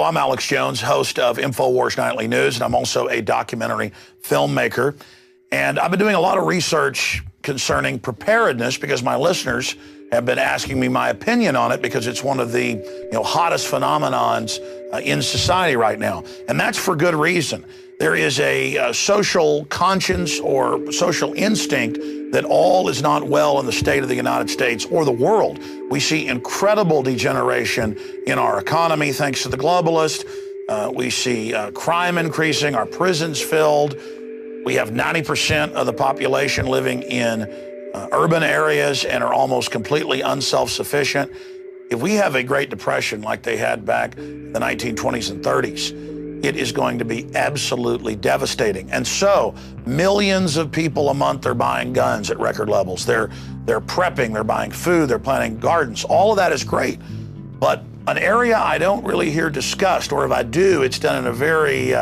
I'm Alex Jones, host of InfoWars Nightly News, and I'm also a documentary filmmaker. And I've been doing a lot of research concerning preparedness because my listeners have been asking me my opinion on it because it's one of the hottest phenomenons in society right now. And that's for good reason. There is a social conscience or social instinct that all is not well in the state of the United States or the world. We see incredible degeneration in our economy thanks to the globalists. We see crime increasing, our prisons filled. We have 90% of the population living in urban areas and are almost completely unself-sufficient. If we have a Great Depression like they had back in the 1920s and 30s, it is going to be absolutely devastating. And so millions of people a month are buying guns at record levels. They're prepping, they're buying food, they're planting gardens. All of that is great. But an area I don't really hear discussed, or if I do, it's done in a very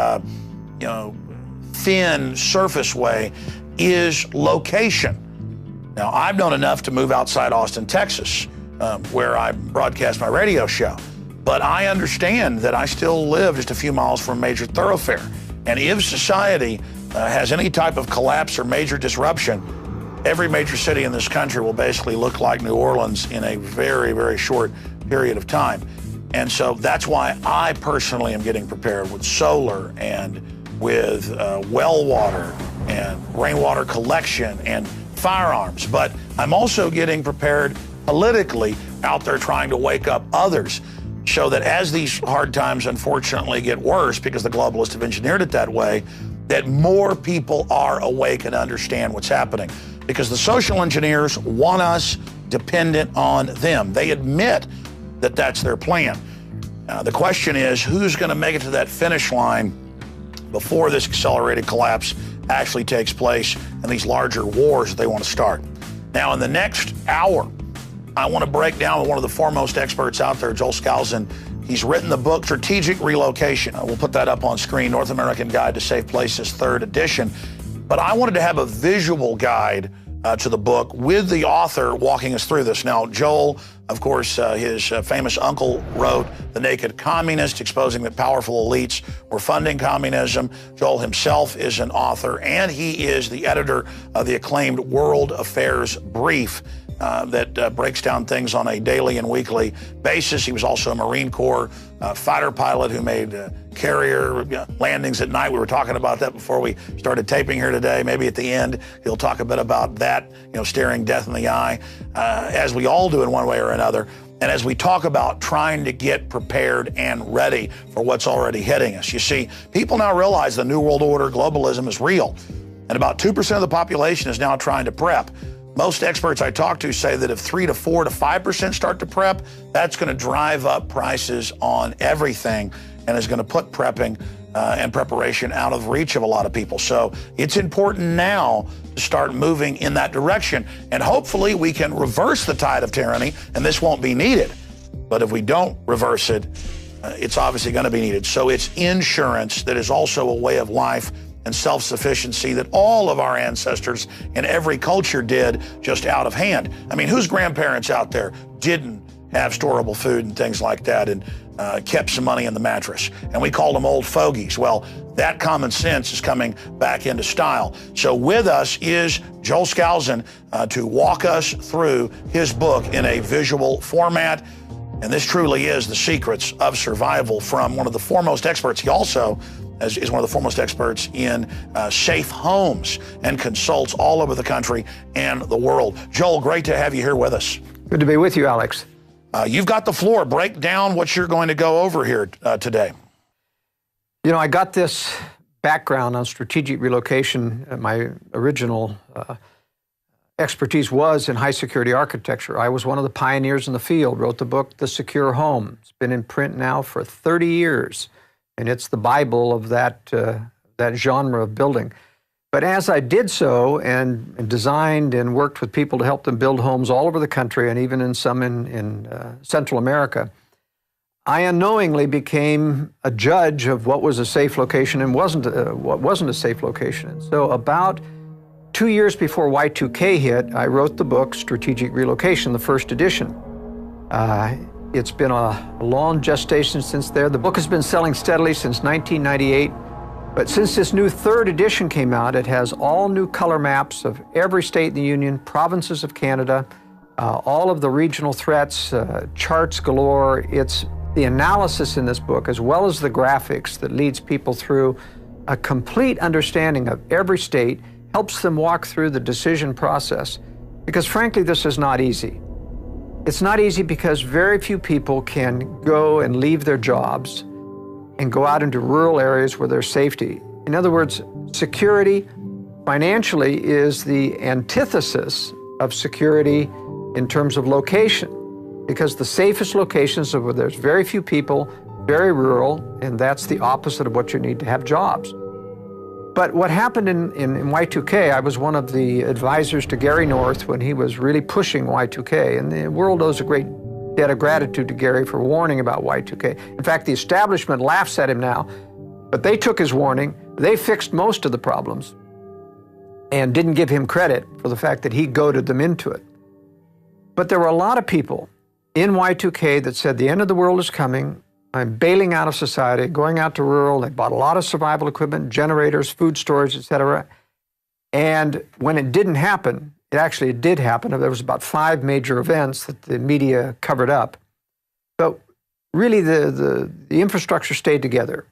thin surface way, is location. Now, I've known enough to move outside Austin, Texas, where I broadcast my radio show. But I understand that I still live just a few miles from a major thoroughfare. And if society has any type of collapse or major disruption, every major city in this country will basically look like New Orleans in a very, very short period of time. And so that's why I personally am getting prepared with solar and with well water and rainwater collection and firearms. But I'm also getting prepared politically out there trying to wake up others, so that as these hard times unfortunately get worse, because the globalists have engineered it that way, that more people are awake and understand what's happening. Because the social engineers want us dependent on them. They admit that that's their plan. The question is, who's going to make it to that finish line before this accelerated collapse actually takes place and these larger wars that they want to start? Now, in the next hour, I want to break down with one of the foremost experts out there, Joel Skousen. He's written the book, Strategic Relocation. We'll put that up on screen, North American Guide to Safe Places, 3rd edition. But I wanted to have a visual guide to the book with the author walking us through this. Now, Joel, of course, his famous uncle wrote The Naked Communist, exposing that powerful elites were funding communism. Joel himself is an author, and he is the editor of the acclaimed World Affairs Brief, that breaks down things on a daily and weekly basis. He was also a Marine Corps fighter pilot who made carrier landings at night. We were talking about that before we started taping here today. Maybe at the end, he'll talk a bit about that, staring death in the eye, as we all do in one way or another. And as we talk about trying to get prepared and ready for what's already hitting us. You see, people now realize the New World Order, globalism is real. And about 2% of the population is now trying to prep. Most experts I talk to say that if 3 to 4 to 5% start to prep, that's going to drive up prices on everything and is going to put prepping and preparation out of reach of a lot of people. So it's important now to start moving in that direction. And hopefully we can reverse the tide of tyranny, and this won't be needed. But if we don't reverse it, it's obviously going to be needed. So it's insurance that is also a way of life and self-sufficiency that all of our ancestors in every culture did, just out of hand. I mean, whose grandparents out there didn't have storable food and things like that and kept some money in the mattress? And we called them old fogies. Well, that common sense is coming back into style. So with us is Joel Skousen to walk us through his book in a visual format. And this truly is the secrets of survival from one of the foremost experts. He also is one of the foremost experts in safe homes and consults all over the country and the world. Joel, great to have you here with us. Good to be with you, Alex. You've got the floor. Break down what you're going to go over here today. I got this background on strategic relocation. My original expertise was in high security architecture. I was one of the pioneers in the field, wrote the book, The Secure Home. It's been in print now for 30 years. And it's the Bible of that genre of building. But as I did so and designed and worked with people to help them build homes all over the country and even in some in Central America, I unknowingly became a judge of what was a safe location and what wasn't a safe location. And so about 2 years before Y2K hit, I wrote the book, Strategic Relocation, the 1st edition. It's been a long gestation since there. The book has been selling steadily since 1998. But since this new third edition came out, it has all new color maps of every state in the Union, provinces of Canada, all of the regional threats, charts galore. It's the analysis in this book, as well as the graphics, that leads people through a complete understanding of every state, helps them walk through the decision process. Because frankly, this is not easy. It's not easy because very few people can go and leave their jobs and go out into rural areas where there's safety. In other words, security financially is the antithesis of security in terms of location, because the safest locations are where there's very few people, very rural, and that's the opposite of what you need to have jobs. But what happened in Y2K, I was one of the advisors to Gary North when he was really pushing Y2K, and the world owes a great debt of gratitude to Gary for warning about Y2K. In fact, the establishment laughs at him now, but they took his warning, they fixed most of the problems, and didn't give him credit for the fact that he goaded them into it. But there were a lot of people in Y2K that said the end of the world is coming, I'm bailing out of society, going out to rural. They bought a lot of survival equipment, generators, food storage, etc. And when it didn't happen, it did happen. There was about 5 major events that the media covered up. But really, the infrastructure stayed together.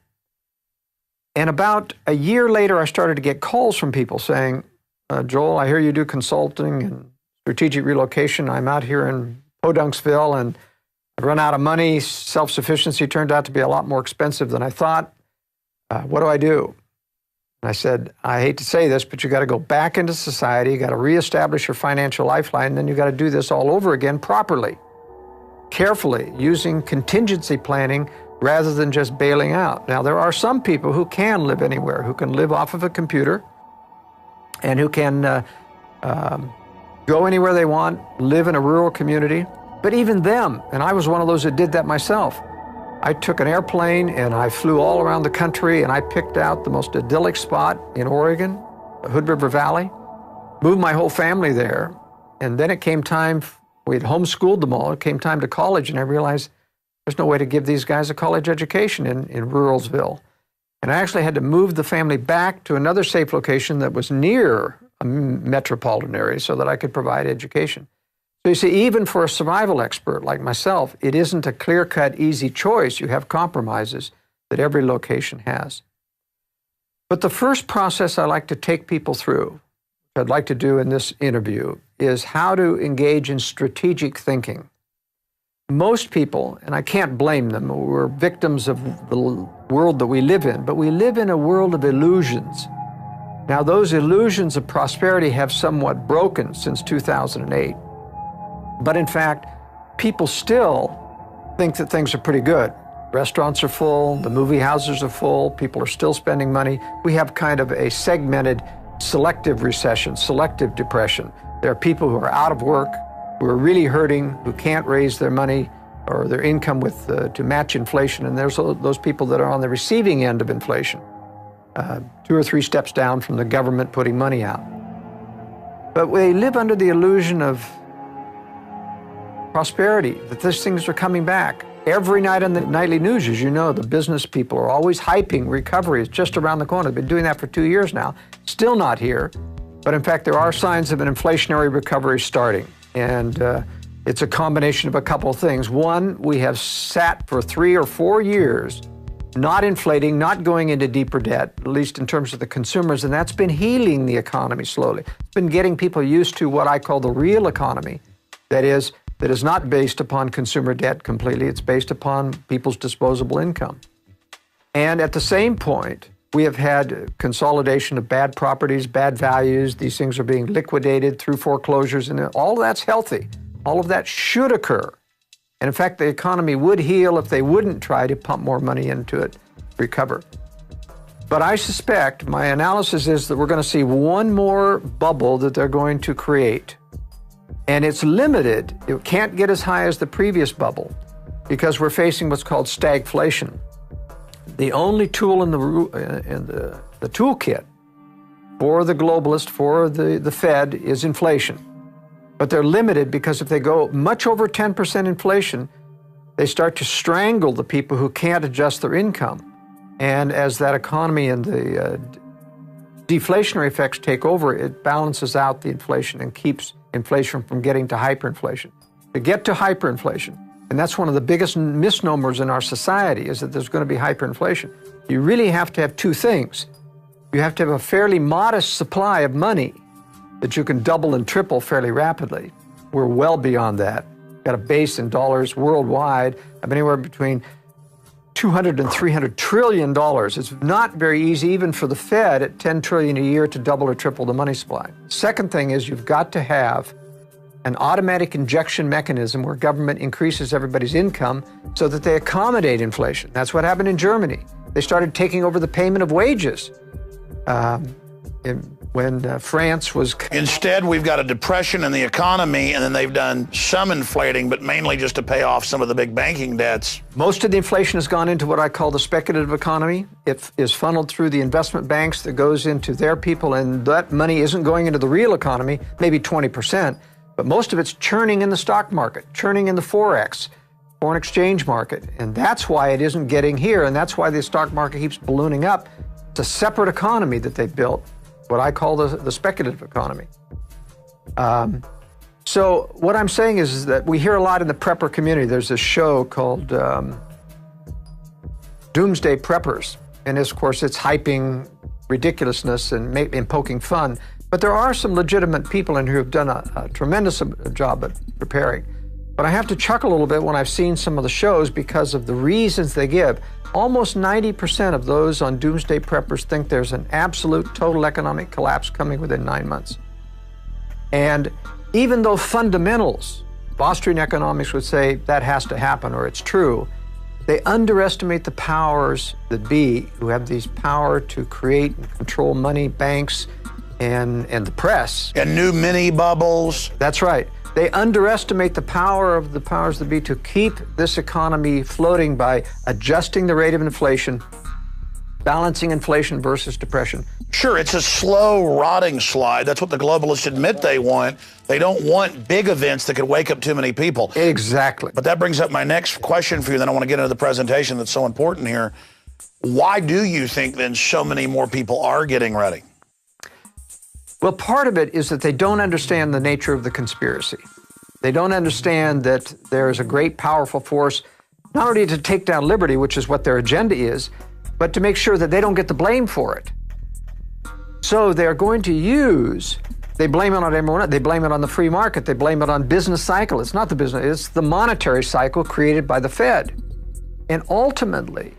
And about a year later, I started to get calls from people saying, Joel, I hear you do consulting and strategic relocation. I'm out here in Podunksville, and I've run out of money. Self-sufficiency turned out to be a lot more expensive than I thought. What do I do? And I said, I hate to say this, but you got to go back into society. You got to reestablish your financial lifeline. And then you got to do this all over again properly, carefully, using contingency planning rather than just bailing out. Now, there are some people who can live anywhere, who can live off of a computer and who can go anywhere they want, live in a rural community. But even them, and I was one of those that did that myself, I took an airplane and I flew all around the country and I picked out the most idyllic spot in Oregon, the Hood River Valley, moved my whole family there. And then it came time, we had homeschooled them all, it came time to college, and I realized there's no way to give these guys a college education in Ruralsville. And I actually had to move the family back to another safe location that was near a metropolitan area so that I could provide education. So you see, even for a survival expert like myself, it isn't a clear-cut, easy choice. You have compromises that every location has. But the first process I like to take people through, which I'd like to do in this interview, is how to engage in strategic thinking. Most people, and I can't blame them, we're victims of the world that we live in, but we live in a world of illusions. Now, those illusions of prosperity have somewhat broken since 2008. But in fact, people still think that things are pretty good. Restaurants are full, the movie houses are full, people are still spending money. We have kind of a segmented, selective recession, selective depression. There are people who are out of work, who are really hurting, who can't raise their money or their income to match inflation. And there's those people that are on the receiving end of inflation, 2 or 3 steps down from the government putting money out. But we live under the illusion of prosperity, that these things are coming back. Every night on the nightly news, as you know, the business people are always hyping recovery is just around the corner. They've been doing that for 2 years now. Still not here. But in fact, there are signs of an inflationary recovery starting. And it's a combination of a couple of things. One, we have sat for 3 or 4 years not inflating, not going into deeper debt, at least in terms of the consumers, and that's been healing the economy slowly. It's been getting people used to what I call the real economy. That is not based upon consumer debt completely. It's based upon people's disposable income. And at the same point, we have had consolidation of bad properties, bad values. These things are being liquidated through foreclosures, and all of that's healthy. All of that should occur. And in fact, the economy would heal if they wouldn't try to pump more money into it, recover. But I suspect, my analysis is that we're going to see one more bubble that they're going to create. And it's limited. It can't get as high as the previous bubble because we're facing what's called stagflation. The only tool in the toolkit for the globalist, for the Fed, is inflation. But they're limited because if they go much over 10% inflation, they start to strangle the people who can't adjust their income. And as that economy and the deflationary effects take over, it balances out the inflation and keeps inflation from getting to hyperinflation. To get to hyperinflation, and that's one of the biggest misnomers in our society, is that there's going to be hyperinflation. You really have to have two things. You have to have a fairly modest supply of money that you can double and triple fairly rapidly. We're well beyond that. Got a base in dollars worldwide of anywhere between $200 and $300 trillion. It's not very easy, even for the Fed at $10 trillion a year, to double or triple the money supply. Second thing is you've got to have an automatic injection mechanism where government increases everybody's income so that they accommodate inflation. That's what happened in Germany. They started taking over the payment of wages when France was... Instead, we've got a depression in the economy, and then they've done some inflating, but mainly just to pay off some of the big banking debts. Most of the inflation has gone into what I call the speculative economy. It is funneled through the investment banks that goes into their people, and that money isn't going into the real economy, maybe 20%, but most of it's churning in the stock market, churning in the Forex, foreign exchange market, and that's why it isn't getting here, and that's why the stock market keeps ballooning up. It's a separate economy that they built, what I call the speculative economy. So what I'm saying is that we hear a lot in the prepper community. There's a show called Doomsday Preppers, and of course it's hyping ridiculousness and poking fun. But there are some legitimate people in here who've done a tremendous job at preparing. But I have to chuckle a little bit when I've seen some of the shows because of the reasons they give. Almost 90% of those on Doomsday Preppers think there's an absolute total economic collapse coming within 9 months. And even though fundamentals, Austrian economics would say that has to happen or it's true, they underestimate the powers that be who have these power to create and control money, banks, and the press. And new mini bubbles. That's right. They underestimate the power of the powers that be to keep this economy floating by adjusting the rate of inflation, balancing inflation versus depression. Sure, it's a slow, rotting slide. That's what the globalists admit they want. They don't want big events that could wake up too many people. Exactly. But that brings up my next question for you, then I want to get into the presentation that's so important here. Why do you think then so many more people are getting ready? Well, part of it is that they don't understand the nature of the conspiracy. They don't understand that there is a great, powerful force, not only to take down liberty, which is what their agenda is, but to make sure that they don't get the blame for it. So they're going to use, they blame it on everyone else. They blame it on the free market. They blame it on business cycle. It's not the business, it's the monetary cycle created by the Fed. And ultimately,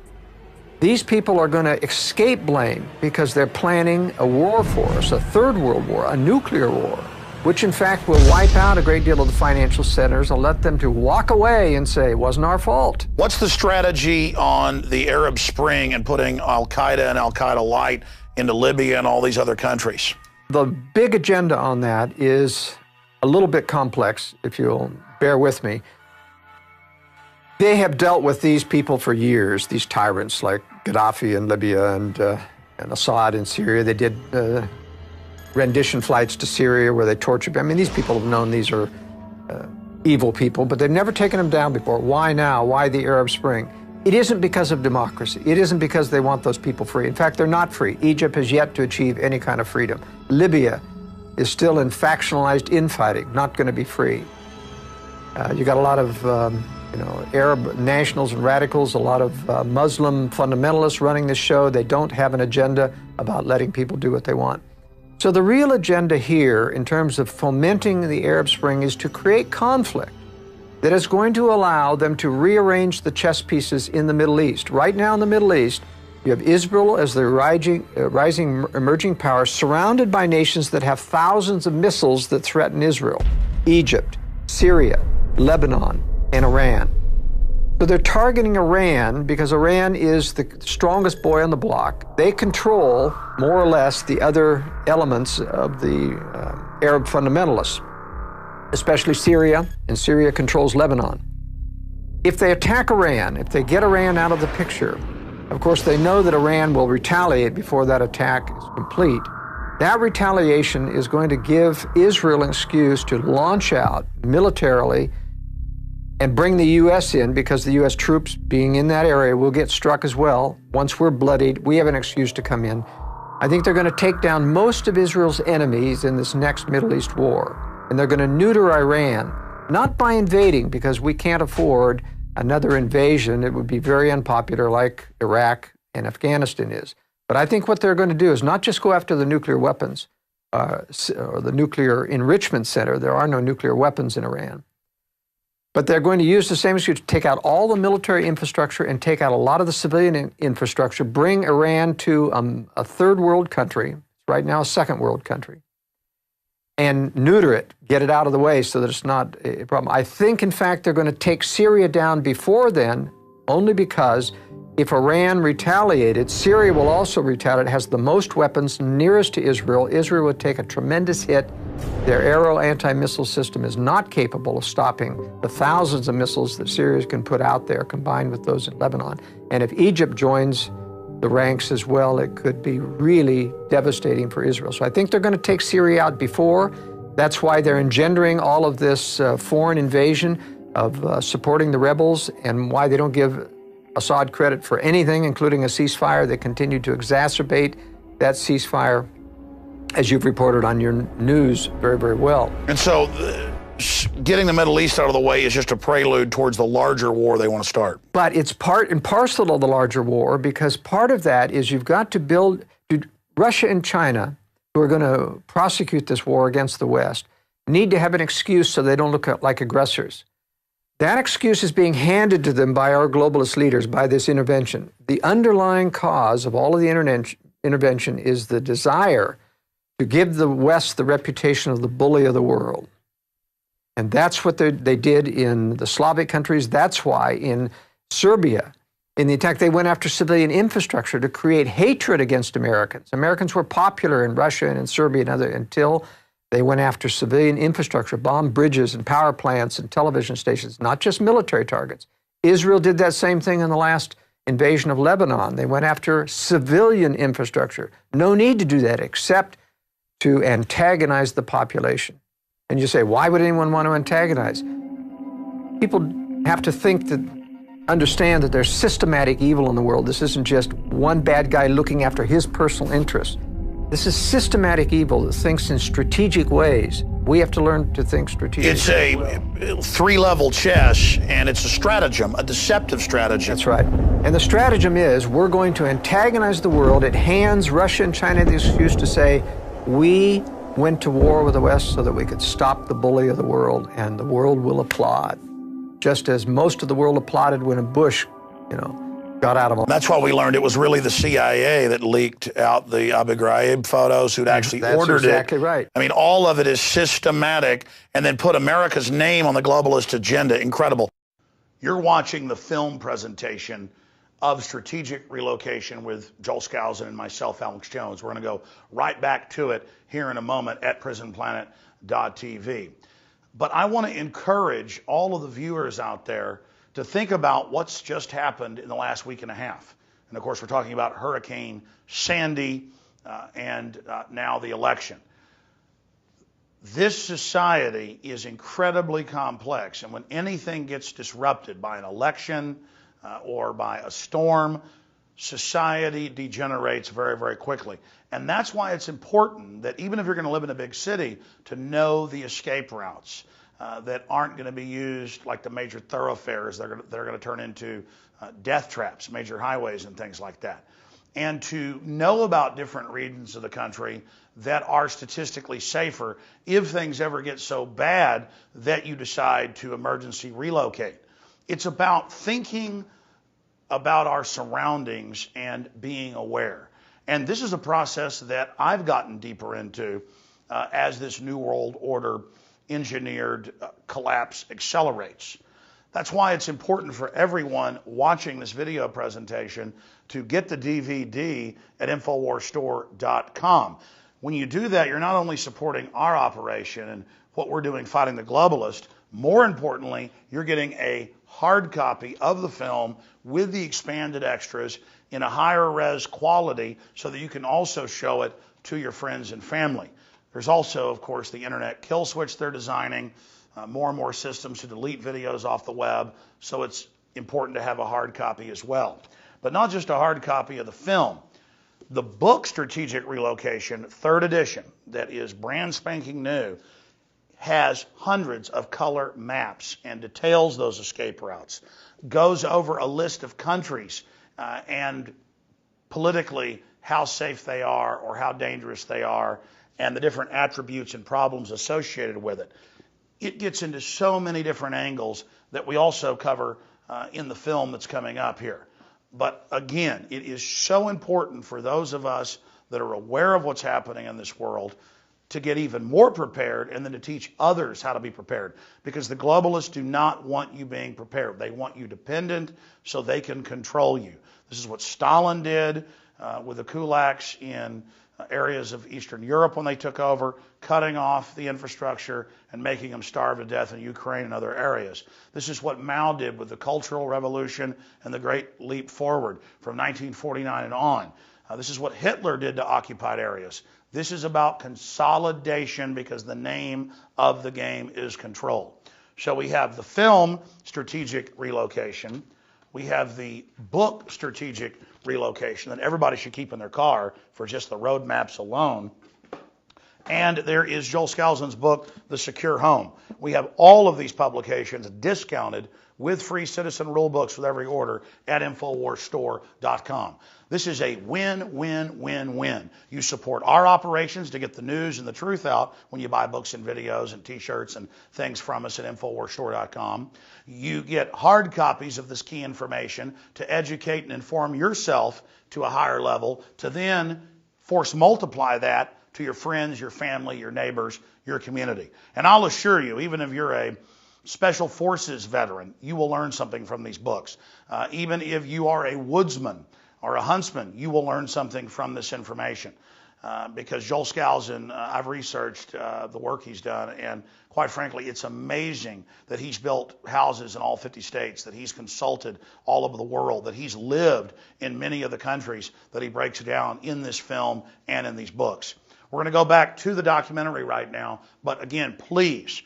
these people are going to escape blame because they're planning a war for us, a third world war, a nuclear war, which in fact will wipe out a great deal of the financial centers and let them to walk away and say, it wasn't our fault. What's the strategy on the Arab Spring and putting Al-Qaeda and Al-Qaeda-Light into Libya and all these other countries? The big agenda on that is a little bit complex, if you'll bear with me. They have dealt with these people for years, these tyrants like Gaddafi in Libya and Assad in Syria. They did rendition flights to Syria where they tortured. I mean, these people have known these are evil people, but they've never taken them down before. Why now? Why the Arab Spring? It isn't because of democracy. It isn't because they want those people free. In fact, they're not free. Egypt has yet to achieve any kind of freedom. Libya is still in factionalized infighting, not going to be free. You got a lot of Arab nationals and radicals, a lot of Muslim fundamentalists running this show. They don't have an agenda about letting people do what they want. So the real agenda here in terms of fomenting the Arab Spring is to create conflict that is going to allow them to rearrange the chess pieces in the Middle East. Right now in the Middle East, you have Israel as the rising emerging power surrounded by nations that have thousands of missiles that threaten Israel. Egypt, Syria, Lebanon, and Iran. So they're targeting Iran because Iran is the strongest boy on the block. They control, more or less, the other elements of the Arab fundamentalists, especially Syria, and Syria controls Lebanon. If they attack Iran, if they get Iran out of the picture, of course they know that Iran will retaliate before that attack is complete. That retaliation is going to give Israel an excuse to launch out militarily and bring the U.S. in, because the U.S. troops being in that area will get struck as well. Once we're bloodied, we have an excuse to come in. I think they're going to take down most of Israel's enemies in this next Middle East war. And they're going to neuter Iran, not by invading, because we can't afford another invasion. It would be very unpopular, like Iraq and Afghanistan is. But I think what they're going to do is not just go after the nuclear weapons or the nuclear enrichment center. There are no nuclear weapons in Iran. But they're going to use the same excuse to take out all the military infrastructure and take out a lot of the civilian infrastructure, bring Iran to a third world country, right now a second world country, and neuter it, get it out of the way so that it's not a problem. I think, in fact, they're going to take Syria down before then, only because if Iran retaliated, Syria will also retaliate. It has the most weapons nearest to Israel. Israel would take a tremendous hit. Their Arrow anti-missile system is not capable of stopping the thousands of missiles that Syria can put out there, combined with those in Lebanon. And if Egypt joins the ranks as well, it could be really devastating for Israel. So I think they're going to take Syria out before. That's why they're engendering all of this foreign invasion of supporting the rebels, and why they don't give Assad credit for anything, including a ceasefire. They continue to exacerbate that ceasefire, as you've reported on your news very, very well. And so getting the Middle East out of the way is just a prelude towards the larger war they want to start. But it's part and parcel of the larger war, because part of that is you've got to build, Russia and China, who are going to prosecute this war against the West, need to have an excuse so they don't look like aggressors. That excuse is being handed to them by our globalist leaders, by this intervention. The underlying cause of all of the intervention is the desire to give the West the reputation of the bully of the world. And that's what they did in the Slavic countries. That's why in Serbia, in the attack, they went after civilian infrastructure to create hatred against Americans. Americans were popular in Russia and in Serbia and other until they went after civilian infrastructure, bombed bridges and power plants and television stations, not just military targets. Israel did that same thing in the last invasion of Lebanon. They went after civilian infrastructure. No need to do that except to antagonize the population. And you say, why would anyone want to antagonize? People have to understand that there's systematic evil in the world. This isn't just one bad guy looking after his personal interests. This is systematic evil that thinks in strategic ways. We have to learn to think strategically. It's a three-level chess, and it's a stratagem, a deceptive stratagem. That's right. And the stratagem is we're going to antagonize the world. It hands Russia and China the excuse to say, we went to war with the West so that we could stop the bully of the world, and the world will applaud. Just as most of the world applauded when Bush, got out of them. That's why we learned it was really the CIA that leaked out the Abu Ghraib photos, who'd actually ordered it. That's exactly right. I mean, all of it is systematic, and then put America's name on the globalist agenda. Incredible. You're watching the film presentation of Strategic Relocation with Joel Skousen and myself, Alex Jones. We're going to go right back to it here in a moment at prisonplanet.tv. But I want to encourage all of the viewers out there to think about what's just happened in the last week and a half. And of course, we're talking about Hurricane Sandy and now the election. This society is incredibly complex, and when anything gets disrupted by an election or by a storm, society degenerates very, very quickly. And that's why it's important that even if you're going to live in a big city, to know the escape routes that aren't going to be used like the major thoroughfares that are going to turn into death traps, major highways and things like that. And to know about different regions of the country that are statistically safer if things ever get so bad that you decide to emergency relocate. It's about thinking about our surroundings and being aware. And this is a process that I've gotten deeper into as this New World Order engineered collapse accelerates. That's why it's important for everyone watching this video presentation to get the DVD at InfoWarsStore.com. When you do that, you're not only supporting our operation and what we're doing fighting the globalist, more importantly, you're getting a hard copy of the film with the expanded extras in a higher res quality so that you can also show it to your friends and family. There's also, of course, the internet kill switch they're designing more and more systems to delete videos off the web, so it's important to have a hard copy as well. But not just a hard copy of the film. The book Strategic Relocation, 3rd edition, that is brand spanking new, has hundreds of color maps and details those escape routes, goes over a list of countries and politically how safe they are or how dangerous they are, and the different attributes and problems associated with it. It gets into so many different angles that we also cover in the film that's coming up here. But again, it is so important for those of us that are aware of what's happening in this world to get even more prepared, and then to teach others how to be prepared. Because the globalists do not want you being prepared. They want you dependent so they can control you. This is what Stalin did with the kulaks in areas of Eastern Europe when they took over, cutting off the infrastructure and making them starve to death in Ukraine and other areas. This is what Mao did with the Cultural Revolution and the Great Leap Forward from 1949 and on. This is what Hitler did to occupied areas. This is about consolidation, because the name of the game is control. So we have the film Strategic Relocation. We have the book Strategic Relocation that everybody should keep in their car for just the road maps alone. And there is Joel Skousen's book, The Secure Home. We have all of these publications discounted with free citizen rule books with every order at InfoWarsStore.com. This is a win-win-win-win. You support our operations to get the news and the truth out when you buy books and videos and t-shirts and things from us at InfoWarsStore.com. You get hard copies of this key information to educate and inform yourself to a higher level, to then force multiply that to your friends, your family, your neighbors, your community. And I'll assure you, even if you're a Special Forces veteran, you will learn something from these books. Even if you are a woodsman or a huntsman, you will learn something from this information. Because Joel Skousen, I've researched the work he's done, and quite frankly, it's amazing that he's built houses in all 50 states, that he's consulted all over the world, that he's lived in many of the countries that he breaks down in this film and in these books. We're going to go back to the documentary right now, but again, please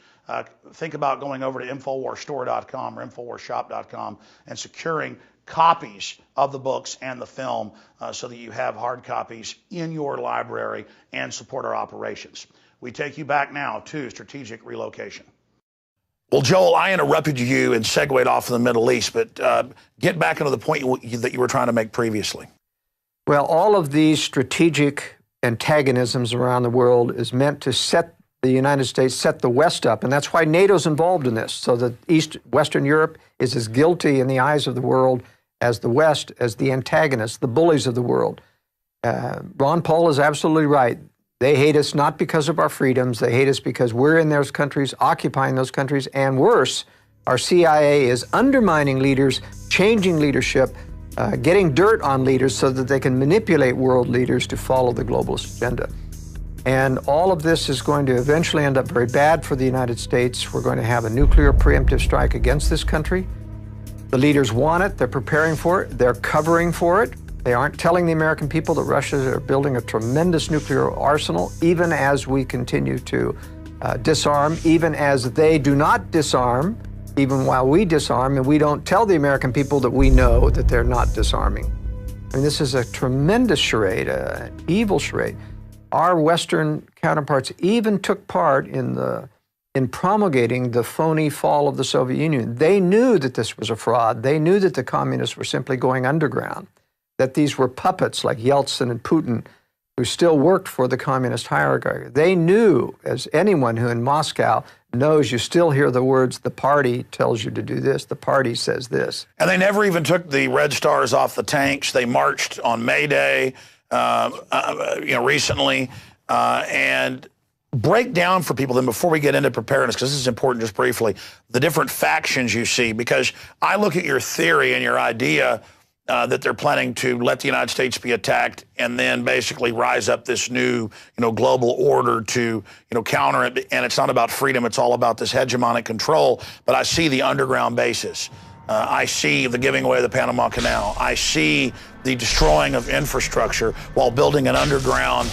think about going over to InfoWarsStore.com or InfoWarsShop.com and securing copies of the books and the film so that you have hard copies in your library and support our operations. We take you back now to Strategic Relocation. Well, Joel, I interrupted you and segued off in the Middle East, but get back into the point that you were trying to make previously. Well, all of these strategic antagonisms around the world is meant to set the United States, set the West up, and that's why NATO's involved in this, so that Western Europe is as guilty in the eyes of the world as the West, as the antagonists, the bullies of the world. Ron Paul is absolutely right. They hate us not because of our freedoms. They hate us because we're in those countries, occupying those countries, and worse, our CIA is undermining leaders, changing leadership, getting dirt on leaders so that they can manipulate world leaders to follow the globalist agenda. And all of this is going to eventually end up very bad for the United States. We're going to have a nuclear preemptive strike against this country. The leaders want it. They're preparing for it. They're covering for it. They aren't telling the American people that Russia is building a tremendous nuclear arsenal, even as we continue to disarm, even as they do not disarm, even while we disarm, and we don't tell the American people that we know that they're not disarming. I mean, this is a tremendous charade, an evil charade. Our Western counterparts even took part in promulgating the phony fall of the Soviet Union. They knew that this was a fraud. They knew that the communists were simply going underground, that these were puppets like Yeltsin and Putin who still worked for the communist hierarchy. They knew, as anyone who in Moscow knows, you still hear the words, the party tells you to do this, the party says this. And they never even took the red stars off the tanks. They marched on May Day, recently, and break down for people then before we get into preparedness, because this is important just briefly, the different factions you see, because I look at your theory and your idea that they're planning to let the United States be attacked and then basically rise up this new, global order to, counter it. And it's not about freedom. It's all about this hegemonic control. But I see the underground bases. I see the giving away of the Panama Canal. I see the destroying of infrastructure while building an underground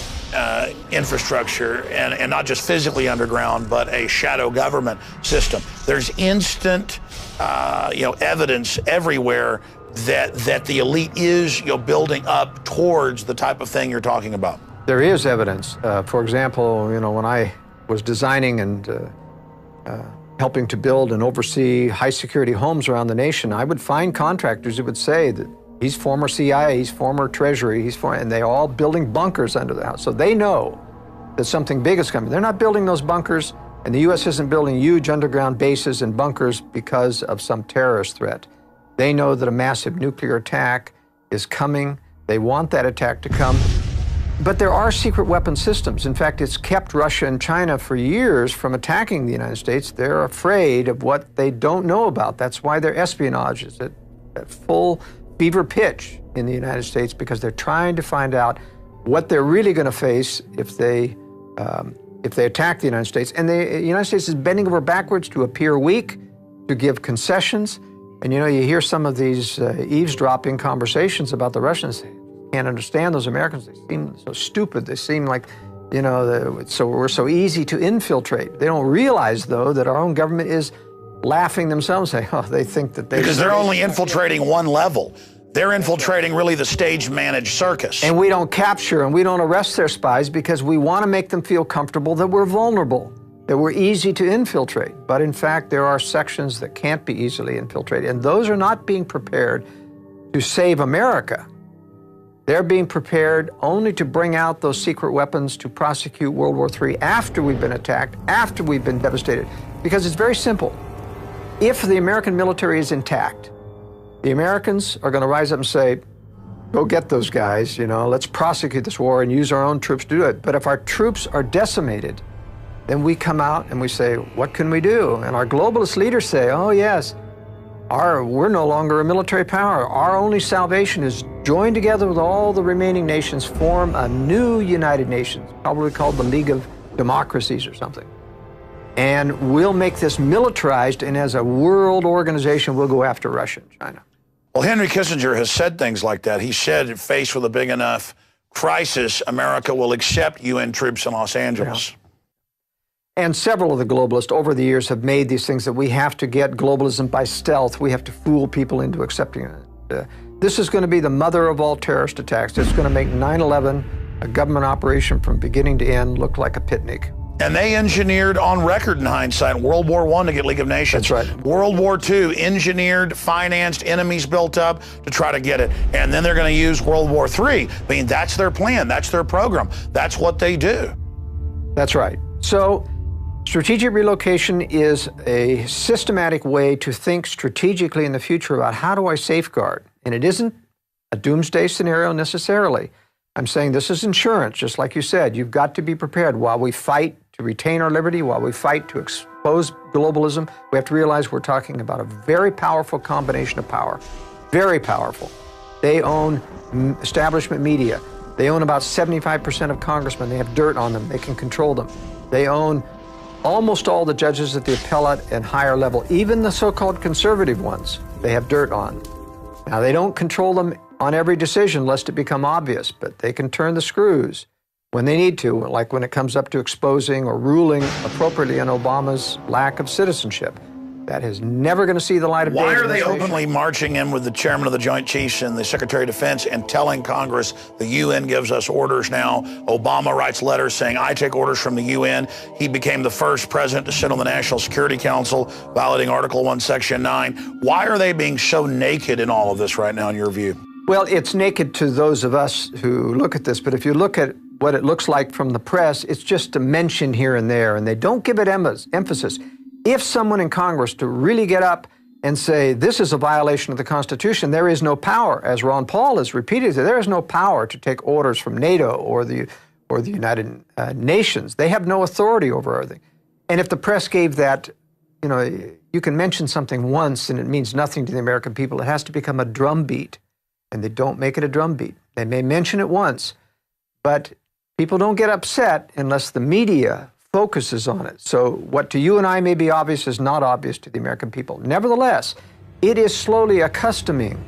infrastructure, and not just physically underground, but a shadow government system. There's instant, evidence everywhere that the elite is, building up towards the type of thing you're talking about. There is evidence. For example, when I was designing and helping to build and oversee high-security homes around the nation, I would find contractors who would say that he's former CIA, he's former Treasury, and they're all building bunkers under the house. So they know that something big is coming. They're not building those bunkers, and the U.S. isn't building huge underground bases and bunkers because of some terrorist threat. They know that a massive nuclear attack is coming. They want that attack to come. But there are secret weapon systems. In fact, it's kept Russia and China for years from attacking the United States. They're afraid of what they don't know about. That's why their espionage is at full fever pitch in the United States, because they're trying to find out what they're really going to face if they attack the United States. And the United States is bending over backwards to appear weak, to give concessions. And you you hear some of these eavesdropping conversations about the Russians. Can't understand those Americans. They seem so stupid. They seem like, so we're so easy to infiltrate. They don't realize, though, that our own government is laughing themselves, saying, they think that because they're only infiltrating one level. They're infiltrating really the stage-managed circus. And we don't capture and we don't arrest their spies because we want to make them feel comfortable that we're vulnerable, that we're easy to infiltrate. But in fact, there are sections that can't be easily infiltrated, and those are not being prepared to save America. They're being prepared only to bring out those secret weapons to prosecute World War III after we've been attacked, after we've been devastated. Because it's very simple. If the American military is intact, the Americans are going to rise up and say, go get those guys, let's prosecute this war and use our own troops to do it. But if our troops are decimated, then we come out and we say, what can we do? And our globalist leaders say, oh yes, we're no longer a military power. Our only salvation is join together with all the remaining nations, form a new United Nations, probably called the League of Democracies or something. And we'll make this militarized, and as a world organization, we'll go after Russia and China. Well, Henry Kissinger has said things like that. He said, faced with a big enough crisis, America will accept UN troops in Los Angeles. Yeah. And several of the globalists over the years have made these things that we have to get globalism by stealth. We have to fool people into accepting it. This is going to be the mother of all terrorist attacks. It's going to make 9/11, a government operation from beginning to end, look like a picnic. And they engineered, on record in hindsight, World War I to get League of Nations. That's right. World War II, engineered, financed, enemies built up to try to get it. And then they're going to use World War III. I mean, that's their plan. That's their program. That's what they do. That's right. So strategic relocation is a systematic way to think strategically in the future about how do I safeguard? And it isn't a doomsday scenario necessarily. I'm saying this is insurance, just like you said. You've got to be prepared while we fight to retain our liberty, while we fight to expose globalism. We have to realize we're talking about a very powerful combination of power, very powerful. They own establishment media. They own about 75% of congressmen. They have dirt on them. They can control them. They own almost all the judges at the appellate and higher level, even the so-called conservative ones, they have dirt on. Now, they don't control them on every decision lest it become obvious, but they can turn the screws when they need to, like when it comes up to exposing or ruling appropriately on Obama's lack of citizenship. That is never going to see the light of day. Why are they openly marching in with the chairman of the Joint Chiefs and the Secretary of Defense and telling Congress the UN gives us orders now? Obama writes letters saying, I take orders from the UN. He became the first president to sit on the National Security Council, violating Article 1, Section 9. Why are they being so naked in all of this right now, in your view? Well, it's naked to those of us who look at this, but if you look at what it looks like from the press, it's just a mention here and there, and they don't give it emphasis. If someone in Congress to really get up and say, this is a violation of the Constitution, there is no power, as Ron Paul has repeated, there is no power to take orders from NATO or the United Nations. They have no authority over everything. And if the press gave that, you can mention something once and it means nothing to the American people. It has to become a drumbeat, and they don't make it a drumbeat. They may mention it once, but people don't get upset unless the media focuses on it. So what to you and I may be obvious is not obvious to the American people. Nevertheless, it is slowly accustoming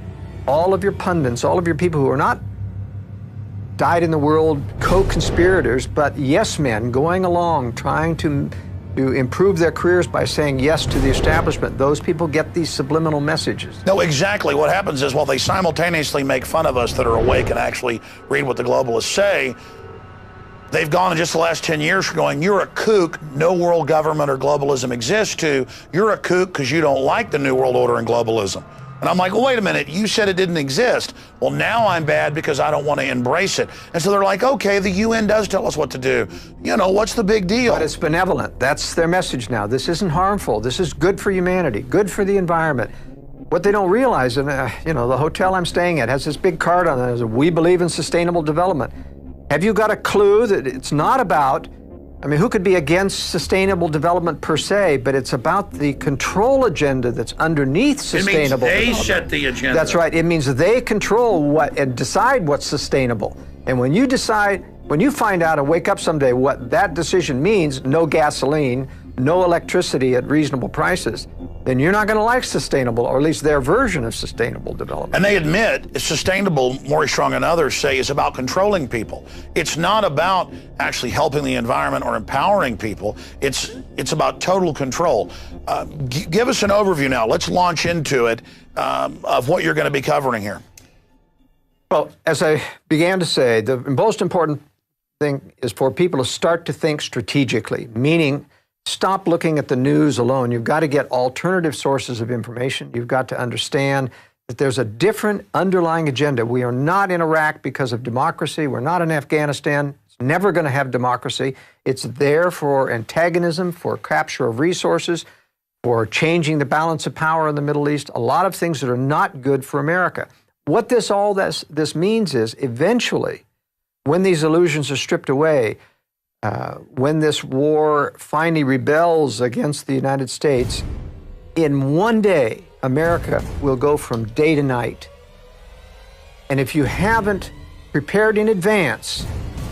all of your pundits, all of your people who are not dyed-in-the-world co-conspirators, but yes men going along trying to improve their careers by saying yes to the establishment. Those people get these subliminal messages. No, exactly. What happens is, while they simultaneously make fun of us that are awake and actually read what the globalists say, they've gone in just the last 10 years from going, you're a kook, no world government or globalism exists, to you're a kook because you don't like the New World Order and globalism. And I'm like, well, wait a minute, you said it didn't exist. Well, now I'm bad because I don't want to embrace it. And so they're like, okay, the UN does tell us what to do. You know, what's the big deal? But it's benevolent. That's their message now. This isn't harmful. This is good for humanity, good for the environment. What they don't realize, and you know, the hotel I'm staying at has this big card on it that says, we believe in sustainable development. Have you got a clue that it's not about, I mean, who could be against sustainable development per se, but it's about the control agenda that's underneath sustainable development. It means they set the agenda. That's right. It means they control what and decide what's sustainable. And when you decide, when you find out and wake up someday what that decision means, no gasoline, no electricity at reasonable prices, then you're not going to like sustainable, or at least their version of sustainable development. And they admit it's sustainable, Maury Strong and others say, is about controlling people. It's not about actually helping the environment or empowering people. It's about total control. Give us an overview now. Let's launch into it of what you're going to be covering here. Well, as I began to say, the most important thing is for people to start to think strategically, meaning stop looking at the news alone. You've got to get alternative sources of information. You've got to understand that there's a different underlying agenda. We are not in Iraq because of democracy. We're not in Afghanistan. It's never going to have democracy. It's there for antagonism, for capture of resources, for changing the balance of power in the Middle East, a lot of things that are not good for America. What this means is, eventually, when these illusions are stripped away, when this war finally rebels against the United States, in one day, America will go from day to night. And if you haven't prepared in advance,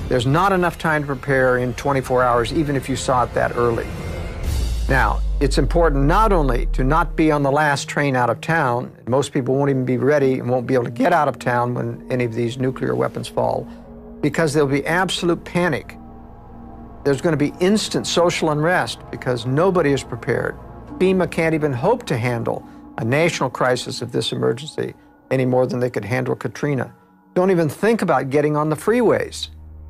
there's not enough time to prepare in 24 hours, even if you saw it that early. Now, it's important not only to not be on the last train out of town, and most people won't even be ready and won't be able to get out of town when any of these nuclear weapons fall, because there'll be absolute panic. There's going to be instant social unrest because nobody is prepared. FEMA can't even hope to handle a national crisis of this emergency any more than they could handle Katrina. Don't even think about getting on the freeways.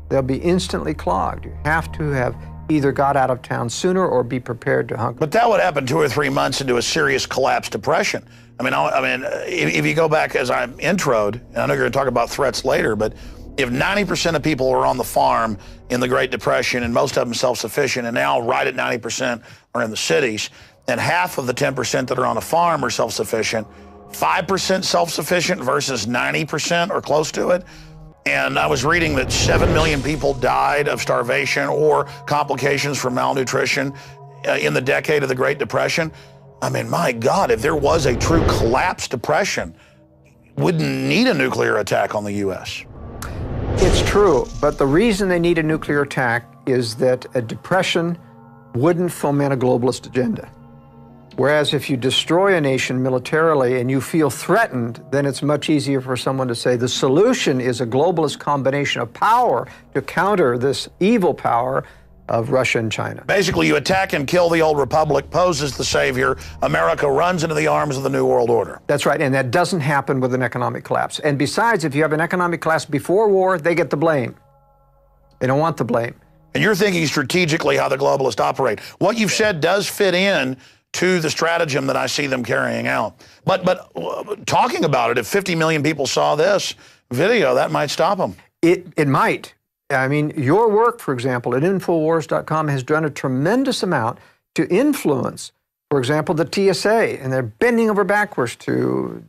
They'll be instantly clogged. You have to have either got out of town sooner or be prepared to hunker. But that would happen 2 or 3 months into a serious collapse depression. I mean, if you go back as I introed, and I know you're going to talk about threats later, but if 90% of people were on the farm in the Great Depression, and most of them self-sufficient, and now right at 90% are in the cities, and half of the 10% that are on a farm are self-sufficient, 5% self-sufficient versus 90% or close to it. And I was reading that 7 million people died of starvation or complications from malnutrition in the decade of the Great Depression. I mean, my God, if there was a true collapse depression, wouldn't need a nuclear attack on the U.S. It's true, but the reason they need a nuclear attack is that a depression wouldn't foment a globalist agenda. Whereas if you destroy a nation militarily and you feel threatened, then it's much easier for someone to say the solution is a globalist combination of power to counter this evil power of Russia and China. Basically, you attack and kill the old republic, pose as the savior. America runs into the arms of the New World Order. That's right, and that doesn't happen with an economic collapse. And besides, if you have an economic collapse before war, they get the blame. They don't want the blame. And you're thinking strategically how the globalists operate. What you've said does fit in to the stratagem that I see them carrying out. But talking about it, if 50 million people saw this video, that might stop them. It might. I mean, your work, for example, at Infowars.com has done a tremendous amount to influence, for example, the TSA, and they're bending over backwards to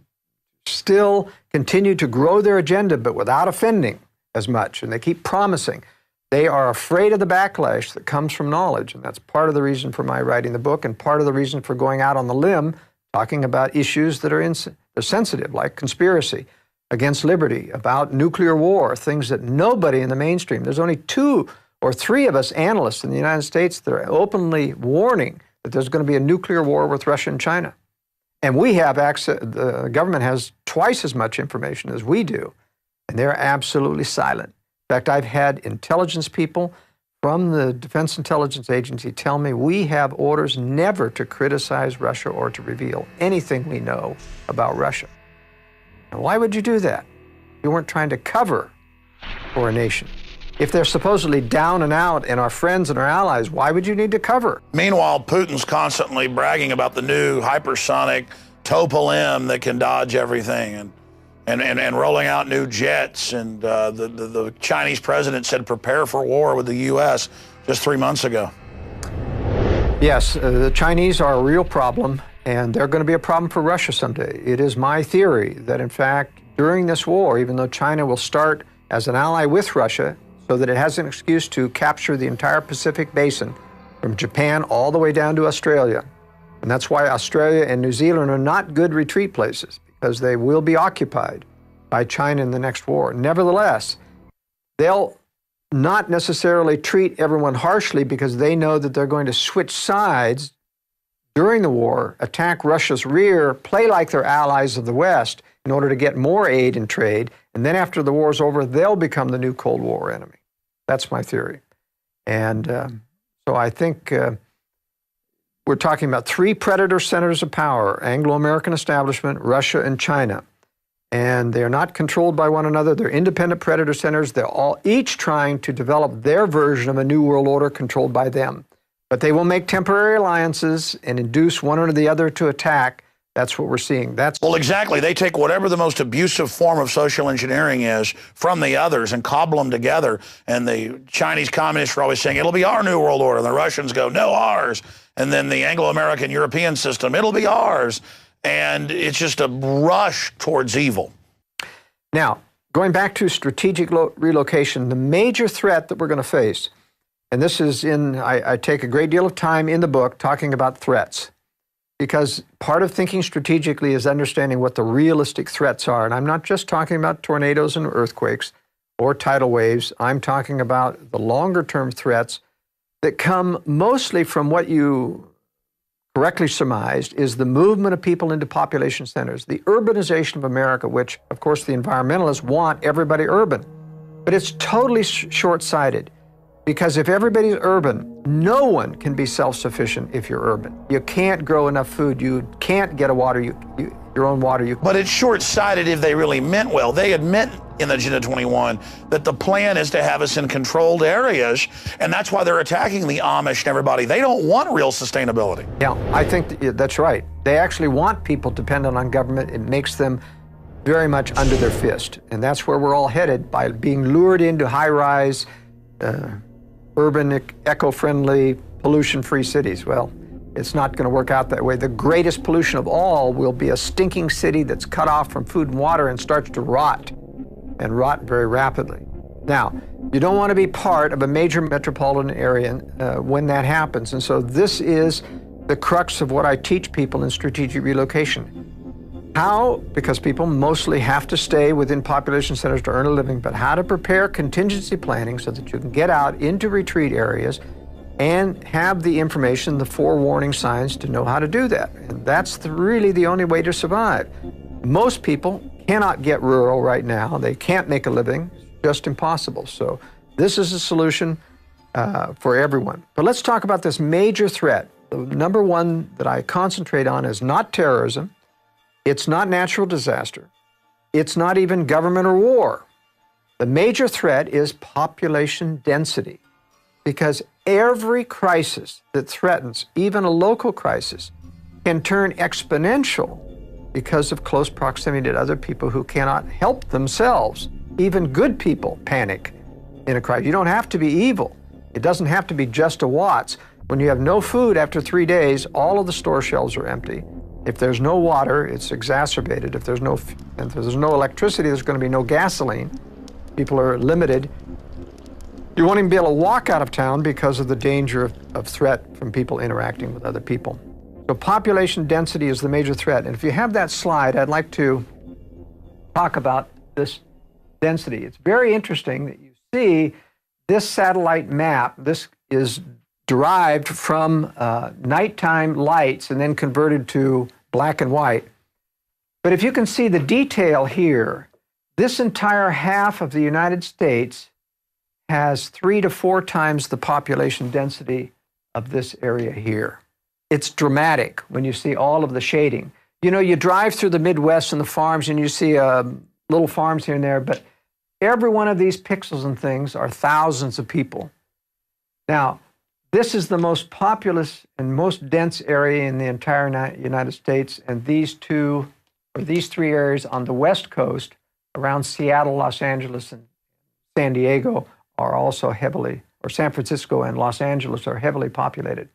still continue to grow their agenda, but without offending as much. And they keep promising. They are afraid of the backlash that comes from knowledge, and that's part of the reason for my writing the book and part of the reason for going out on the limb talking about issues that are sensitive, like conspiracy against liberty, about nuclear war, things that nobody in the mainstream, there's only 2 or 3 of us analysts in the United States that are openly warning that there's going to be a nuclear war with Russia and China. And we have access, the government has twice as much information as we do, and they're absolutely silent. fact, I've had intelligence people from the Defense Intelligence Agency tell me we have orders never to criticize Russia or to reveal anything we know about Russia. Now, why would you do that? You weren't trying to cover for a nation. If they're supposedly down and out and our friends and our allies, why would you need to cover? Meanwhile, Putin's constantly bragging about the new hypersonic Tupolev that can dodge everything and rolling out new jets. And the Chinese president said prepare for war with the U.S. just 3 months ago. Yes, the Chinese are a real problem, and they're going to be a problem for Russia someday. It is my theory that, in fact, during this war, even though China will start as an ally with Russia so that it has an excuse to capture the entire Pacific Basin from Japan all the way down to Australia. And that's why Australia and New Zealand are not good retreat places, because they will be occupied by China in the next war. Nevertheless, they'll not necessarily treat everyone harshly because they know that they're going to switch sides during the war, attack Russia's rear, play like they're allies of the West in order to get more aid and trade, and then after the war's over, they'll become the new Cold War enemy. That's my theory. And so I think we're talking about three predator centers of power: Anglo-American establishment, Russia, and China. And they're not controlled by one another. They're independent predator centers. They're all each trying to develop their version of a new world order controlled by them. But they will make temporary alliances and induce one or the other to attack. That's what we're seeing. Well, exactly. They take whatever the most abusive form of social engineering is from the others and cobble them together. And the Chinese communists are always saying, it'll be our new world order. And the Russians go, no, ours. And then the Anglo-American European system, it'll be ours. And it's just a rush towards evil. Now, going back to strategic relocation, the major threat that we're going to face, and this is I take a great deal of time in the book talking about threats, because part of thinking strategically is understanding what the realistic threats are. And I'm not just talking about tornadoes and earthquakes or tidal waves. I'm talking about the longer-term threats that come mostly from what you correctly surmised is the movement of people into population centers, the urbanization of America, which, of course, the environmentalists want everybody urban. But it's totally short-sighted, because if everybody's urban, no one can be self-sufficient if you're urban. You can't grow enough food. You can't get your own water. But it's short-sighted if they really meant well. They admit in Agenda 21 that the plan is to have us in controlled areas, and that's why they're attacking the Amish and everybody. They don't want real sustainability. Yeah, I think that's right. They actually want people dependent on government. It makes them very much under their fist, and that's where we're all headed by being lured into high-rise, urban, eco-friendly, pollution-free cities. Well, it's not going to work out that way. The greatest pollution of all will be a stinking city that's cut off from food and water and starts to rot, and rot very rapidly. Now, you don't want to be part of a major metropolitan area when that happens. And so this is the crux of what I teach people in strategic relocation. How, because people mostly have to stay within population centers to earn a living, but how to prepare contingency planning so that you can get out into retreat areas and have the information, the forewarning signs to know how to do that. And that's really the only way to survive. Most people cannot get rural right now. They can't make a living. It's just impossible. So this is a solution for everyone. But let's talk about this major threat. The number one that I concentrate on is not terrorism. It's not natural disaster. It's not even government or war. The major threat is population density, because every crisis that threatens, even a local crisis, can turn exponential because of close proximity to other people who cannot help themselves. Even good people panic in a crisis. You don't have to be evil. It doesn't have to be just a Watts. When you have no food after 3 days, all of the store shelves are empty. If there's no water, it's exacerbated. If there's no electricity, there's going to be no gasoline. People are limited. You won't even be able to walk out of town because of the danger of threat from people interacting with other people. So population density is the major threat. And if you have that slide, I'd like to talk about this density. It's very interesting that you see this satellite map. This is derived from nighttime lights and then converted to black and white. But if you can see the detail here, this entire half of the United States has 3 to 4 times the population density of this area here. It's dramatic when you see all of the shading. You know, you drive through the Midwest and the farms and you see little farms here and there, but every one of these pixels and things are thousands of people. Now, this is the most populous and most dense area in the entire United States, and these 3 areas on the West Coast around Seattle, Los Angeles, and San Diego are also heavily, or San Francisco and Los Angeles are heavily populated.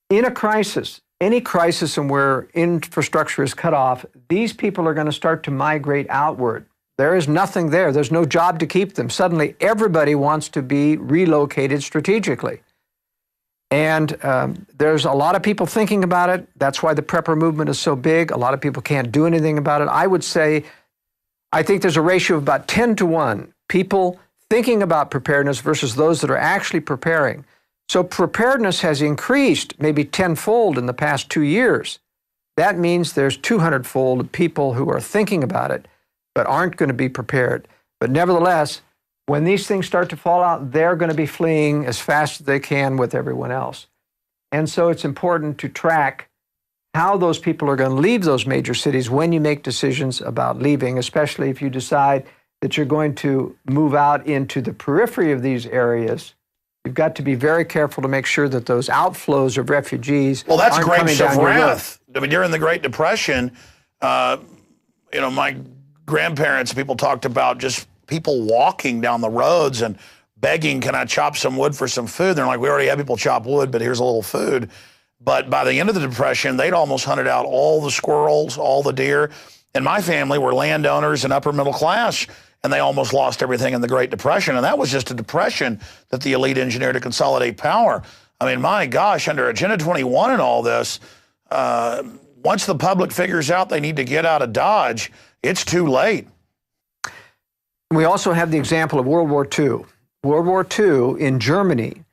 In a crisis, any crisis and where infrastructure is cut off, these people are going to start to migrate outward. There is nothing there. There's no job to keep them. Suddenly, everybody wants to be relocated strategically. And there's a lot of people thinking about it. That's why the prepper movement is so big. A lot of people can't do anything about it. I would say, I think there's a ratio of about 10 to 1, people thinking about preparedness versus those that are actually preparing. So preparedness has increased maybe tenfold in the past 2 years. That means there's 200-fold people who are thinking about it, but aren't going to be prepared. But nevertheless, when these things start to fall out, they're going to be fleeing as fast as they can with everyone else. And so it's important to track how those people are going to leave those major cities when you make decisions about leaving, especially if you decide that you're going to move out into the periphery of these areas. You've got to be very careful to make sure that those outflows of refugees well, that's aren't grapes coming of down your road. wrath. I mean, during the Great Depression, my grandparents, people talked about just people walking down the roads and begging, can I chop some wood for some food? They're like, we already have people chop wood, but here's a little food. But by the end of the Depression, they'd almost hunted out all the squirrels, all the deer. And my family were landowners and upper middle class, and they almost lost everything in the Great Depression. And that was just a depression that the elite engineered to consolidate power. I mean, my gosh, under Agenda 21 and all this, once the public figures out they need to get out of Dodge, it's too late. We also have the example of World War II. World War II in Germany,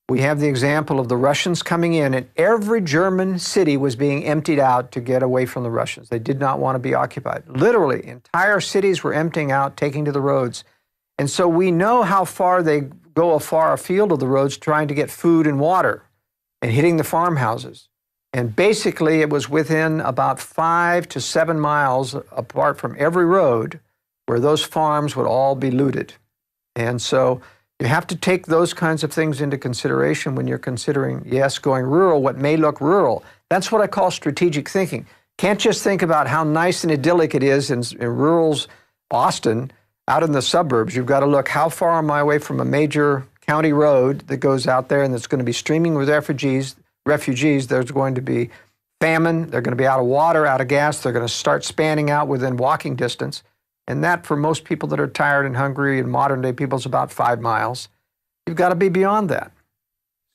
we have the example of the Russians coming in, and every German city was being emptied out to get away from the Russians. They did not want to be occupied. Literally, entire cities were emptying out, taking to the roads. And so we know how far they go afar afield of the roads trying to get food and water and hitting the farmhouses. And basically, it was within about 5 to 7 miles apart from every road where those farms would all be looted. And so you have to take those kinds of things into consideration when you're considering, yes, going rural, what may look rural. That's what I call strategic thinking. Can't just think about how nice and idyllic it is in rural Austin, out in the suburbs. You've got to look, how far am I away from a major county road that goes out there and that's going to be streaming with refugees. There's going to be famine. They're going to be out of water, out of gas. They're going to start spanning out within walking distance. And that, for most people that are tired and hungry and modern-day people, is about 5 miles. You've got to be beyond that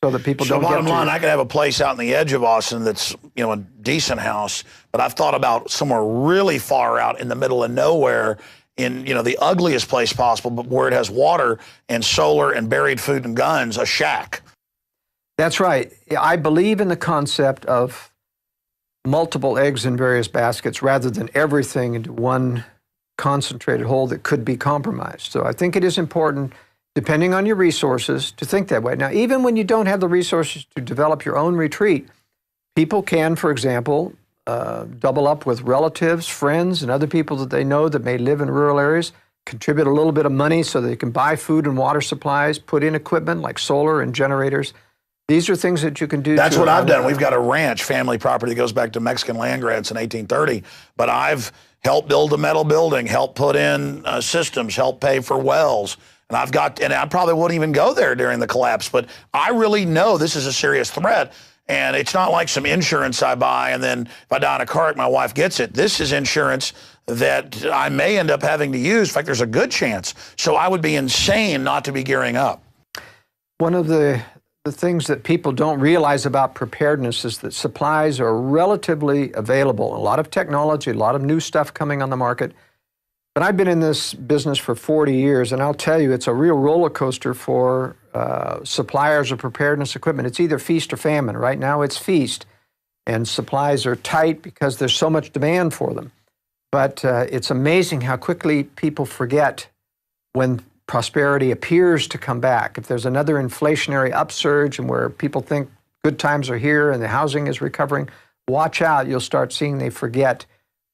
so that people don't get bottom line, I could have a place out on the edge of Austin that's, a decent house, but I've thought about somewhere really far out in the middle of nowhere in, the ugliest place possible, but where it has water and solar and buried food and guns, a shack. That's right. I believe in the concept of multiple eggs in various baskets rather than everything into one concentrated whole that could be compromised. So I think it is important, depending on your resources, to think that way. Now, even when you don't have the resources to develop your own retreat, people can, for example, double up with relatives, friends, and other people that they know that may live in rural areas, contribute a little bit of money so they can buy food and water supplies, put in equipment like solar and generators. These are things that you can do. That's what I've done. We've got a ranch, family property that goes back to Mexican land grants in 1830, but I've helped build a metal building, helped put in systems, helped pay for wells. And I probably wouldn't even go there during the collapse, but I really know this is a serious threat. And it's not like some insurance I buy and then if I die in a car wreck, my wife gets it. This is insurance that I may end up having to use. In fact, there's a good chance. So I would be insane not to be gearing up. One of the things that people don't realize about preparedness is that supplies are relatively available. A lot of technology, a lot of new stuff coming on the market. But I've been in this business for 40 years, and I'll tell you, it's a real roller coaster for suppliers of preparedness equipment. It's either feast or famine. Right now it's feast, and supplies are tight because there's so much demand for them. But it's amazing how quickly people forget when prosperity appears to come back, if there's another inflationary upsurge and where people think good times are here and the housing is recovering, watch out. You'll start seeing they forget.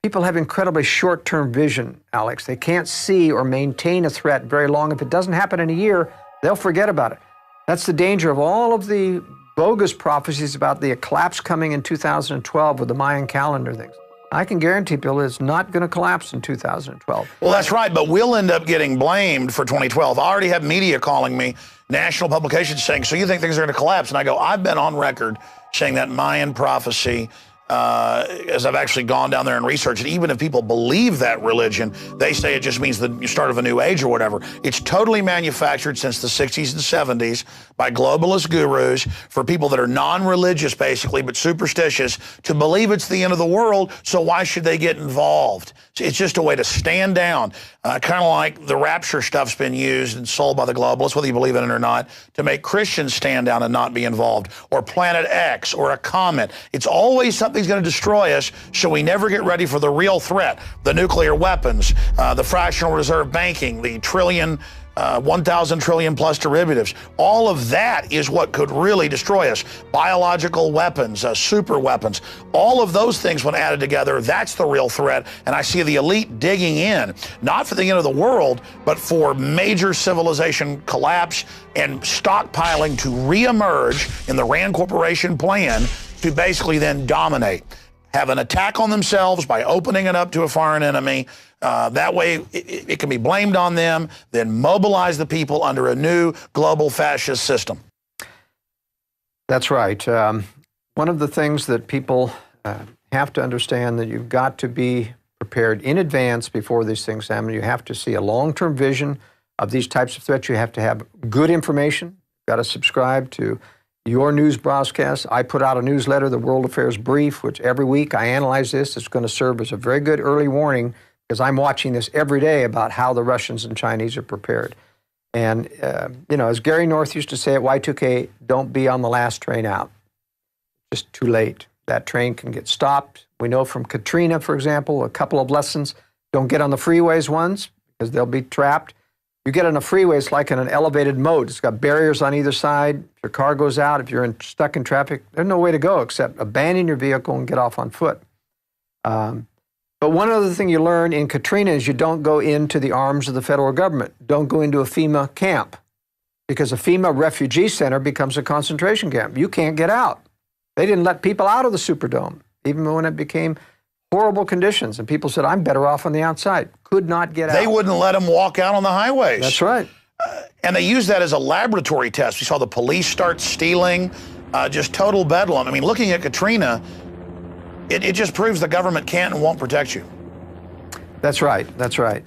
People have incredibly short-term vision, Alex. They can't see or maintain a threat very long. If it doesn't happen in a year, they'll forget about it. That's the danger of all of the bogus prophecies about the collapse coming in 2012 with the Mayan calendar things. I can guarantee people it's not going to collapse in 2012. Well, that's right, but we'll end up getting blamed for 2012. I already have media calling me, national publications saying, so you think things are going to collapse? And I go, I've been on record saying that Mayan prophecy, as I've actually gone down there and researched it, even if people believe that religion, they say it just means the start of a new age or whatever. It's totally manufactured since the 60s and 70s by globalist gurus for people that are non-religious, basically, but superstitious, to believe it's the end of the world, so why should they get involved? It's just a way to stand down, kind of like the rapture stuff's been used and sold by the globalists, whether you believe in it or not, to make Christians stand down and not be involved, or Planet X, or a comet. It's always something's going to destroy us, so we never get ready for the real threat, the nuclear weapons, the fractional reserve banking, the 1,000 trillion plus derivatives. All of that is what could really destroy us. Biological weapons, super weapons, all of those things when added together, that's the real threat. And I see the elite digging in, not for the end of the world, but for major civilization collapse and stockpiling to reemerge in the Rand Corporation plan to basically then dominate, have an attack on themselves by opening it up to a foreign enemy. That way it can be blamed on them, then mobilize the people under a new global fascist system. That's right. One of the things that people have to understand, that you've got to be prepared in advance before these things happen. You have to see a long-term vision of these types of threats. You have to have good information. You've got to subscribe to your news broadcast. I put out a newsletter, the World Affairs Brief, which every week I analyze this. It's going to serve as a very good early warning, because I'm watching this every day about how the Russians and Chinese are prepared. And, as Gary North used to say at Y2K, don't be on the last train out. Just too late. That train can get stopped. We know from Katrina, for example, a couple of lessons. Don't get on the freeways once, because they'll be trapped. You get on a freeway, it's like in an elevated moat. It's got barriers on either side. If your car goes out, if you're stuck in traffic, there's no way to go except abandon your vehicle and get off on foot. But one other thing you learn in Katrina is you don't go into the arms of the federal government. Don't go into a FEMA camp, because a FEMA refugee center becomes a concentration camp. You can't get out. They didn't let people out of the Superdome, even when it became horrible conditions. And people said, I'm better off on the outside. Could not get out. They wouldn't let them walk out on the highways. That's right. And they use that as a laboratory test. We saw the police start stealing, just total bedlam. I mean, looking at Katrina, it just proves the government can't and won't protect you. That's right. That's right.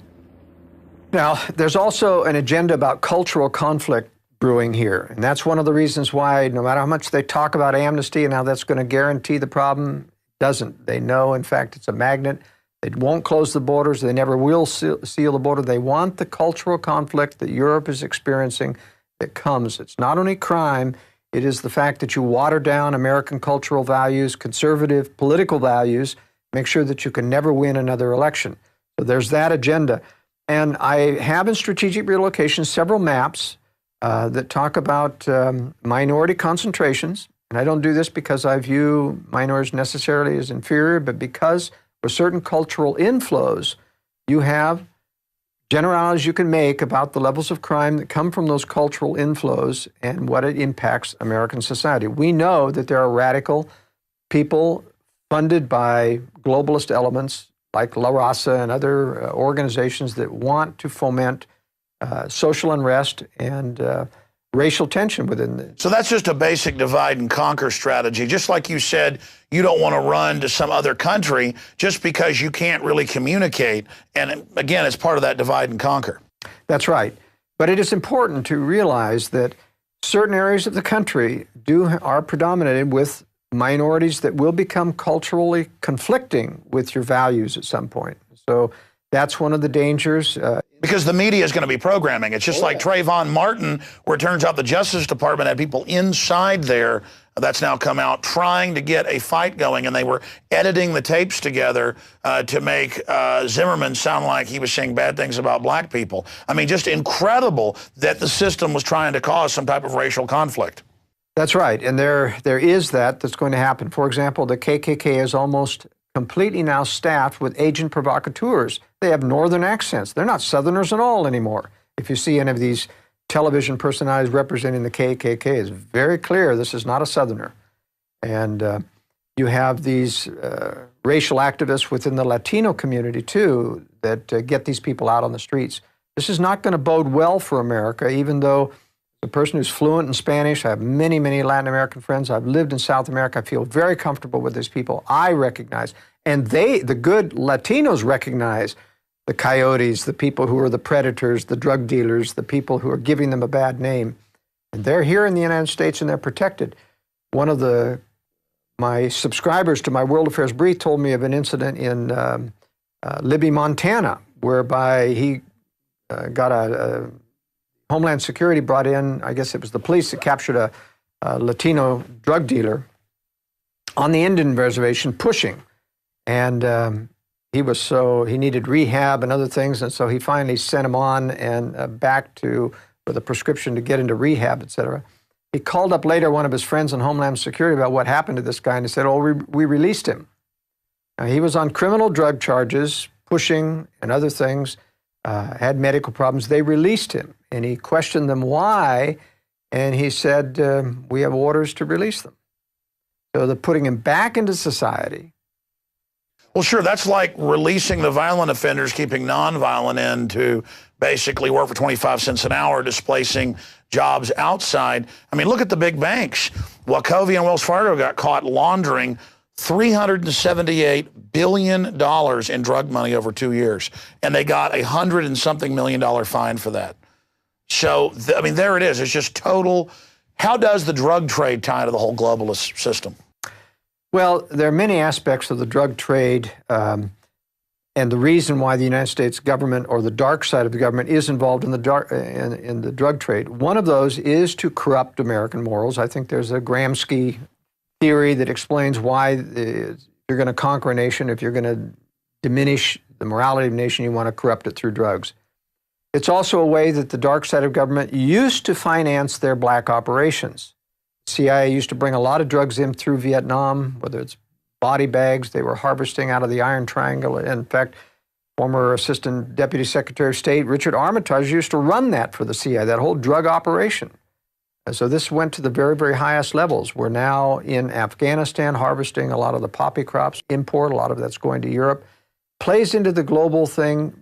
Now, there's also an agenda about cultural conflict brewing here. And that's one of the reasons why, no matter how much they talk about amnesty and how that's going to guarantee the problem, it doesn't. They know, in fact, it's a magnet. They won't close the borders. They never will seal the border. They want the cultural conflict that Europe is experiencing that comes. It's not only crime, it is the fact that you water down American cultural values, conservative political values, make sure that you can never win another election. So there's that agenda. And I have in strategic relocation several maps that talk about minority concentrations. And I don't do this because I view minorities necessarily as inferior, but because with certain cultural inflows, you have generalities you can make about the levels of crime that come from those cultural inflows and what it impacts American society. We know that there are radical people funded by globalist elements like La Raza and other organizations that want to foment social unrest and racial tension within the... So that's just a basic divide and conquer strategy. Just like you said, you don't want to run to some other country just because you can't really communicate. And again, it's part of that divide and conquer. That's right. But it is important to realize that certain areas of the country are predominated with minorities that will become culturally conflicting with your values at some point. So that's one of the dangers. Because the media is going to be programming. It's just like Trayvon Martin, where it turns out the Justice Department had people inside there that's now come out trying to get a fight going, and they were editing the tapes together to make Zimmerman sound like he was saying bad things about black people. I mean, just incredible that the system was trying to cause some type of racial conflict. That's right, and there is that's going to happen. For example, the KKK is almost completely now staffed with agent provocateurs. They have northern accents. They're not Southerners at all anymore. If you see any of these television personalities representing the KKK, it's very clear this is not a Southerner. And you have these racial activists within the Latino community, too, that get these people out on the streets. This is not going to bode well for America, even though the person who's fluent in Spanish, I have many, many Latin American friends. I've lived in South America. I feel very comfortable with these people. I recognize, and the good Latinos recognize the coyotes, the people who are the predators, the drug dealers, the people who are giving them a bad name. And they're here in the United States and they're protected. One of my subscribers to my World Affairs Brief told me of an incident in Libby, Montana, whereby he got a Homeland Security brought in, I guess it was the police that captured a Latino drug dealer on the Indian reservation pushing. And he needed rehab and other things, and so he finally sent him on and back with a prescription to get into rehab, et cetera. He called up later one of his friends in Homeland Security about what happened to this guy, and he said, we released him. Now, he was on criminal drug charges, pushing and other things, had medical problems. They released him, and he questioned them why, and he said, we have orders to release them. So they're putting him back into society. Well, sure, that's like releasing the violent offenders, keeping nonviolent in to basically work for 25 cents an hour, displacing jobs outside. I mean, look at the big banks. Wachovia and Wells Fargo got caught laundering $378 billion in drug money over 2 years, and they got $100 and something million fine for that. So, I mean, there it is. It's just total. How does the drug trade tie into the whole globalist system? Well, there are many aspects of the drug trade, and the reason why the United States government or the dark side of the government is involved in the drug trade. One of those is to corrupt American morals. I think there's a Gramsci theory that explains why you're going to conquer a nation. If you're going to diminish the morality of a nation, you want to corrupt it through drugs. It's also a way that the dark side of government used to finance their black operations. CIA used to bring a lot of drugs in through Vietnam, whether it's body bags they were harvesting out of the Iron Triangle. In fact, former Assistant Deputy Secretary of State Richard Armitage used to run that for the CIA, that whole drug operation. And so this went to the very, very highest levels. We're now in Afghanistan harvesting a lot of the poppy crops, import, a lot of that's going to Europe. Plays into the global thing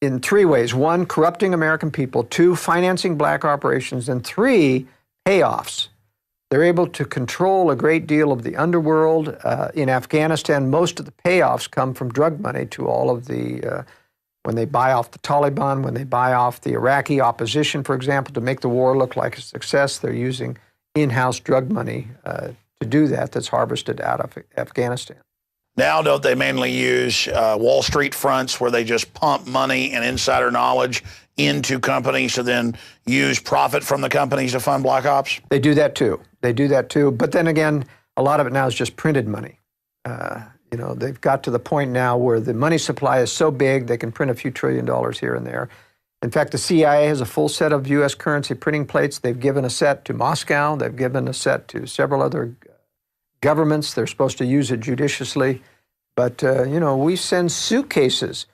in three ways. One, corrupting American people. Two, financing black operations. And three, payoffs. They're able to control a great deal of the underworld. In Afghanistan, most of the payoffs come from drug money to all of the, when they buy off the Taliban, when they buy off the Iraqi opposition, for example, to make the war look like a success, they're using in-house drug money to do that that's harvested out of Afghanistan. Now, don't they mainly use Wall Street fronts where they just pump money and insider knowledge into companies to then use profit from the companies to fund black ops? They do that too. But then again, a lot of it now is just printed money. They've got to the point now where the money supply is so big they can print a few $1 trillion here and there. In fact, the CIA has a full set of U.S. currency printing plates. They've given a set to Moscow. They've given a set to several other governments. They're supposed to use it judiciously. But, we send suitcases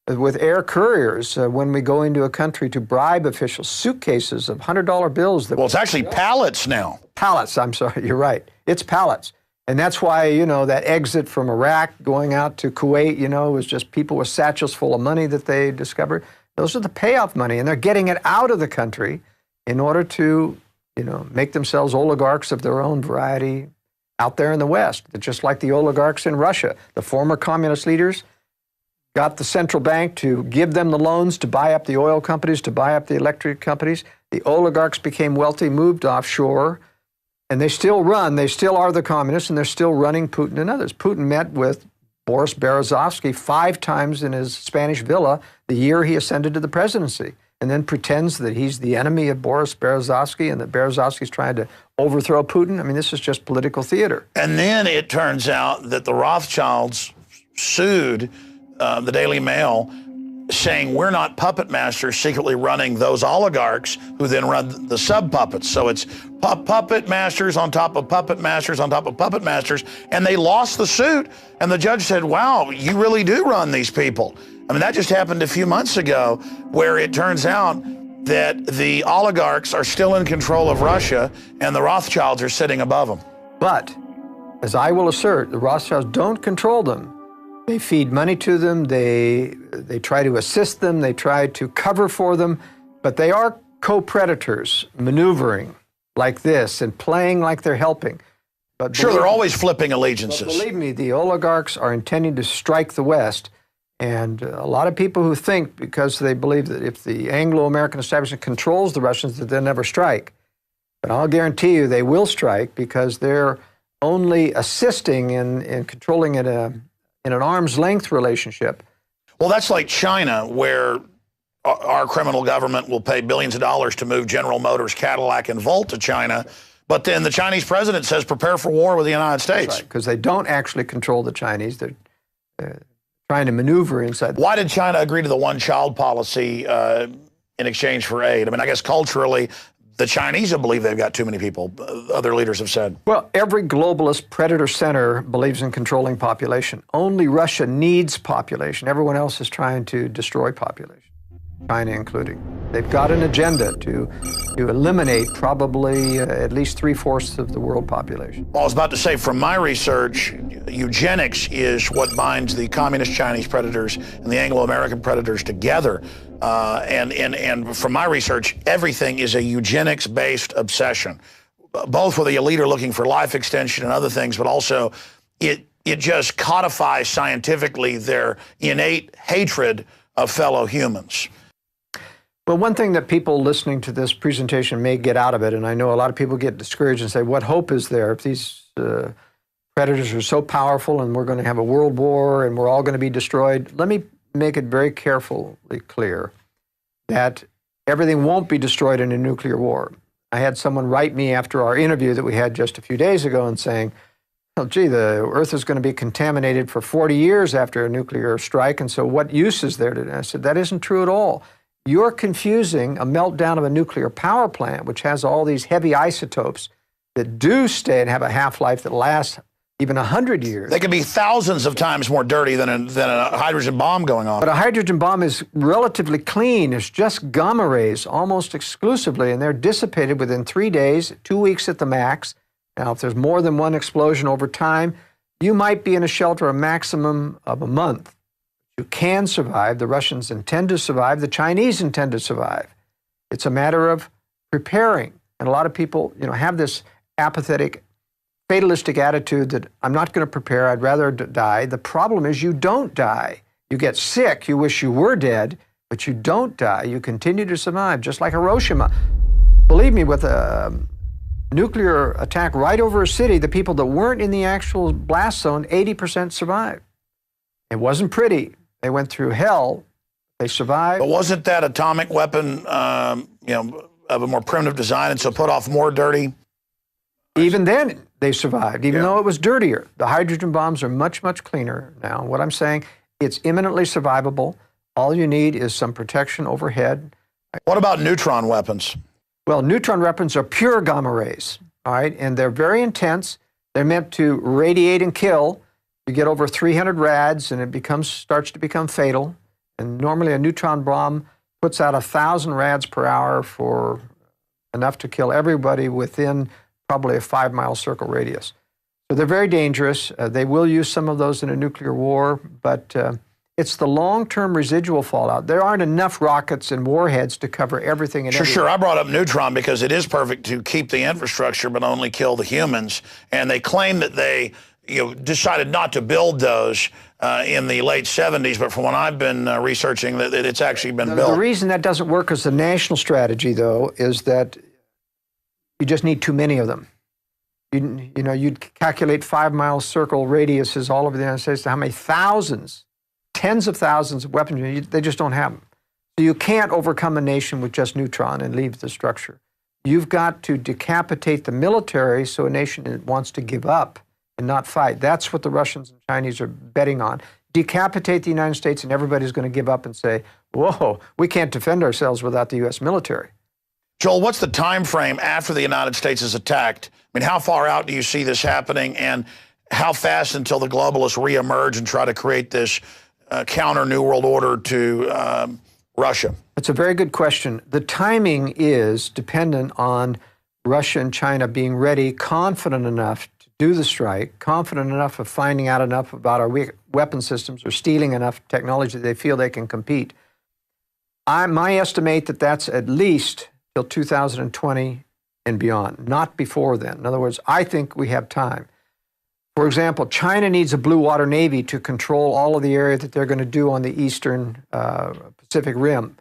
with air couriers when we go into a country to bribe officials, suitcases of $100 bills. Well, it's actually pallets now. Pallets, I'm sorry, you're right. It's pallets. And that's why, that exit from Iraq going out to Kuwait, was just people with satchels full of money that they discovered. Those are the payoff money, and they're getting it out of the country in order to, make themselves oligarchs of their own variety out there in the West. Just like the oligarchs in Russia. The former communist leaders got the central bank to give them the loans to buy up the oil companies, to buy up the electric companies. The oligarchs became wealthy, moved offshore, and they still are the communists, and they're still running Putin and others. Putin met with Boris Berezovsky 5 times in his Spanish villa the year he ascended to the presidency. and then pretends that he's the enemy of Boris Berezovsky and that Berezovsky's trying to overthrow Putin. I mean, this is just political theater. And then it turns out that the Rothschilds sued the Daily Mail, saying we're not puppet masters secretly running those oligarchs who then run the sub-puppets. So it's puppet masters on top of puppet masters on top of puppet masters, and they lost the suit. And the judge said, wow, you really do run these people. I mean, that just happened a few months ago, where it turns out that the oligarchs are still in control of Russia and the Rothschilds are sitting above them. But, as I will assert, the Rothschilds don't control them. They feed money to them, they try to assist them, they try to cover for them, but they are co-predators maneuvering like this and playing like they're helping. But sure, they're always flipping allegiances. But believe me, the oligarchs are intending to strike the West, and a lot of people who think, because they believe that if the Anglo-American establishment controls the Russians, that they'll never strike. But I'll guarantee you they will strike, because they're only assisting in controlling it in an arm's length relationship. Well, that's like China, where our criminal government will pay billions of dollars to move General Motors, Cadillac, and Volt to China. But then the Chinese president says, prepare for war with the United States. Because they don't actually control the Chinese. They're trying to maneuver inside. Why did China agree to the one-child policy in exchange for aid? I mean, I guess culturally, the Chinese believe they've got too many people, other leaders have said. Well, every globalist predator center believes in controlling population. Only Russia needs population. Everyone else is trying to destroy population, China including. They've got an agenda to eliminate probably at least 3/4 of the world population. Well, I was about to say, from my research, eugenics is what binds the communist Chinese predators and the Anglo-American predators together. And from my research, everything is a eugenics-based obsession, both with the elite are looking for life extension and other things, but also it just codifies scientifically their innate hatred of fellow humans. Well, one thing that people listening to this presentation may get out of it, and I know a lot of people get discouraged and say, what hope is there if these predators are so powerful and we're going to have a world war and we're all going to be destroyed? Let me make it very carefully clear that everything won't be destroyed in a nuclear war. I had someone write me after our interview that we had just a few days ago and saying, well, gee, the Earth is going to be contaminated for 40 years after a nuclear strike, and so what use is there to? I said, that isn't true at all. You're confusing a meltdown of a nuclear power plant, which has all these heavy isotopes that do stay and have a half-life that lasts even 100 years. They could be thousands of times more dirty than a hydrogen bomb going off. But a hydrogen bomb is relatively clean. It's just gamma rays almost exclusively, and they're dissipated within 3 days, 2 weeks at the max. Now, if there's more than one explosion over time, you might be in a shelter a maximum of a month. You can survive. The Russians intend to survive. The Chinese intend to survive. It's a matter of preparing. And a lot of people, have this apathetic, fatalistic attitude that I'm not going to prepare, I'd rather die. The problem is you don't die. You get sick, you wish you were dead, but you don't die. You continue to survive, just like Hiroshima. Believe me, with a nuclear attack right over a city, the people that weren't in the actual blast zone, 80% survived. It wasn't pretty. They went through hell. They survived. But wasn't that atomic weapon, of a more primitive design, and so put off more dirty? Even then, they survived, even though it was dirtier. The hydrogen bombs are much, much cleaner now. What I'm saying, it's imminently survivable. All you need is some protection overhead. What about neutron weapons? Well, neutron weapons are pure gamma rays, all right? And they're very intense. They're meant to radiate and kill. You get over 300 rads, and it starts to become fatal. And normally a neutron bomb puts out 1,000 rads per hour for enough to kill everybody within probably a 5-mile circle radius. So they're very dangerous. They will use some of those in a nuclear war, but it's the long-term residual fallout. There aren't enough rockets and warheads to cover everything and everything. Sure. I brought up neutron because it is perfect to keep the infrastructure but only kill the humans. And they claim that they decided not to build those in the late 70s, but from what I've been researching, that it's actually been built. The reason that doesn't work as a national strategy, though, is that you just need too many of them. You'd calculate 5-mile circle radiuses all over the United States to how many thousands, tens of thousands of weapons. They just don't have them. So you can't overcome a nation with just neutron and leave the structure. You've got to decapitate the military so a nation wants to give up and not fight. That's what the Russians and Chinese are betting on. Decapitate the United States and everybody's going to give up and say, whoa, we can't defend ourselves without the U.S. military. Joel, what's the time frame after the United States is attacked? I mean, how far out do you see this happening, and how fast until the globalists reemerge and try to create this counter New World Order to Russia? That's a very good question. The timing is dependent on Russia and China being ready, confident enough to do the strike, confident enough of finding out enough about our weapon systems or stealing enough technology that they feel they can compete. My estimate that that's at least till 2020 and beyond, not before then. In other words, I think we have time. For example, China needs a blue water navy to control all of the area that they're going to do on the eastern Pacific Rim.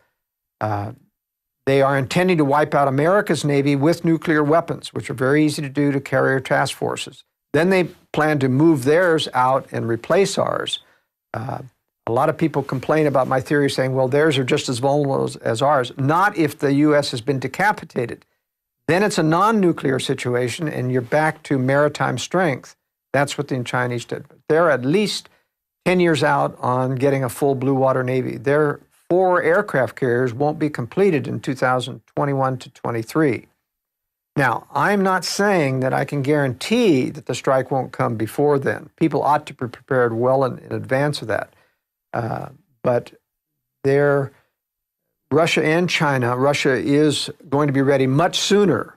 They are intending to wipe out America's Navy with nuclear weapons, which are very easy to do to carrier task forces. Then they plan to move theirs out and replace ours. A lot of people complain about my theory saying, well, theirs are just as vulnerable as ours. Not if the U.S. has been decapitated. Then it's a non-nuclear situation and you're back to maritime strength. That's what the Chinese did. They're at least 10 years out on getting a full blue water navy. Their 4 aircraft carriers won't be completed in 2021 to 23. Now, I'm not saying that I can guarantee that the strike won't come before then. People ought to be prepared well in advance of that. But Russia and China, Russia is going to be ready much sooner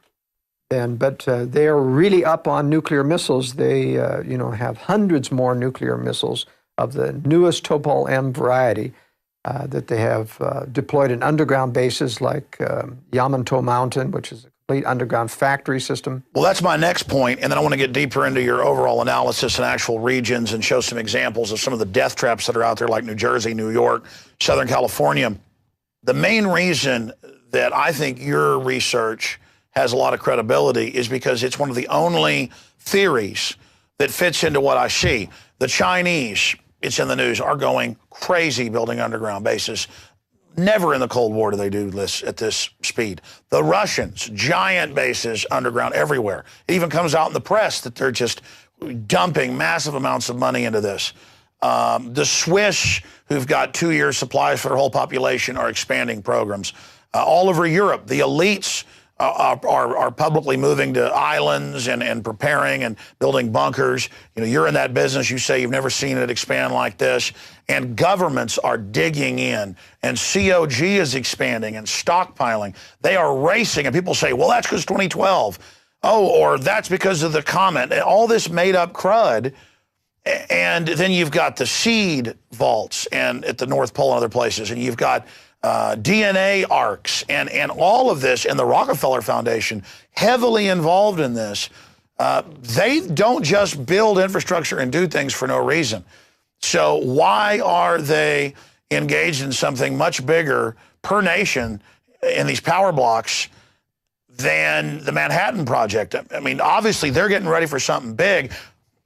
then, but they are really up on nuclear missiles. They have hundreds more nuclear missiles of the newest Topol M variety that they have deployed in underground bases like Yamato Mountain, which is a complete underground factory system. Well, that's my next point, and then I want to get deeper into your overall analysis and actual regions and show some examples of some of the death traps that are out there like New Jersey, New York, Southern California. The main reason that I think your research has a lot of credibility is because it's one of the only theories that fits into what I see. The Chinese, it's in the news, are going crazy building underground bases. Never in the Cold War do they do this at this speed. The Russians, giant bases underground everywhere. It even comes out in the press that they're just dumping massive amounts of money into this. The Swiss, who've got 2 years supplies for their whole population, are expanding programs. All over Europe, the elites are publicly moving to islands and preparing and building bunkers. You know, you're in that business. You say you've never seen it expand like this. And governments are digging in, and COG is expanding and stockpiling. They are racing, and people say, well, that's because 2012. Oh, or that's because of the comment. All this made-up crud. And then you've got the seed vaults and at the North Pole and other places, and you've got DNA arcs and all of this, and the Rockefeller Foundation heavily involved in this. They don't just build infrastructure and do things for no reason. So why are they engaged in something much bigger per nation in these power blocks than the Manhattan Project? I mean, obviously they're getting ready for something big.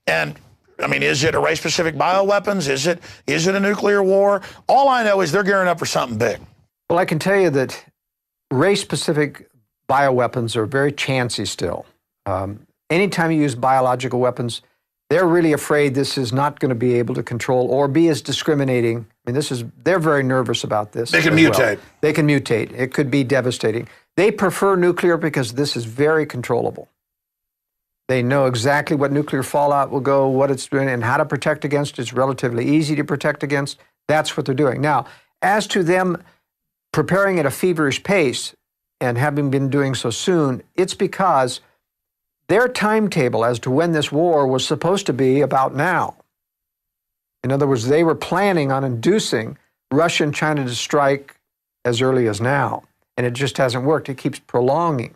And I mean, is it a race-specific bioweapons? Is it a nuclear war? All I know is they're gearing up for something big. Well, I can tell you that race-specific bioweapons are very chancy still. Anytime you use biological weapons, they're really afraid this is not going to be able to control or be as discriminating. I mean, they're very nervous about this. They can mutate. Well. They can mutate. It could be devastating. They prefer nuclear because this is very controllable. They know exactly what nuclear fallout will go, what it's doing, and how to protect against. It's relatively easy to protect against. That's what they're doing. Now, as to them preparing at a feverish pace and having been doing so soon, it's because their timetable as to when this war was supposed to be about now. In other words, they were planning on inducing Russia and China to strike as early as now, and it just hasn't worked. It keeps prolonging.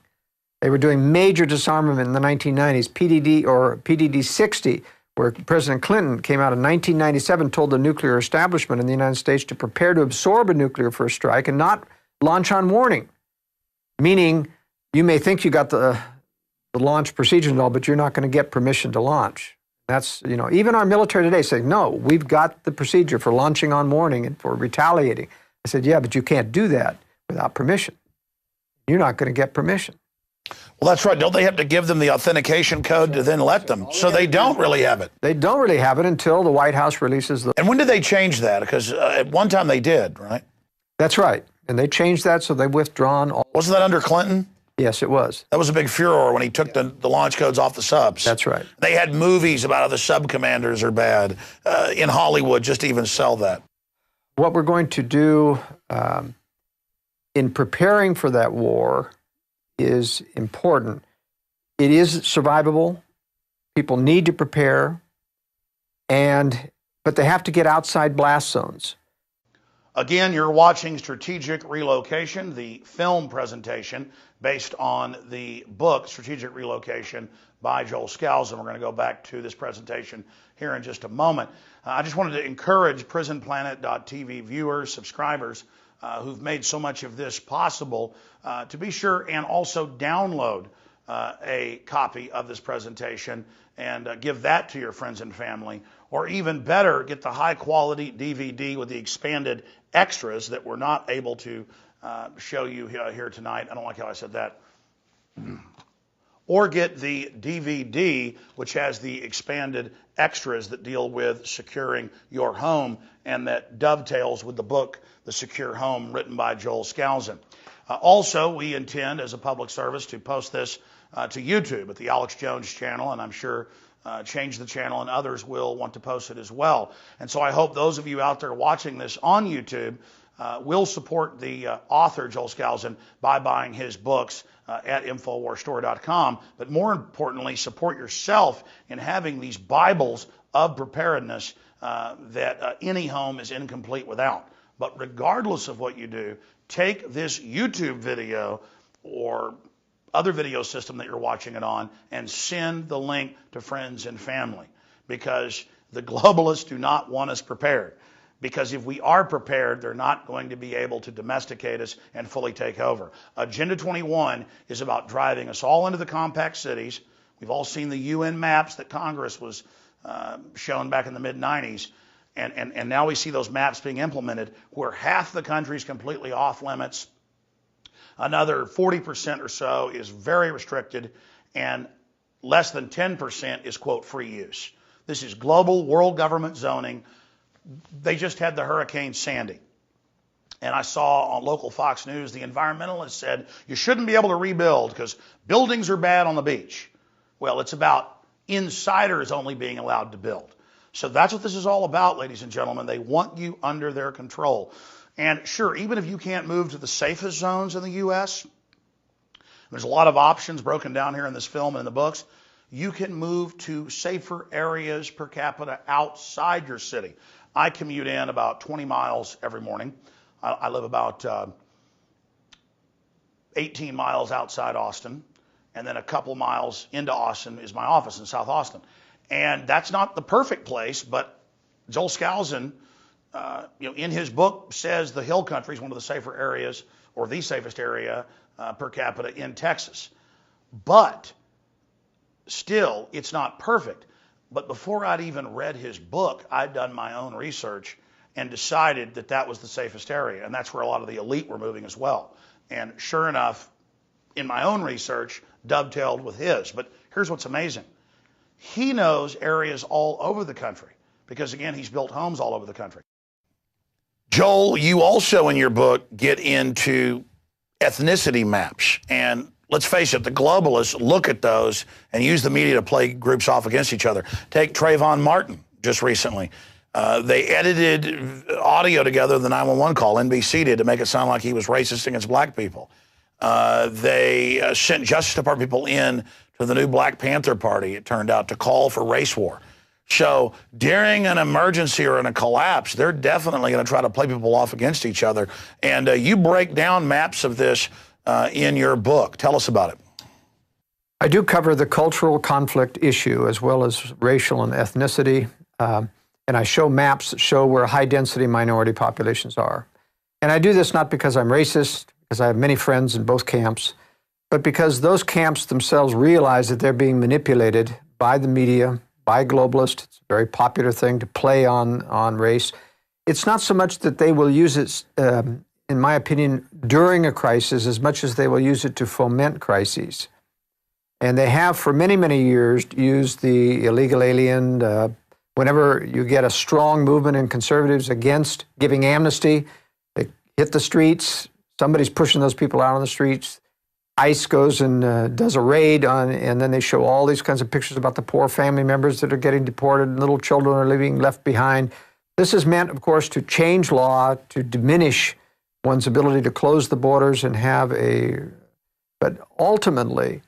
They were doing major disarmament in the 1990s, PDD 60, where President Clinton came out in 1997, told the nuclear establishment in the United States to prepare to absorb a nuclear first strike and not launch on warning. Meaning, you may think you got the launch procedure and all, but you're not going to get permission to launch. That's, you know, even our military today say, no, we've got the procedure for launching on warning and for retaliating. I said, yeah, but you can't do that without permission. You're not going to get permission. Well, that's right. Don't they have to give them the authentication code to then let them? So they don't really have it. They don't really have it until the White House releases the... And when did they change that? Because at one time they did, right? That's right. And they changed that, so they've withdrawn all... Wasn't that under Clinton? Yes, it was. That was a big furor when he took the launch codes off the subs. That's right. They had movies about how the sub commanders are bad in Hollywood just to even sell that. What we're going to do in preparing for that war is important. It is survivable. People need to prepare, but they have to get outside blast zones. Again, you're watching Strategic Relocation, the film presentation based on the book Strategic Relocation by Joel Scalzo. We're going to go back to this presentation here in just a moment. I just wanted to encourage PrisonPlanet.tv viewers, subscribers who've made so much of this possible to be sure and also download a copy of this presentation and give that to your friends and family, or even better, get the high quality DVD with the expanded extras that we're not able to show you here tonight. I don't like how I said that. Or get the DVD, which has the expanded extras that deal with securing your home and that dovetails with the book, The Secure Home, written by Joel Scalzo. Also, we intend, as a public service, to post this to YouTube at the Alex Jones channel, and I'm sure Change the Channel and others will want to post it as well. And so I hope those of you out there watching this on YouTube will support the author, Joel Scalzo, by buying his books at InfoWarsStore.com. But more importantly, support yourself in having these Bibles of preparedness that any home is incomplete without. But regardless of what you do, take this YouTube video or other video system that you're watching it on and send the link to friends and family, because the globalists do not want us prepared. Because if we are prepared, they're not going to be able to domesticate us and fully take over. Agenda 21 is about driving us all into the compact cities. We've all seen the UN maps that Congress was shown back in the mid-90s. And now we see those maps being implemented where half the country is completely off limits. Another 40% or so is very restricted, and less than 10% is, quote, free use. This is global world government zoning. They just had the Hurricane Sandy. And I saw on local Fox News, the environmentalists said you shouldn't be able to rebuild because buildings are bad on the beach. Well, it's about insiders only being allowed to build. So that's what this is all about, ladies and gentlemen. They want you under their control. And sure, even if you can't move to the safest zones in the U.S., there's a lot of options broken down here in this film and in the books. You can move to safer areas per capita outside your city. I commute in about 20 miles every morning. I live about 18 miles outside Austin, and then a couple miles into Austin is my office in South Austin. And that's not the perfect place, but Joel Scalzo, in his book says the Hill Country is one of the safer areas, or the safest area per capita in Texas. But still, it's not perfect. But before I'd even read his book, I'd done my own research and decided that that was the safest area. And that's where a lot of the elite were moving as well. And sure enough, in my own research, dovetailed with his. But here's what's amazing. He knows areas all over the country because, again, he's built homes all over the country. Joel, you also in your book get into ethnicity maps. And let's face it, the globalists look at those and use the media to play groups off against each other. Take Trayvon Martin just recently. They edited audio together, the 911 call, NBC did, to make it sound like he was racist against black people. They sent Justice Department people in to the new Black Panther Party, it turned out, to call for race war. So during an emergency or in a collapse, they're definitely going to try to play people off against each other. And you break down maps of this in your book. Tell us about it. I do cover the cultural conflict issue as well as racial and ethnicity. And I show maps that show where high-density minority populations are. And I do this not because I'm racist, because I have many friends in both camps, but because those camps themselves realize that they're being manipulated by the media, by globalists. It's a very popular thing to play on race. it's not so much that they will use it, in my opinion, during a crisis as much as they will use it to foment crises. And they have for many, many years used the illegal alien. Whenever you get a strong movement in conservatives against giving amnesty, they hit the streets. Somebody's pushing those people out on the streets. ICE goes and does a raid on, and then they show all these kinds of pictures about the poor family members that are getting deported and little children are being left behind. This is meant, of course, to change law, to diminish one's ability to close the borders and have but ultimately,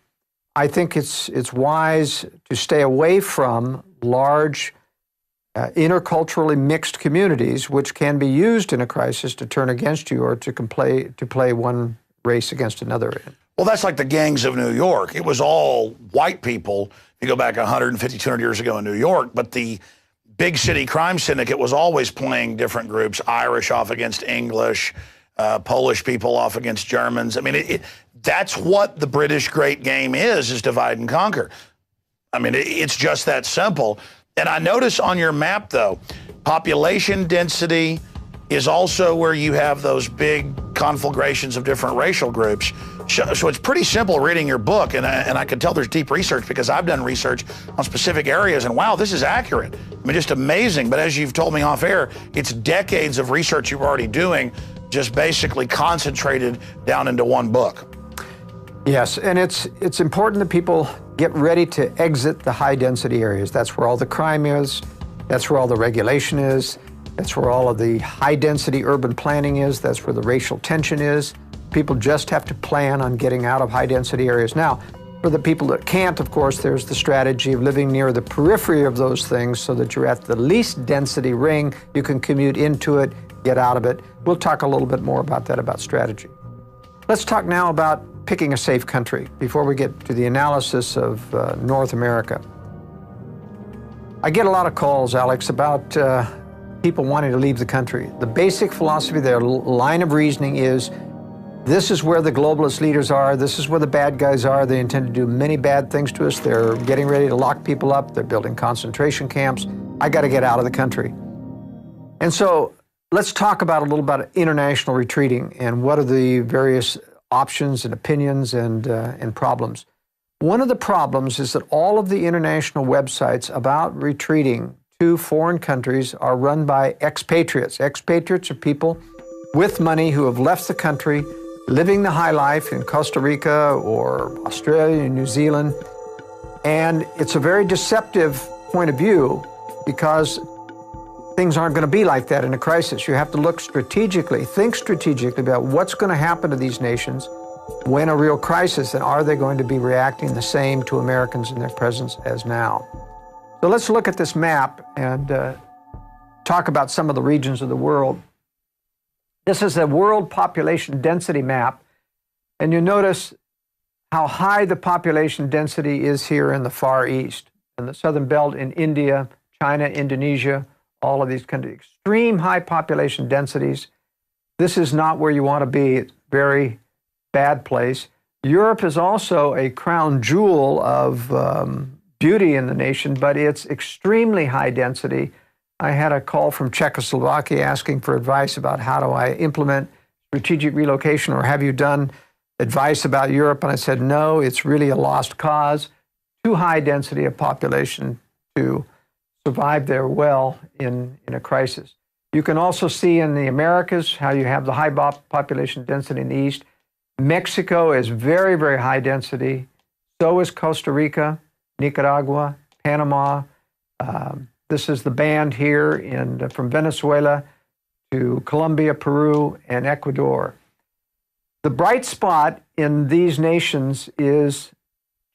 I think it's wise to stay away from large interculturally mixed communities, which can be used in a crisis to turn against you or to play one race against another. Well, that's like the gangs of New York. It was all white people, if you go back 150, 200 years ago in New York, but the big city crime syndicate was always playing different groups, Irish off against English, Polish people off against Germans. I mean, that's what the British great game is divide and conquer. I mean, it's just that simple. And I notice on your map, though, population density is also where you have those big conflagrations of different racial groups. So it's pretty simple reading your book, and I can tell there's deep research because I've done research on specific areas, and wow, this is accurate. I mean, just amazing. But as you've told me off air, it's decades of research you're already doing, just basically concentrated down into one book. Yes, and it's important that people get ready to exit the high-density areas. That's where all the crime is. That's where all the regulation is. That's where all of the high-density urban planning is. That's where the racial tension is. People just have to plan on getting out of high-density areas. Now, for the people that can't, of course, there's the strategy of living near the periphery of those things so that you're at the least density ring. You can commute into it, get out of it. We'll talk a little bit more about that, about strategy. Let's talk now about picking a safe country before we get to the analysis of North America. I get a lot of calls, Alex, about people wanting to leave the country. The basic philosophy, their line of reasoning is, this is where the globalist leaders are. This is where the bad guys are. They intend to do many bad things to us. They're getting ready to lock people up. They're building concentration camps. I got to get out of the country. And so let's talk about a little about international retreating and what are the various options and opinions and problems. One of the problems is that all of the international websites about retreating to foreign countries are run by expatriates. Expatriates are people with money who have left the country, living the high life in Costa Rica or Australia, New Zealand. And it's a very deceptive point of view because things aren't going to be like that in a crisis. You have to look strategically, think strategically about what's going to happen to these nations when a real crisis, and are they going to be reacting the same to Americans in their presence as now? So let's look at this map and talk about some of the regions of the world. This is a world population density map, and you notice how high the population density is here in the Far East, in the Southern Belt, in India, China, Indonesia, all of these countries. Extreme high population densities. This is not where you want to be. It's a very bad place. Europe is also a crown jewel of beauty in the nation, but it's extremely high density. I had a call from Czechoslovakia asking for advice about how do I implement strategic relocation, or have you done advice about Europe? And I said, no, it's really a lost cause. Too high density of population to survive there well in a crisis. You can also see in the Americas how you have the high population density in the east. Mexico is very, very high density. So is Costa Rica, Nicaragua, Panama. This is the band here from Venezuela to Colombia, Peru, and Ecuador. The bright spot in these nations is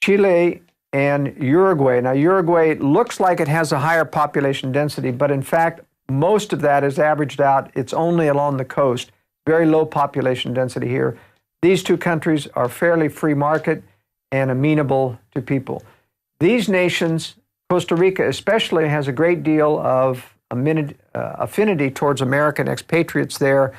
Chile and Uruguay. Now, Uruguay looks like it has a higher population density, but in fact, most of that is averaged out. It's only along the coast, very low population density here. These two countries are fairly free market and amenable to people. These nations, Costa Rica especially, has a great deal of affinity towards American expatriates there,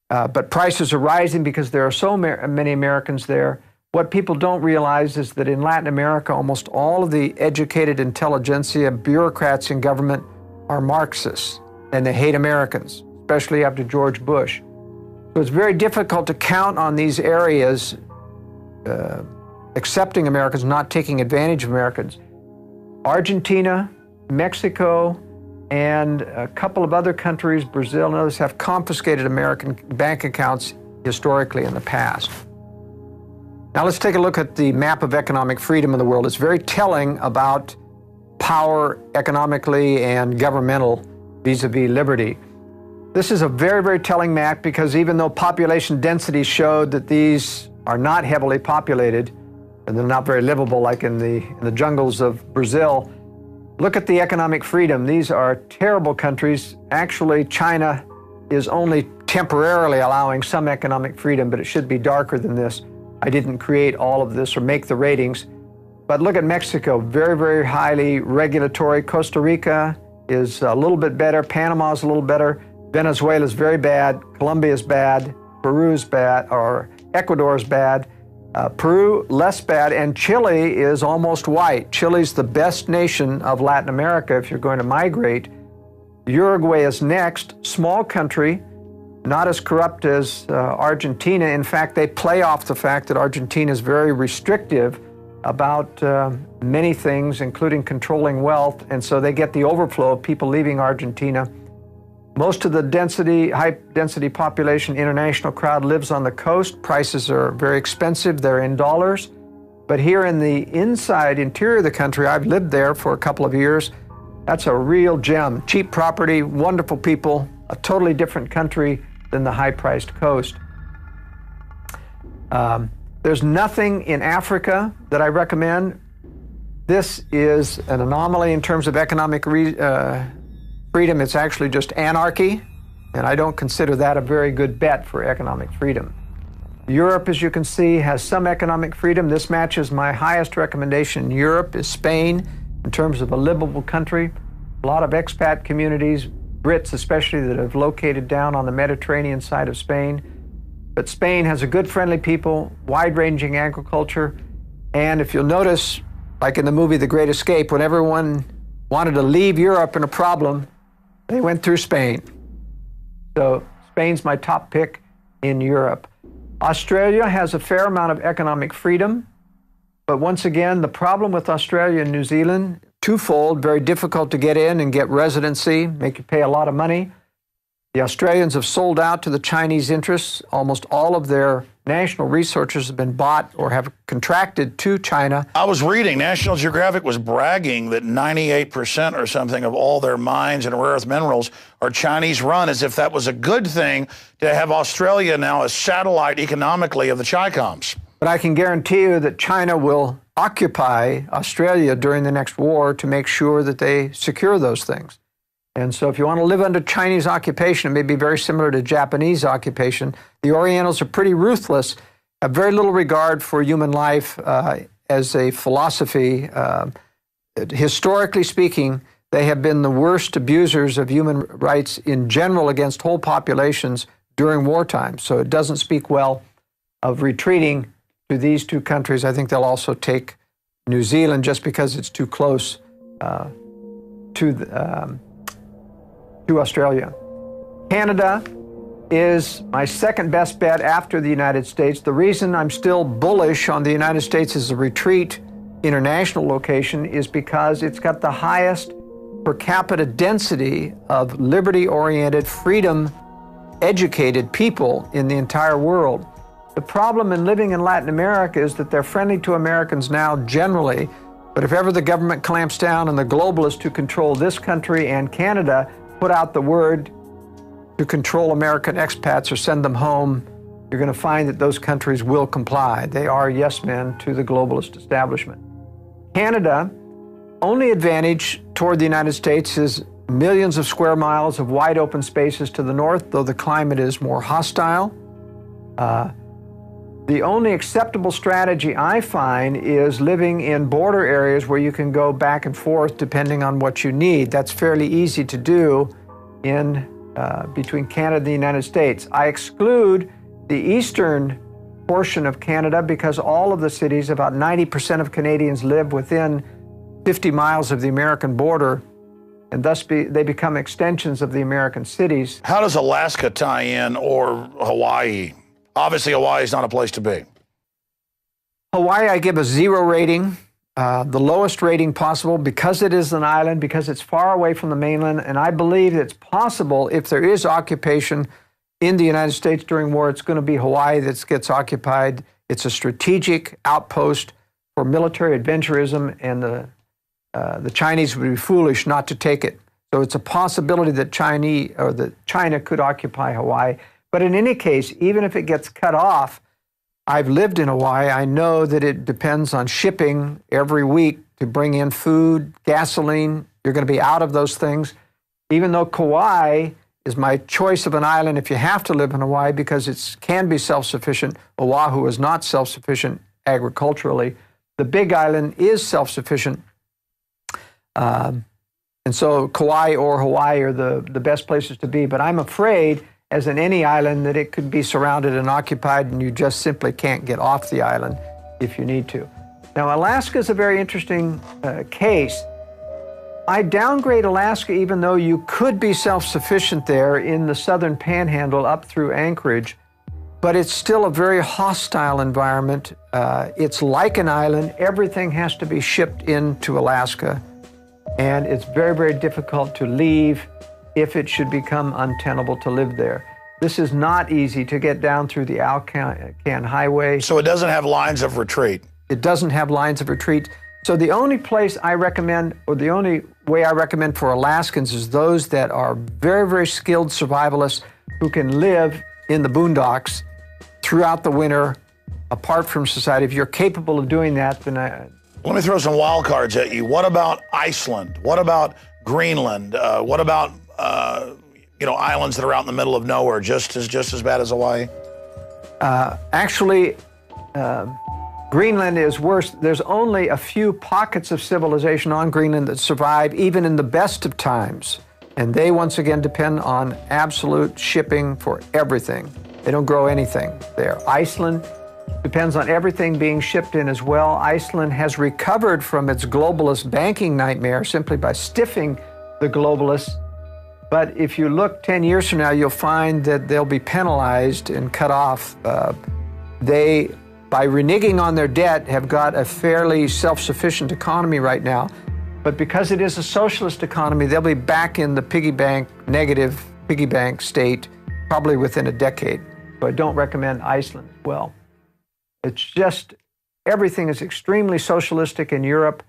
but prices are rising because there are so many Americans there. What people don't realize is that in Latin America, almost all of the educated intelligentsia, bureaucrats in government are Marxists. and they hate Americans, especially after George Bush. So it's very difficult to count on these areas accepting Americans, not taking advantage of Americans. Argentina, Mexico, and a couple of other countries, Brazil and others, have confiscated American bank accounts historically in the past. Now let's take a look at the map of economic freedom in the world. It's very telling about power economically and governmental vis-a-vis liberty. This is a very, very telling map because even though population density showed that these are not heavily populated and they're not very livable like in the jungles of Brazil, look at the economic freedom. These are terrible countries. Actually, China is only temporarily allowing some economic freedom, but it should be darker than this. I didn't create all of this or make the ratings. But look at Mexico, very, very highly regulatory. Costa Rica is a little bit better. Panama is a little better. Venezuela is very bad. Colombia is bad. Peru is bad, or Ecuador is bad. Peru, less bad, and Chile is almost white. Chile's the best nation of Latin America if you're going to migrate. Uruguay is next, small country, not as corrupt as Argentina. In fact, they play off the fact that Argentina is very restrictive about many things, including controlling wealth, and so they get the overflow of people leaving Argentina. Most of the high-density population international crowd lives on the coast. Prices are very expensive. They're in dollars. But here in the interior of the country, I've lived there for a couple of years. That's a real gem. Cheap property, wonderful people, a totally different country than the high-priced coast. There's nothing in Africa that I recommend. This is an anomaly in terms of economic freedom. It's actually just anarchy, and I don't consider that a very good bet for economic freedom. Europe, as you can see, has some economic freedom. This matches my highest recommendation in Europe is Spain in terms of a livable country. A lot of expat communities, Brits especially, that have located down on the Mediterranean side of Spain. But Spain has a good, friendly people, wide-ranging agriculture, and if you'll notice, like in the movie The Great Escape, when everyone wanted to leave Europe in a problem, they went through Spain. So Spain's my top pick in Europe. Australia has a fair amount of economic freedom, but once again, the problem with Australia and New Zealand, twofold: very difficult to get in and get residency, make you pay a lot of money. The Australians have sold out to the Chinese interests. Almost all of their national resources have been bought or have contracted to China. I was reading, National Geographic was bragging that 98% or something of all their mines and rare earth minerals are Chinese run, as if that was a good thing to have Australia now a satellite economically of the Chicoms. But I can guarantee you that China will occupy Australia during the next war to make sure that they secure those things. And so if you want to live under Chinese occupation, it may be very similar to Japanese occupation. The Orientals are pretty ruthless, have very little regard for human life as a philosophy. Historically speaking, they have been the worst abusers of human rights in general against whole populations during wartime. So it doesn't speak well of retreating to these two countries. I think they'll also take New Zealand just because it's too close to Australia. Canada is my second best bet after the United States. The reason I'm still bullish on the United States as a retreat international location is because it's got the highest per capita density of liberty-oriented, freedom-educated people in the entire world. The problem in living in Latin America is that they're friendly to Americans now generally, but if ever the government clamps down on the globalists who control this country and Canada, put out the word to control American expats or send them home, you're going to find that those countries will comply. They are yes men to the globalist establishment. Canada, only advantage toward the United States is millions of square miles of wide open spaces to the north, though the climate is more hostile. The only acceptable strategy I find is living in border areas where you can go back and forth depending on what you need. That's fairly easy to do in between Canada and the United States. I exclude the eastern portion of Canada because all of the cities, about 90% of Canadians live within 50 miles of the American border. and thus they become extensions of the American cities. How does Alaska tie in, or Hawaii? Obviously, Hawaii is not a place to be. Hawaii, I give a 0 rating, the lowest rating possible, because it is an island, because it's far away from the mainland, and I believe it's possible, if there is occupation in the United States during war, it's going to be Hawaii that gets occupied. It's a strategic outpost for military adventurism, and the Chinese would be foolish not to take it. So it's a possibility that China could occupy Hawaii. But in any case, even if it gets cut off, I've lived in Hawaii. I know that it depends on shipping every week to bring in food, gasoline. You're going to be out of those things. Even though Kauai is my choice of an island if you have to live in Hawaii because it can be self-sufficient, Oahu is not self-sufficient agriculturally. The Big Island is self-sufficient. And so Kauai or Hawaii are the best places to be. But I'm afraid, as in any island, that it could be surrounded and occupied and you just simply can't get off the island if you need to. Now, Alaska is a very interesting case. I downgrade Alaska even though you could be self-sufficient there in the southern panhandle up through Anchorage, but it's still a very hostile environment. It's like an island. Everything has to be shipped into Alaska, and it's very, very difficult to leave if it should become untenable to live there. This is not easy to get down through the Alcan Highway. So it doesn't have lines of retreat. It doesn't have lines of retreat. So the only place I recommend, or the only way I recommend for Alaskans, is those that are very, very skilled survivalists who can live in the boondocks throughout the winter, apart from society. If you're capable of doing that, then Let me throw some wild cards at you. What about Iceland? What about Greenland? What about islands that are out in the middle of nowhere, just as bad as Hawaii? Actually, Greenland is worse. There's only a few pockets of civilization on Greenland that survive even in the best of times. And they once again depend on absolute shipping for everything. They don't grow anything there. Iceland depends on everything being shipped in as well. Iceland has recovered from its globalist banking nightmare simply by stiffing the globalists. But if you look 10 years from now, you'll find that they'll be penalized and cut off. They, by reneging on their debt, have got a fairly self-sufficient economy right now. But because it is a socialist economy, they'll be back in the negative piggy bank state probably within a decade. So I don't recommend Iceland as well. It's just, everything is extremely socialistic in Europe,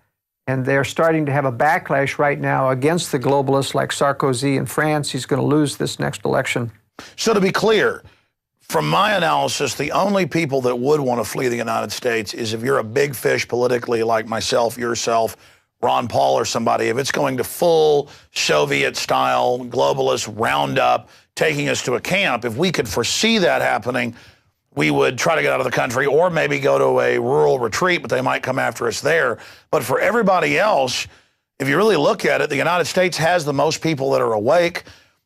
and they're starting to have a backlash right now against the globalists like Sarkozy in France. He's going to lose this next election. So to be clear, from my analysis, the only people that would want to flee the United States is if you're a big fish politically like myself, yourself, Ron Paul or somebody. If it's going to full Soviet-style globalist roundup, taking us to a camp, if we could foresee that happening, we would try to get out of the country or maybe go to a rural retreat, but they might come after us there. But for everybody else, if you really look at it, the United States has the most people that are awake.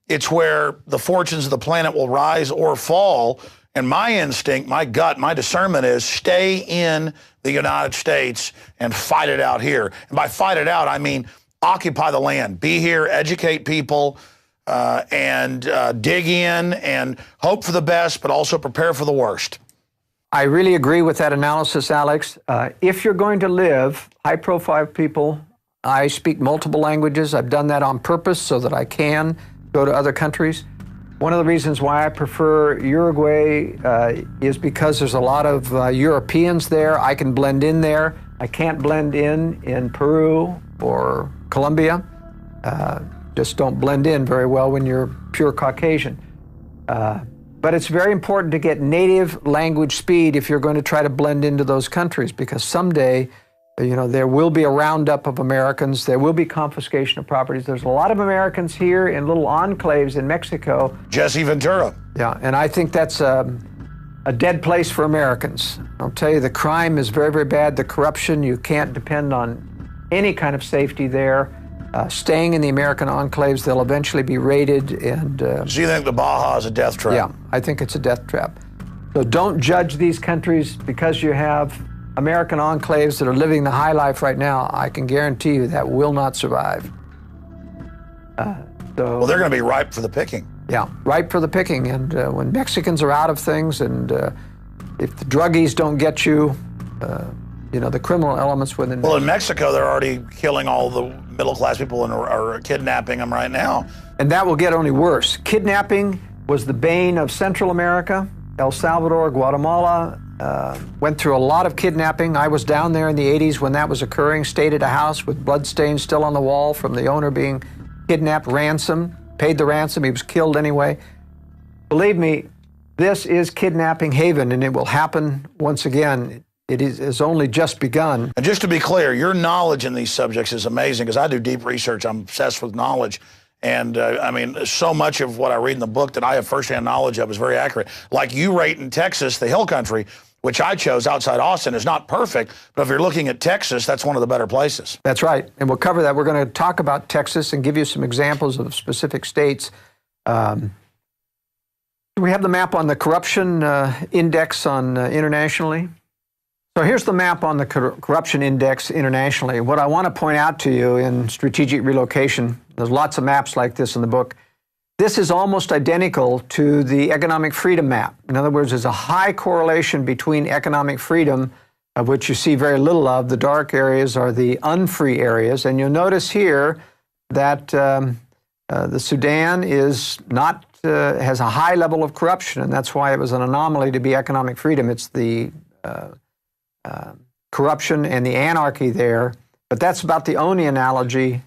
It's where the fortunes of the planet will rise or fall. And my instinct, my gut, my discernment is stay in the United States and fight it out here. And by fight it out, I mean occupy the land, be here, educate people, and dig in and hope for the best, but also prepare for the worst. I really agree with that analysis, Alex. If you're going to live, high-profile people, I speak multiple languages. I've done that on purpose so that I can go to other countries. One of the reasons why I prefer Uruguay is because there's a lot of Europeans there. I can blend in there. I can't blend in Peru or Colombia. Just don't blend in very well when you're pure Caucasian. But it's very important to get native language speed if you're going to try to blend into those countries, because someday, there will be a roundup of Americans. There will be confiscation of properties. There's a lot of Americans here in little enclaves in Mexico. Jesse Ventura. Yeah, and I think that's a dead place for Americans. I'll tell you, the crime is very, very bad. The corruption, you can't depend on any kind of safety there. Staying in the American enclaves, they'll eventually be raided. And so you think the Baja is a death trap? Yeah, I think it's a death trap. So don't judge these countries because you have American enclaves that are living the high life right now. I can guarantee you that will not survive. Well, they're going to be ripe for the picking. Yeah, ripe for the picking. And when Mexicans are out of things, and if the druggies don't get you, the criminal elements within. Well, in Mexico, they're already killing all the middle-class people and are kidnapping them right now. And that will get only worse. Kidnapping was the bane of Central America. El Salvador, Guatemala went through a lot of kidnapping. I was down there in the 80s when that was occurring, stayed at a house with bloodstains still on the wall from the owner being kidnapped, paid the ransom, he was killed anyway. Believe me, this is kidnapping haven, and it will happen once again. It has only just begun. And just to be clear, your knowledge in these subjects is amazing, because I do deep research. I'm obsessed with knowledge. And I mean, so much of what I read in the book that I have firsthand knowledge of is very accurate. Like you rate in Texas, the hill country, which I chose outside Austin, is not perfect, but if you're looking at Texas, that's one of the better places. That's right, and we'll cover that. We're going to talk about Texas and give you some examples of specific states. We have the map on the corruption index on internationally. So here's the map on the corruption index internationally. What I want to point out to you in strategic relocation, there's lots of maps like this in the book. This is almost identical to the economic freedom map. In other words, there's a high correlation between economic freedom, of which you see very little of. The dark areas are the unfree areas. And you'll notice here that the Sudan is not, has a high level of corruption, and that's why it was an anomaly to be economic freedom. It's the corruption and the anarchy there. But that's about the only analogy.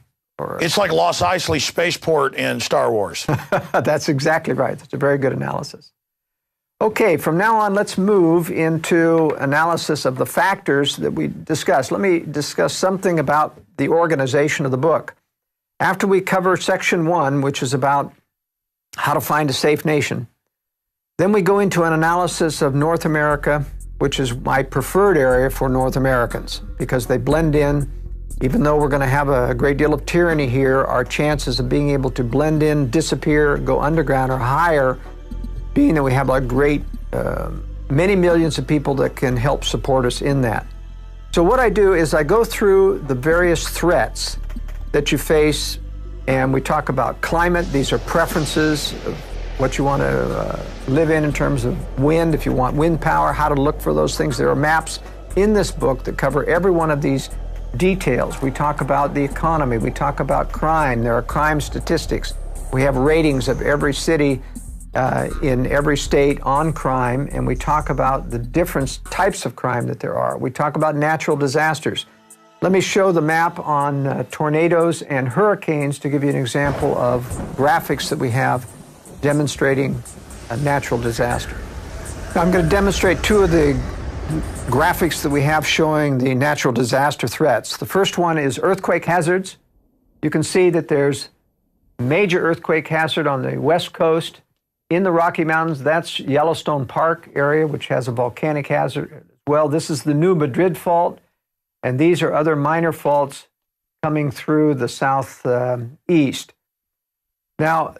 It's like Los Eisley Spaceport in Star Wars. That's exactly right. That's a very good analysis. Okay, from now on, let's move into analysis of the factors that we discussed. Let me discuss something about the organization of the book. After we cover section 1, which is about how to find a safe nation, then we go into an analysis of North America, which is my preferred area for North Americans, because they blend in. Even though we're going to have a great deal of tyranny here, our chances of being able to blend in, disappear, go underground are higher, being that we have a great, many millions of people that can help support us in that. So what I do is I go through the various threats that you face, and we talk about climate. These are preferences of what you want to live in terms of wind, if you want wind power, how to look for those things. There are maps in this book that cover every one of these details. We talk about the economy. We talk about crime. There are crime statistics. We have ratings of every city in every state on crime, and we talk about the different types of crime that there are. We talk about natural disasters. Let me show the map on tornadoes and hurricanes to give you an example of graphics that we have demonstrating a natural disaster. Now, I'm going to demonstrate two of the graphics that we have showing the natural disaster threats. The first one is earthquake hazards. You can see that there's major earthquake hazard on the west coast in the Rocky Mountains. That's Yellowstone Park area, which has a volcanic hazard as well. This is the New Madrid Fault, and these are other minor faults coming through the southeast. Now,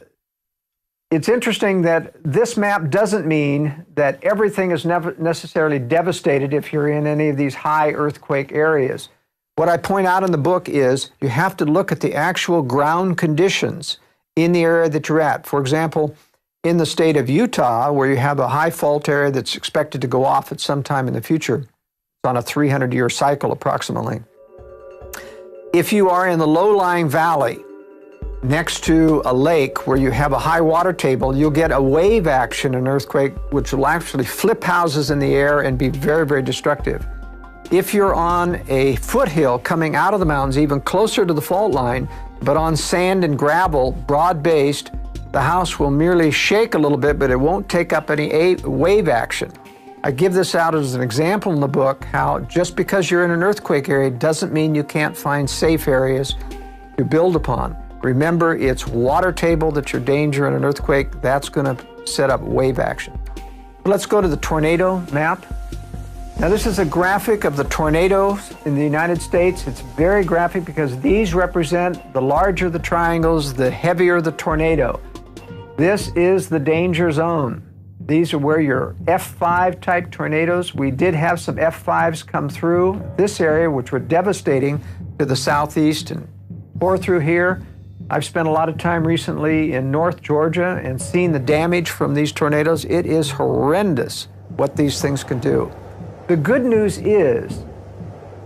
it's interesting that this map doesn't mean that everything is never necessarily devastated if you're in any of these high earthquake areas. What I point out in the book is you have to look at the actual ground conditions in the area that you're at. For example, in the state of Utah, where you have a high fault area that's expected to go off at some time in the future, it's on a 300-year cycle approximately. If you are in the low-lying valley, next to a lake where you have a high water table, you'll get a wave action, an earthquake, which will actually flip houses in the air and be very, very destructive. If you're on a foothill coming out of the mountains, even closer to the fault line, but on sand and gravel, broad-based, the house will merely shake a little bit, but it won't take up any wave action. I give this out as an example in the book, how just because you're in an earthquake area doesn't mean you can't find safe areas to build upon. Remember, it's water table that's your danger in an earthquake. That's going to set up wave action. Let's go to the tornado map. Now, this is a graphic of the tornadoes in the United States. It's very graphic because these represent the larger the triangles, the heavier the tornado. This is the danger zone. These are where your F5 type tornadoes. We did have some F5s come through this area, which were devastating to the southeast and pour through here. I've spent a lot of time recently in North Georgia and seen the damage from these tornadoes. It is horrendous what these things can do. The good news is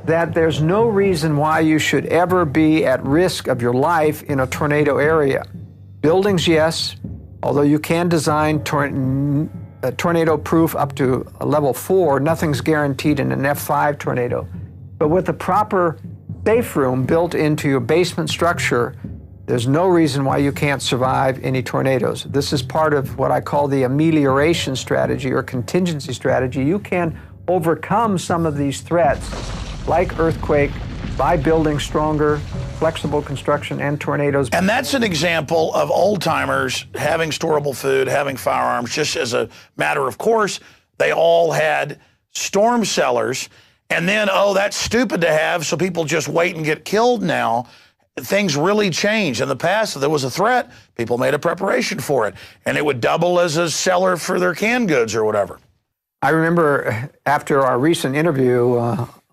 that there's no reason why you should ever be at risk of your life in a tornado area. Buildings, yes, although you can design tornado-proof up to a level 4, nothing's guaranteed in an F5 tornado. But with the proper safe room built into your basement structure, there's no reason why you can't survive any tornadoes. This is part of what I call the amelioration strategy or contingency strategy. You can overcome some of these threats, like earthquake, by building stronger, flexible construction and tornadoes. And that's an example of old-timers having storable food, having firearms, just as a matter of course. They all had storm cellars. And then, oh, that's stupid to have, so people just wait and get killed now. Things really change. In the past, if there was a threat, people made a preparation for it, and it would double as a cellar for their canned goods or whatever. I remember after our recent interview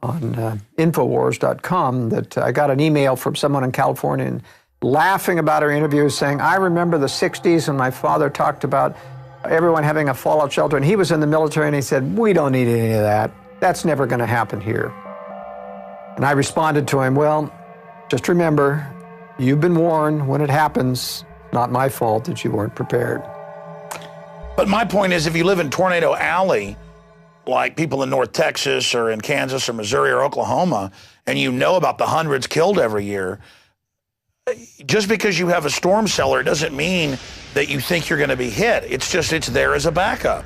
on Infowars.com that I got an email from someone in California and laughing about our interview, saying, I remember the 60s when my father talked about everyone having a fallout shelter, and he was in the military, and he said, we don't need any of that. That's never going to happen here. And I responded to him, well, just remember, you've been warned when it happens. Not my fault that you weren't prepared. But my point is, if you live in Tornado Alley, like people in North Texas or in Kansas or Missouri or Oklahoma, and you know about the hundreds killed every year, just because you have a storm cellar doesn't mean that you think you're going to be hit. It's just, it's there as a backup.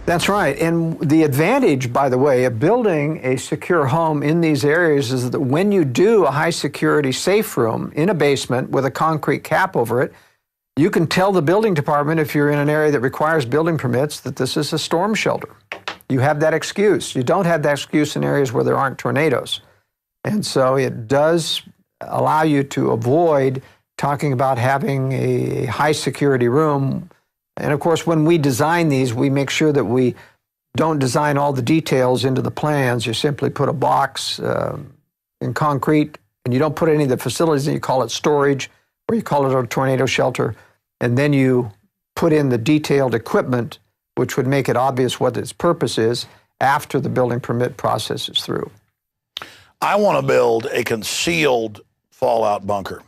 That's right. And the advantage, by the way, of building a secure home in these areas is that when you do a high security safe room in a basement with a concrete cap over it, you can tell the building department, if you're in an area that requires building permits, that this is a storm shelter. You have that excuse. You don't have that excuse in areas where there aren't tornadoes. And so it does allow you to avoid talking about having a high security room. And of course, when we design these, we make sure that we don't design all the details into the plans. You simply put a box in concrete, and you don't put any of the facilities in. You call it storage, or you call it a tornado shelter. And then you put in the detailed equipment, which would make it obvious what its purpose is after the building permit process is through. I want to build a concealed fallout bunker.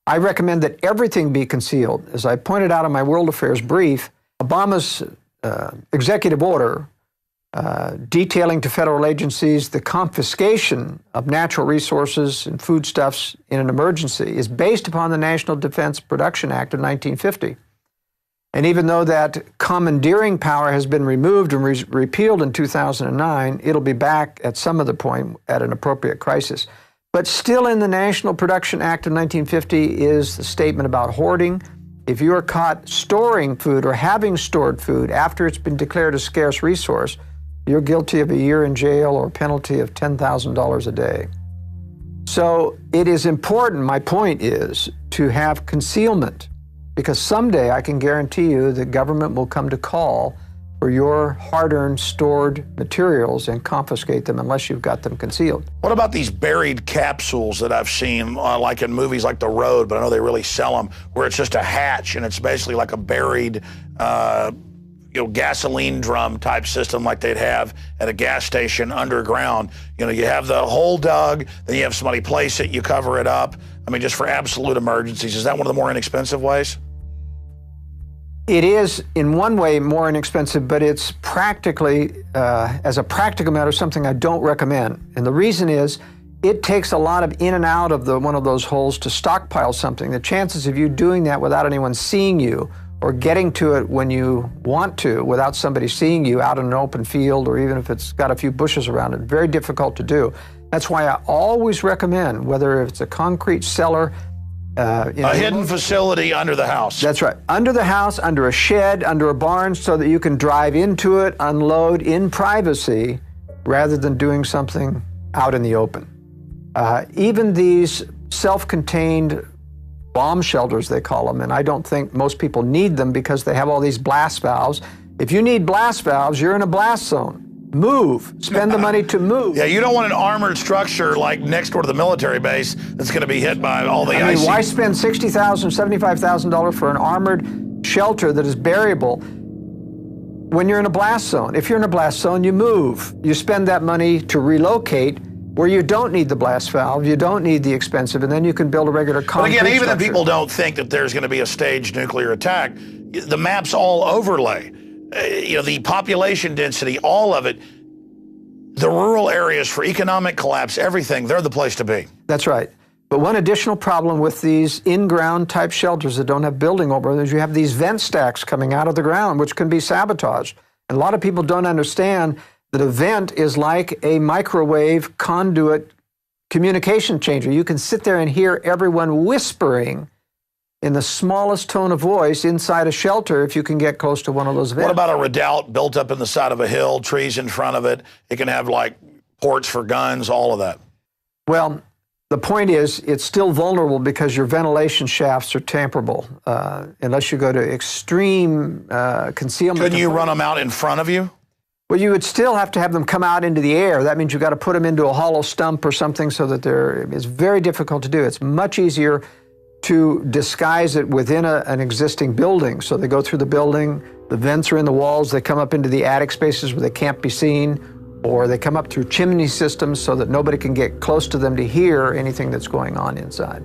I recommend that everything be concealed. As I pointed out in my World Affairs brief, Obama's executive order detailing to federal agencies the confiscation of natural resources and foodstuffs in an emergency is based upon the National Defense Production Act of 1950. And even though that commandeering power has been removed and repealed in 2009, it'll be back at some other point at an appropriate crisis. But still in the National Production Act of 1950 is the statement about hoarding. If you are caught storing food or having stored food after it's been declared a scarce resource, you're guilty of a year in jail or a penalty of $10,000 a day. So it is important, my point is, to have concealment, because someday I can guarantee you that government will come to call for your hard-earned stored materials and confiscate them unless you've got them concealed. What about these buried capsules that I've seen, like in movies like The Road, but I know they really sell them, where it's just a hatch and it's basically like a buried gasoline drum type system like they'd have at a gas station underground. You know, you have the hole dug, then you have somebody place it, you cover it up. I mean, just for absolute emergencies. Is that one of the more inexpensive ways? It is, in one way, more inexpensive, but it's practically, as a practical matter, something I don't recommend. And the reason is, it takes a lot of in and out of one of those holes to stockpile something. The chances of you doing that without anyone seeing you, or getting to it when you want to without somebody seeing you out in an open field, or even if it's got a few bushes around it, very difficult to do. That's why I always recommend, whether it's a concrete cellar, a hidden facility under the house. That's right. Under the house, under a shed, under a barn, so that you can drive into it, unload in privacy, rather than doing something out in the open. Even these self-contained bomb shelters, they call them, and I don't think most people need them because they have all these blast valves. If you need blast valves, you're in a blast zone. Move. Spend the money to move. Yeah, you don't want an armored structure like next door to the military base that's going to be hit by all the ice. Why spend $60,000, $75,000 for an armored shelter that is buriable when you're in a blast zone? If you're in a blast zone, you move. You spend that money to relocate where you don't need the blast valve, you don't need the expensive, and then you can build a regular concrete But again, even structure. if people don't think that there's going to be a staged nuclear attack, the map's all overlay. The population density, all of it, the rural areas for economic collapse, everything, they're the place to be. That's right. But one additional problem with these in-ground type shelters that don't have building over them is you have these vent stacks coming out of the ground, which can be sabotaged. And a lot of people don't understand that a vent is like a microwave conduit communication changer. You can sit there and hear everyone whispering in the smallest tone of voice inside a shelter if you can get close to one of those vents. What about a redoubt built up in the side of a hill, trees in front of it? It can have like ports for guns, all of that. Well, the point is it's still vulnerable because your ventilation shafts are tamperable unless you go to extreme concealment. Couldn't you run them out in front of you? Well, you would still have to have them come out into the air. That means you've got to put them into a hollow stump or something so that it's very difficult to do. It's much easier to disguise it within an existing building. So they go through the building, the vents are in the walls, they come up into the attic spaces where they can't be seen, or they come up through chimney systems so that nobody can get close to them to hear anything that's going on inside.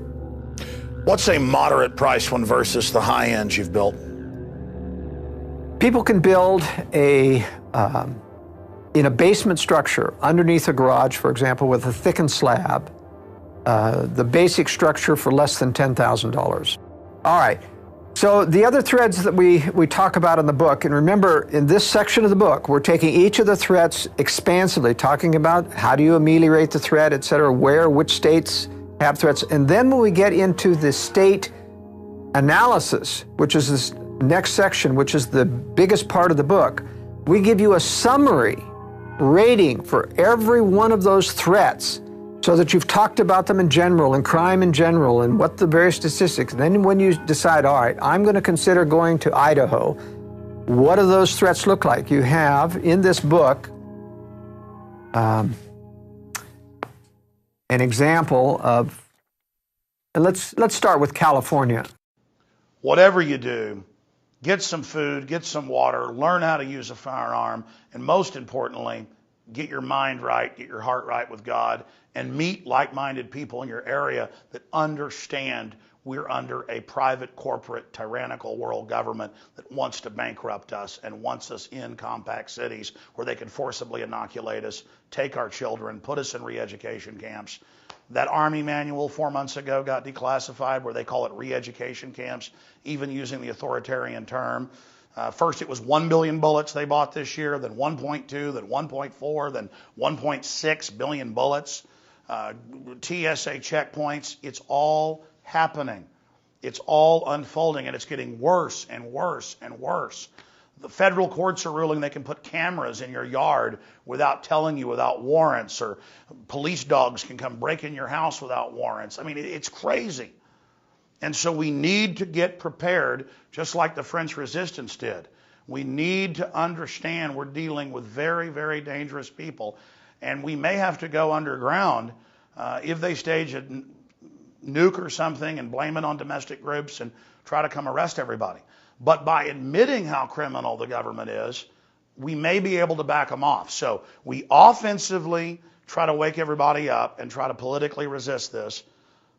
What's a moderate price one versus the high ends you've built? People can build in a basement structure underneath a garage, for example, with a thickened slab, the basic structure for less than $10,000. All right. So the other threads that we talk about in the book, and remember, in this section of the book, we're taking each of the threats expansively, talking about how do you ameliorate the threat, et cetera, which states have threats. And then when we get into the state analysis, which is this next section, which is the biggest part of the book, we give you a summary rating for every one of those threats so that you've talked about them in general and crime in general and what the various statistics. And then when you decide, all right, I'm going to consider going to Idaho, what do those threats look like? You have in this book an example of, and let's start with California. Whatever you do, get some food, get some water, learn how to use a firearm, and most importantly, get your mind right, get your heart right with God, and meet like-minded people in your area that understand we're under a private, corporate, tyrannical world government that wants to bankrupt us and wants us in compact cities where they can forcibly inoculate us, take our children, put us in re-education camps. That Army manual 4 months ago got declassified where they call it re-education camps, even using the authoritarian term. First, it was 1 billion bullets they bought this year, then 1.2, then 1.4, then 1.6 billion bullets. TSA checkpoints, it's all happening. It's all unfolding, and it's getting worse and worse and worse. The federal courts are ruling they can put cameras in your yard without telling you, without warrants, or police dogs can come break in your house without warrants. I mean, it's crazy. And so we need to get prepared, just like the French resistance did. We need to understand we're dealing with very, very dangerous people, and we may have to go underground if they stage a nuke or something and blame it on domestic groups and try to come arrest everybody. But by admitting how criminal the government is, we may be able to back them off. So we offensively try to wake everybody up and try to politically resist this,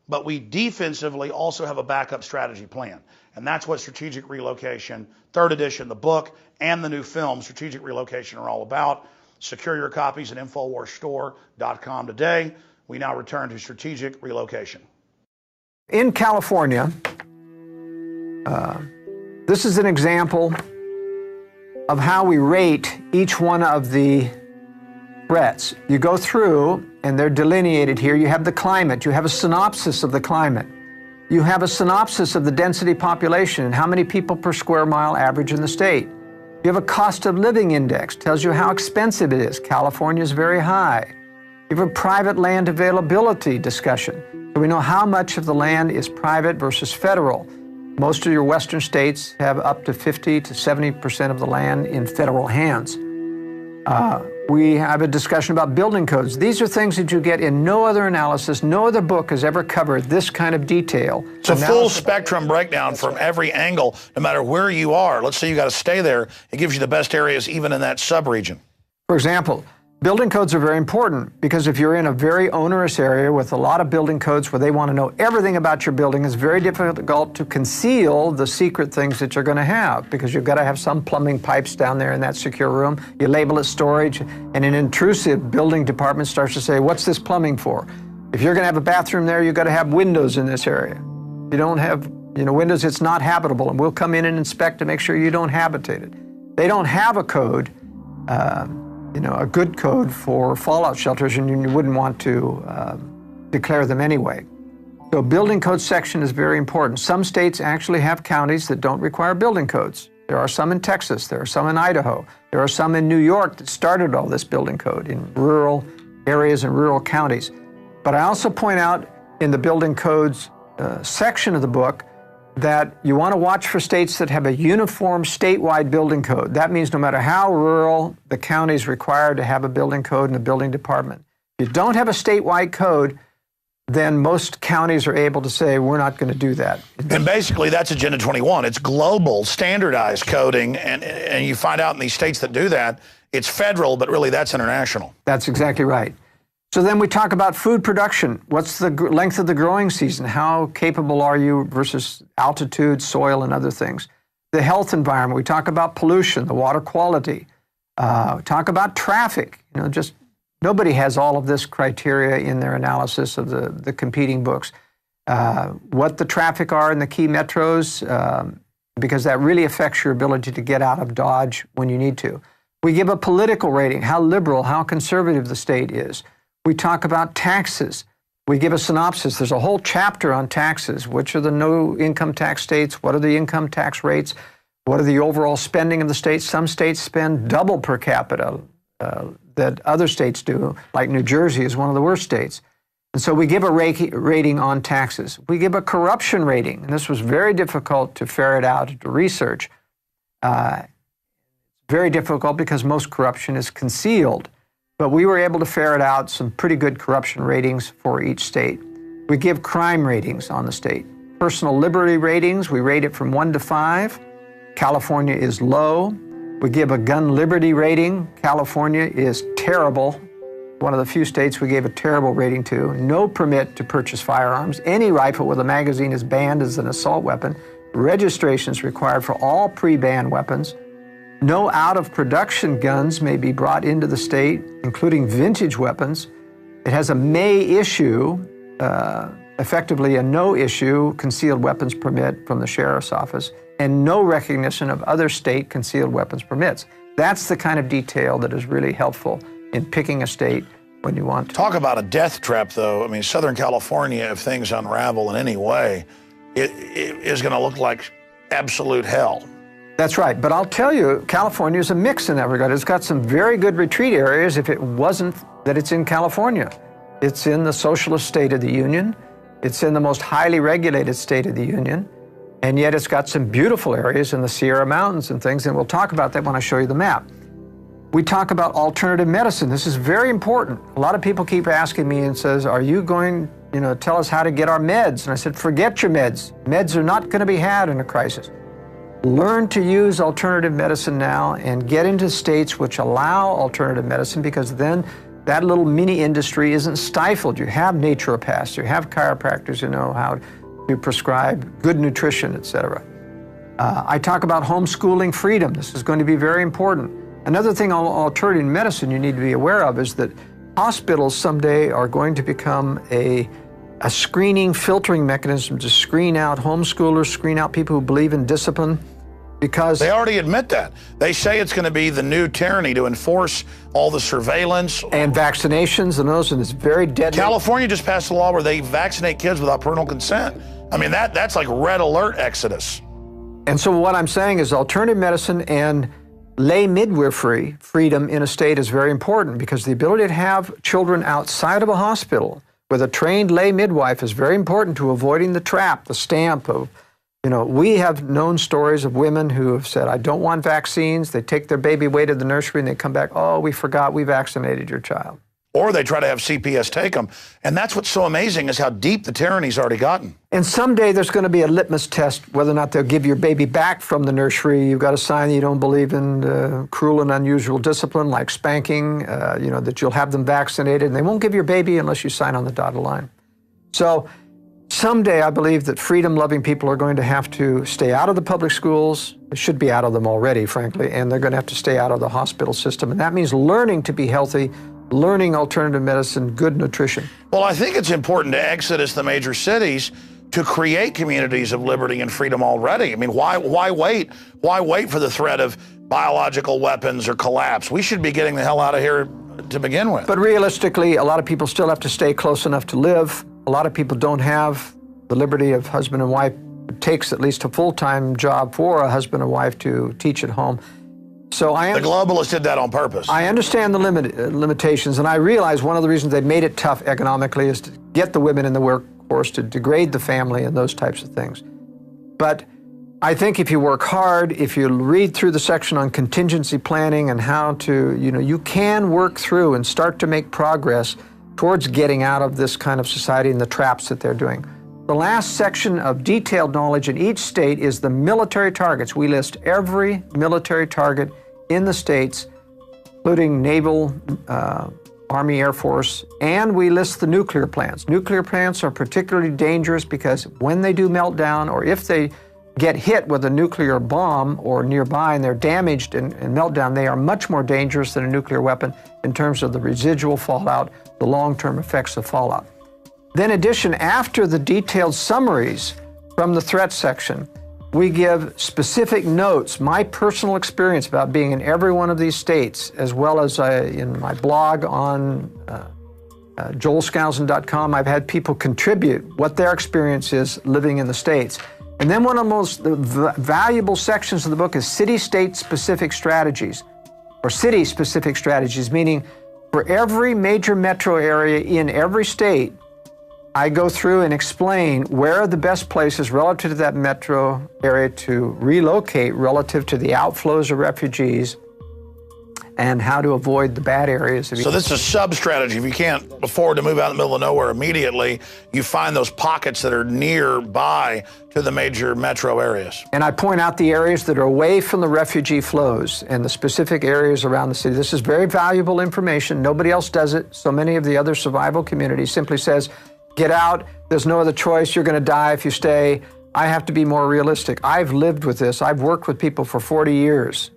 but we defensively also have a backup strategy plan. And that's what Strategic Relocation, 3rd edition, the book, and the new film, Strategic Relocation, are all about. Secure your copies at InfoWarsStore.com today. We now return to Strategic Relocation. In California, this is an example of how we rate each one of the threats. You go through, and they're delineated here. You have the climate. You have a synopsis of the climate. You have a synopsis of the density population and how many people per square mile average in the state. You have a cost of living index, tells you how expensive it is. California is very high. You have a private land availability discussion. So we know how much of the land is private versus federal. Most of your western states have up to 50 to 70% of the land in federal hands. We have a discussion about building codes. These are things that you get in no other analysis. No other book has ever covered this kind of detail. It's a full spectrum breakdown from every angle, no matter where you are. Let's say you got to stay there. It gives you the best areas even in that sub-region. For example, building codes are very important because if you're in a very onerous area with a lot of building codes where they want to know everything about your building, it's very difficult to conceal the secret things that you're going to have because you've got to have some plumbing pipes down there in that secure room. You label it storage, and an intrusive building department starts to say, what's this plumbing for? If you're going to have a bathroom there, you've got to have windows in this area. If you don't have windows, it's not habitable, and we'll come in and inspect to make sure you don't habitate it. They don't have a code, a good code for fallout shelters, and you wouldn't want to declare them anyway. So building code section is very important. Some states actually have counties that don't require building codes. There are some in Texas, there are some in Idaho, there are some in New York that started all this building code in rural areas and rural counties. But I also point out in the building codes section of the book that you want to watch for states that have a uniform statewide building code. That means no matter how rural, the county is required to have a building code in the building department. If you don't have a statewide code, then most counties are able to say, we're not going to do that. And basically, that's Agenda 21. It's global, standardized coding, and you find out in these states that do that, it's federal, but really that's international. That's exactly right. So then we talk about food production. What's the length of the growing season? How capable are you versus altitude, soil, and other things? The health environment. We talk about pollution, the water quality. Talk about traffic. Just nobody has all of this criteria in their analysis of the competing books. What the traffic are in the key metros, because that really affects your ability to get out of Dodge when you need to. We give a political rating, how liberal, how conservative the state is. We talk about taxes. We give a synopsis. There's a whole chapter on taxes. Which are the no income tax states? What are the income tax rates? What are the overall spending of the states? Some states spend double per capita that other states do, like New Jersey is one of the worst states. And so we give a rating on taxes. We give a corruption rating, and this was very difficult to ferret out, to research. Very difficult because most corruption is concealed. But we were able to ferret out some pretty good corruption ratings for each state. We give crime ratings on the state. Personal liberty ratings, we rate it from 1 to 5. California is low. We give a gun liberty rating. California is terrible. One of the few states we gave a terrible rating to. No permit to purchase firearms. Any rifle with a magazine is banned as an assault weapon. Registration is required for all pre-banned weapons. No out-of-production guns may be brought into the state, including vintage weapons. It has a may issue, effectively a no issue concealed weapons permit from the sheriff's office, and no recognition of other state concealed weapons permits. That's the kind of detail that is really helpful in picking a state when you want to. Talk about a death trap, though. I mean, Southern California, if things unravel in any way, it is going to look like absolute hell. That's right. But I'll tell you, California is a mix in that regard. It's got some very good retreat areas if it wasn't that it's in California. It's in the socialist state of the Union. It's in the most highly regulated state of the Union. And yet it's got some beautiful areas in the Sierra Mountains and things, and we'll talk about that when I show you the map. We talk about alternative medicine. This is very important. A lot of people keep asking me and says, are you going, tell us how to get our meds? And I said, forget your meds. Meds are not going to be had in a crisis. Learn to use alternative medicine now and get into states which allow alternative medicine, because then that little mini industry isn't stifled. You have naturopaths, you have chiropractors who know how to prescribe good nutrition, etc. I talk about homeschooling freedom. This is going to be very important. Another thing on alternative medicine you need to be aware of is that hospitals someday are going to become a screening, filtering mechanism to screen out homeschoolers, screen out people who believe in discipline, because they already admit that. They say it's going to be the new tyranny to enforce all the surveillance. And vaccinations and those, and it's very deadly. California just passed a law where they vaccinate kids without parental consent. I mean, that's like red alert exodus. And so what I'm saying is alternative medicine and lay midwifery freedom in a state is very important, because the ability to have children outside of a hospital with a trained lay midwife is very important to avoiding the trap, the stamp of You know, we have known stories of women who have said, I don't want vaccines. They take their baby away to the nursery and they come back, oh, we forgot we vaccinated your child. Or they try to have CPS take them. And that's what's so amazing is how deep the tyranny's already gotten. And someday there's going to be a litmus test whether or not they'll give your baby back from the nursery. You've got to sign that you don't believe in cruel and unusual discipline like spanking, you know, that you'll have them vaccinated. And they won't give your baby unless you sign on the dotted line. So someday I believe that freedom-loving people are going to have to stay out of the public schools. They should be out of them already, frankly. And they're going to have to stay out of the hospital system. And that means learning to be healthy, learning alternative medicine, good nutrition. Well, I think it's important to exodus the major cities to create communities of liberty and freedom already. I mean, why wait? Why wait for the threat of biological weapons or collapse? We should be getting the hell out of here to begin with. But realistically, a lot of people still have to stay close enough to live. A lot of people don't have the liberty of husband and wife. It takes at least a full-time job for a husband and wife to teach at home. So the globalists did that on purpose. I understand the limitations, and I realize one of the reasons they made it tough economically is to get the women in the workforce, to degrade the family and those types of things. But I think if you work hard, if you read through the section on contingency planning and how to, you know, you can work through and start to make progress towards getting out of this kind of society and the traps that they're doing. The last section of detailed knowledge in each state is the military targets. We list every military target in the states, including Naval, Army, Air Force, and we list the nuclear plants. Nuclear plants are particularly dangerous because when they do melt down, or if they get hit with a nuclear bomb or nearby and they're damaged and melt down, they are much more dangerous than a nuclear weapon in terms of the residual fallout, the long-term effects of fallout. Then in addition, after the detailed summaries from the threat section, we give specific notes, my personal experience about being in every one of these states, as well as in my blog on joelskousen.com, I've had people contribute what their experience is living in the states. And then one of the most valuable sections of the book is city-state specific strategies, or city-specific strategies, meaning for every major metro area in every state, I go through and explain where are the best places relative to that metro area to relocate relative to the outflows of refugees and how to avoid the bad areas. So this is a sub-strategy. If you can't afford to move out in the middle of nowhere immediately, you find those pockets that are nearby to the major metro areas. And I point out the areas that are away from the refugee flows and the specific areas around the city. This is very valuable information. Nobody else does it. So many of the other survival communities simply says, get out, there's no other choice, you're going to die if you stay. I have to be more realistic. I've lived with this. I've worked with people for 40 years,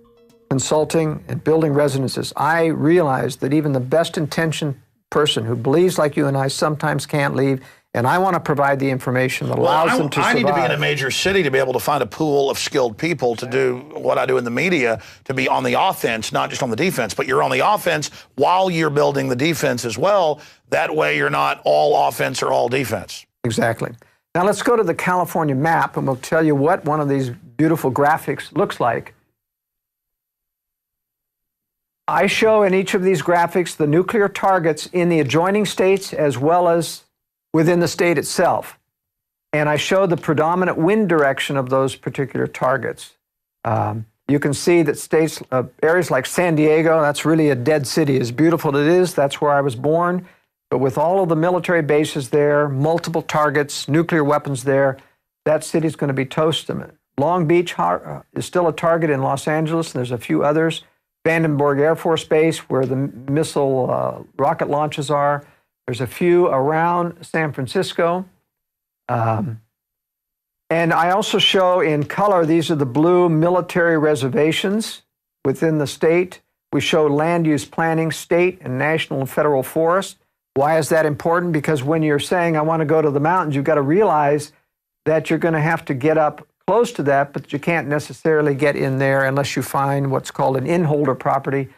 consulting and building residences. I realize that even the best intentioned person who believes like you and I sometimes can't leave, and I want to provide the information that allows them to survive. I need to be in a major city to be able to find a pool of skilled people to do what I do in the media, to be on the offense, not just on the defense, but you're on the offense while you're building the defense as well. That way you're not all offense or all defense. Exactly. Now let's go to the California map and we'll tell you what one of these beautiful graphics looks like. I show in each of these graphics the nuclear targets in the adjoining states as well as within the state itself. And I show the predominant wind direction of those particular targets. You can see that states, areas like San Diego, that's really a dead city. As beautiful as it is, that's where I was born. But with all of the military bases there, multiple targets, nuclear weapons there, that city's going to be toast. Long Beach is still a target in Los Angeles, and there's a few others. Vandenberg Air Force Base, where the missile rocket launches are. There's a few around San Francisco. And I also show in color, these are the blue military reservations within the state. We show land use planning, state and national and federal forests. Why is that important? Because when you're saying, I want to go to the mountains, you've got to realize that you're going to have to get up close to that, but you can't necessarily get in there unless you find what's called an inholder property.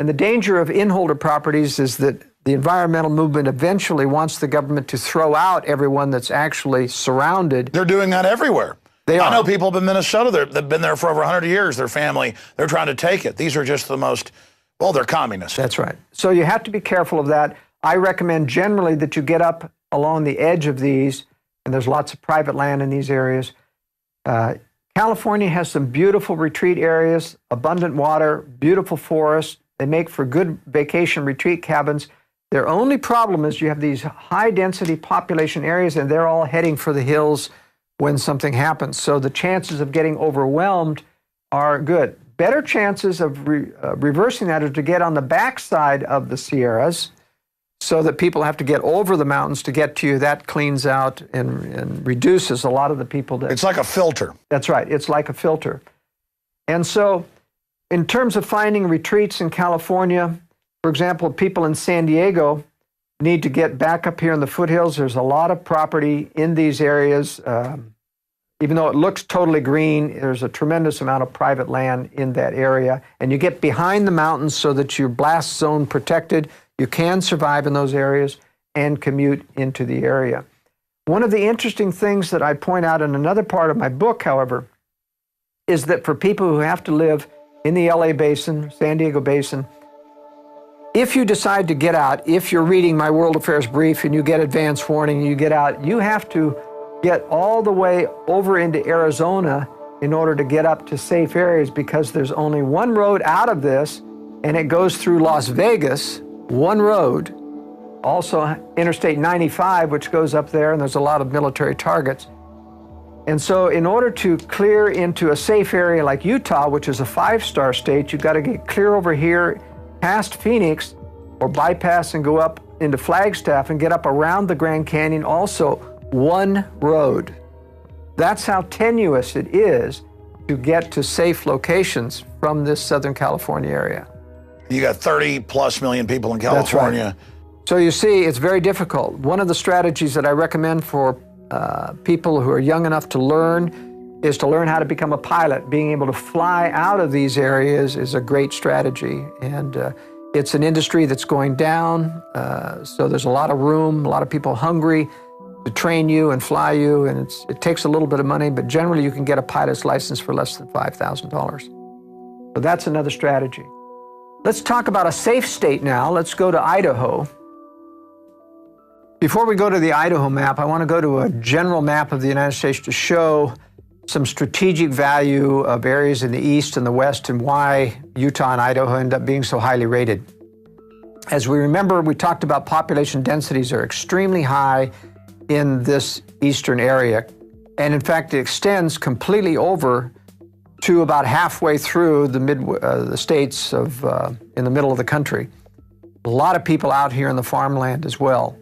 And the danger of inholder properties is that the environmental movement eventually wants the government to throw out everyone that's actually surrounded. They're doing that everywhere. They are. I know people up in Minnesota, they've been there for over 100 years, their family, they're trying to take it. These are just the most, well, they're communists. That's right. So you have to be careful of that. I recommend generally that you get up along the edge of these, and there's lots of private land in these areas. California has some beautiful retreat areas, abundant water, beautiful forests. They make for good vacation retreat cabins. Their only problem is you have these high-density population areas, and they're all heading for the hills when something happens. So the chances of getting overwhelmed are good. Better chances of reversing that are to get on the backside of the Sierras so that people have to get over the mountains to get to you. That cleans out and reduces a lot of the people that... It's like a filter. That's right. It's like a filter. And so in terms of finding retreats in California, for example, people in San Diego need to get back up here in the foothills. There's a lot of property in these areas. Even though it looks totally green, there's a tremendous amount of private land in that area. And you get behind the mountains so that you're blast zone protected. You can survive in those areas and commute into the area. One of the interesting things that I point out in another part of my book, however, is that for people who have to live in the LA Basin, San Diego Basin, if you decide to get out, if you're reading my World Affairs Brief and you get advance warning and you get out, you have to get all the way over into Arizona in order to get up to safe areas, because there's only one road out of this, and it goes through Las Vegas, one road. Also Interstate 95, which goes up there, and there's a lot of military targets. And so in order to clear into a safe area like Utah, which is a 5-star state, you've got to get clear over here past Phoenix, or bypass and go up into Flagstaff and get up around the Grand Canyon, also one road. That's how tenuous it is to get to safe locations from this Southern California area. You got 30+ million people in California. That's right. So you see, it's very difficult. One of the strategies that I recommend for people who are young enough to learn is to learn how to become a pilot. Being able to fly out of these areas is a great strategy. And it's an industry that's going down, so there's a lot of room, a lot of people hungry to train you and fly you, and it takes a little bit of money, but generally you can get a pilot's license for less than $5,000. So that's another strategy. Let's talk about a safe state now. Let's go to Idaho. Before we go to the Idaho map, I want to go to a general map of the United States to show some strategic value of areas in the east and the west and why Utah and Idaho end up being so highly rated. As we remember, we talked about population densities are extremely high in this eastern area. And in fact, it extends completely over to about halfway through the states of in the middle of the country. A lot of people out here in the farmland as well.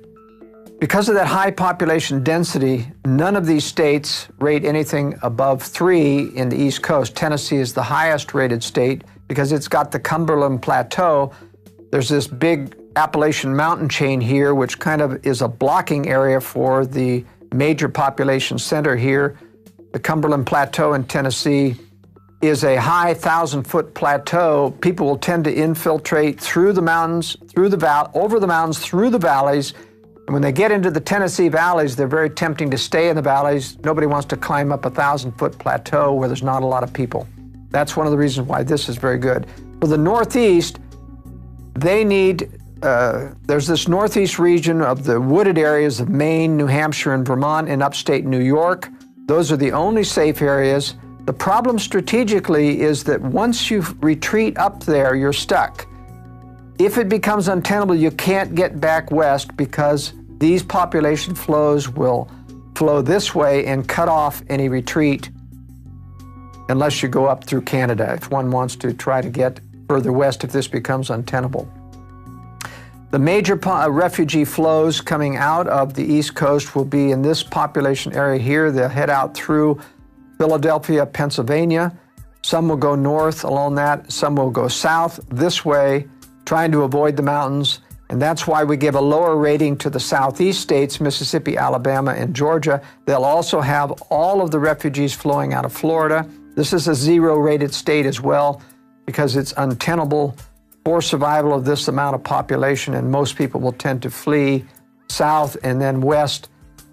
Because of that high population density, none of these states rate anything above 3 in the East Coast. Tennessee is the highest rated state because it's got the Cumberland Plateau. There's this big Appalachian mountain chain here, which kind of is a blocking area for the major population center here. The Cumberland Plateau in Tennessee is a high 1,000-foot plateau. People will tend to infiltrate through the mountains, over the mountains, through the valleys. And when they get into the Tennessee valleys, they're very tempting to stay in the valleys. Nobody wants to climb up a 1,000-foot plateau where there's not a lot of people. That's one of the reasons why this is very good. For the Northeast, they need there's this northeast region of the wooded areas of Maine, New Hampshire, and Vermont, and upstate New York. Those are the only safe areas. The problem strategically is that once you retreat up there, you're stuck. If it becomes untenable, you can't get back west because these population flows will flow this way and cut off any retreat unless you go up through Canada, if one wants to try to get further west if this becomes untenable. The major refugee flows coming out of the East Coast will be in this population area here. They'll head out through Philadelphia, Pennsylvania. Some will go north along that. Some will go south this way, trying to avoid the mountains. And that's why we give a lower rating to the southeast states, Mississippi, Alabama, and Georgia. They'll also have all of the refugees flowing out of Florida. This is a 0-rated state as well because it's untenable for survival of this amount of population, and most people will tend to flee south and then west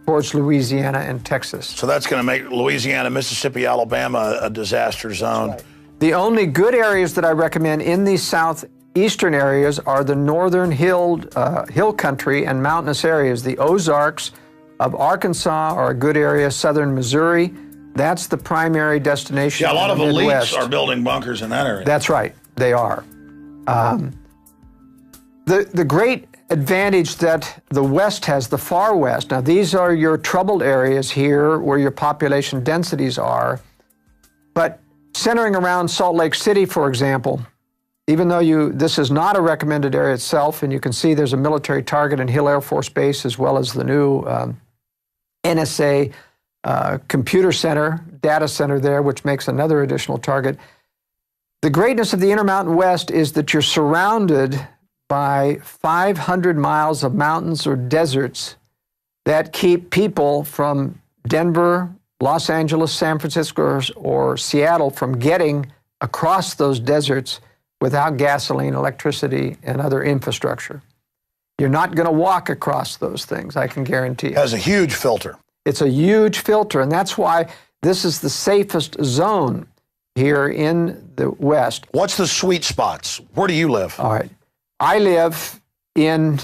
towards Louisiana and Texas. So that's going to make Louisiana, Mississippi, Alabama a disaster zone. Right. The only good areas that I recommend in these southeastern areas are the northern hill country and mountainous areas. The Ozarks of Arkansas are a good area, southern Missouri. That's the primary destination. Yeah, a lot of elites Midwest. are building bunkers in that area. That's right, they are. The great advantage that the West has, the far West, now these are your troubled areas here where your population densities are, but centering around Salt Lake City, for example, even though this is not a recommended area itself, and you can see there's a military target in Hill Air Force Base as well as the new NSA computer center, data center there, which makes another additional target. The greatness of the Intermountain West is that you're surrounded by 500 miles of mountains or deserts that keep people from Denver, Los Angeles, San Francisco, or Seattle from getting across those deserts without gasoline, electricity, and other infrastructure. You're not going to walk across those things, I can guarantee you. It has a huge filter. It's a huge filter, and that's why this is the safest zone here in the West. What's the sweet spots? Where do you live? All right. I live in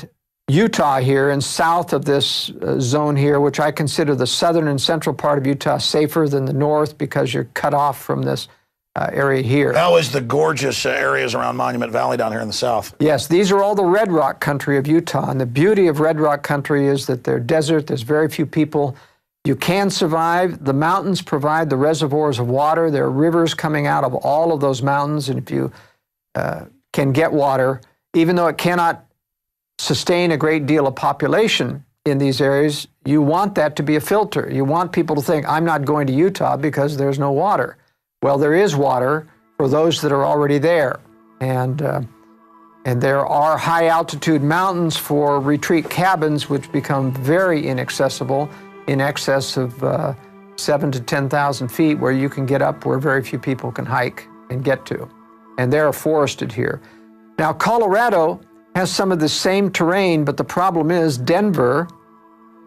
Utah here, and south of this zone here, which I consider the southern and central part of Utah safer than the north because you're cut off from this area here. How is the gorgeous areas around Monument Valley down here in the south? Yes, these are all the red rock country of Utah, and the beauty of red rock country is that they're desert, there's very few people. You can survive. The mountains provide the reservoirs of water. There are rivers coming out of all of those mountains, and if you can get water, even though it cannot sustain a great deal of population in these areas, you want that to be a filter. You want people to think, I'm not going to Utah because there's no water. Well, there is water for those that are already there. And there are high altitude mountains for retreat cabins, which become very inaccessible in excess of 7,000 to 10,000 feet, where you can get up where very few people can hike and get to. And they're forested here. Now, Colorado has some of the same terrain, but the problem is Denver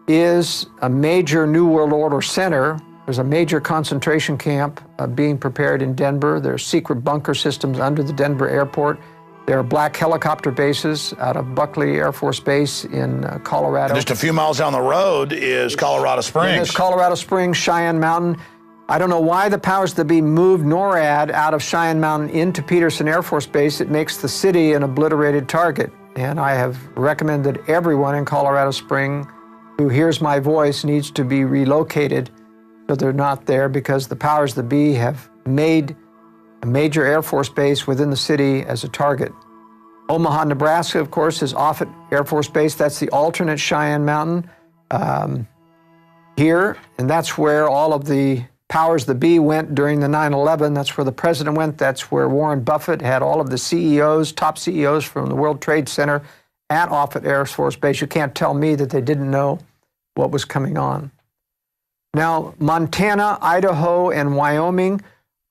is a major New World Order center. There's a major concentration camp being prepared in Denver. There are secret bunker systems under the Denver airport. There are black helicopter bases out of Buckley Air Force Base in Colorado. And just a few miles down the road is Colorado Springs. There's Colorado Springs, Cheyenne Mountain. I don't know why the powers that be moved NORAD out of Cheyenne Mountain into Peterson Air Force Base. It makes the city an obliterated target. And I have recommended everyone in Colorado Springs who hears my voice needs to be relocated so they're not there, because the powers that be have made a major Air Force base within the city as a target. Omaha, Nebraska, of course, is Offutt Air Force Base. That's the alternate Cheyenne Mountain here, and that's where all of the powers that be went during the 9/11. That's where the president went. That's where Warren Buffett had all of the CEOs, top CEOs from the World Trade Center at Offutt Air Force Base. You can't tell me that they didn't know what was coming on. Now, Montana, Idaho, and Wyoming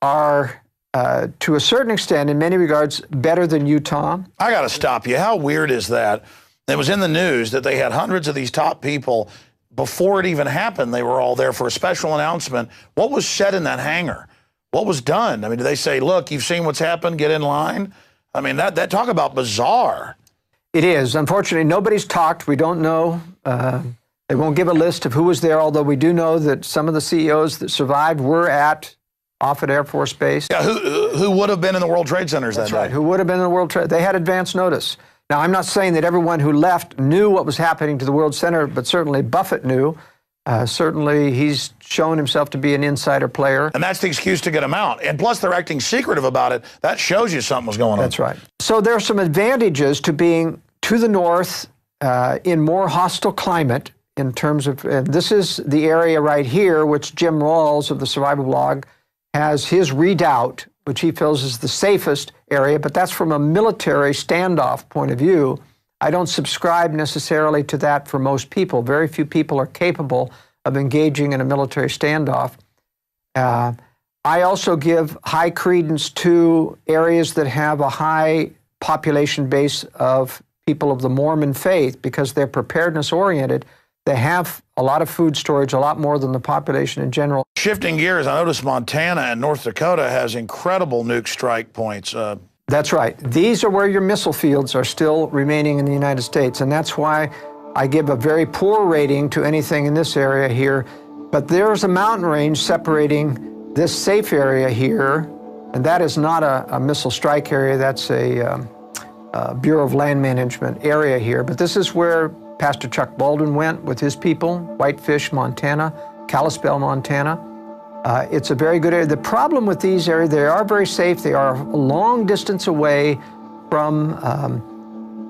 are, to a certain extent, in many regards, better than Utah. I got to stop you. How weird is that? It was in the news that they had hundreds of these top people. Before it even happened, they were all there for a special announcement. What was said in that hangar? What was done? I mean, did they say, look, you've seen what's happened, get in line? I mean, that talk about bizarre. It is. Unfortunately, nobody's talked. We don't know. They won't give a list of who was there, although we do know that some of the CEOs that survived were at Offutt Air Force Base. Yeah, who would have been in the World Trade Centers that day? That's right, who would have been in the World Trade. They had advance notice. Now, I'm not saying that everyone who left knew what was happening to the World Center, but certainly Buffett knew. Certainly, he's shown himself to be an insider player. And that's the excuse to get him out. And plus, they're acting secretive about it. That shows you something was going on. That's right. So there are some advantages to being to the north in more hostile climate in terms of, and this is the area right here, which Jim Rawls of the Survival Blog has his redoubt, which he feels is the safest area, but that's from a military standoff point of view. I don't subscribe necessarily to that for most people. Very few people are capable of engaging in a military standoff. I also give high credence to areas that have a high population base of people of the Mormon faith because they're preparedness oriented. They have a lot of food storage, a lot more than the population in general. Shifting gears, I noticed Montana and North Dakota has incredible nuke strike points. That's right. These are where your missile fields are still remaining in the United States, and that's why I give a very poor rating to anything in this area here. But there's a mountain range separating this safe area here, and that is not a missile strike area. That's a Bureau of Land Management area here. But this is where Pastor Chuck Baldwin went with his people, Whitefish, Montana, Kalispell, Montana. It's a very good area. The problem with these areas, they are very safe. They are a long distance away from,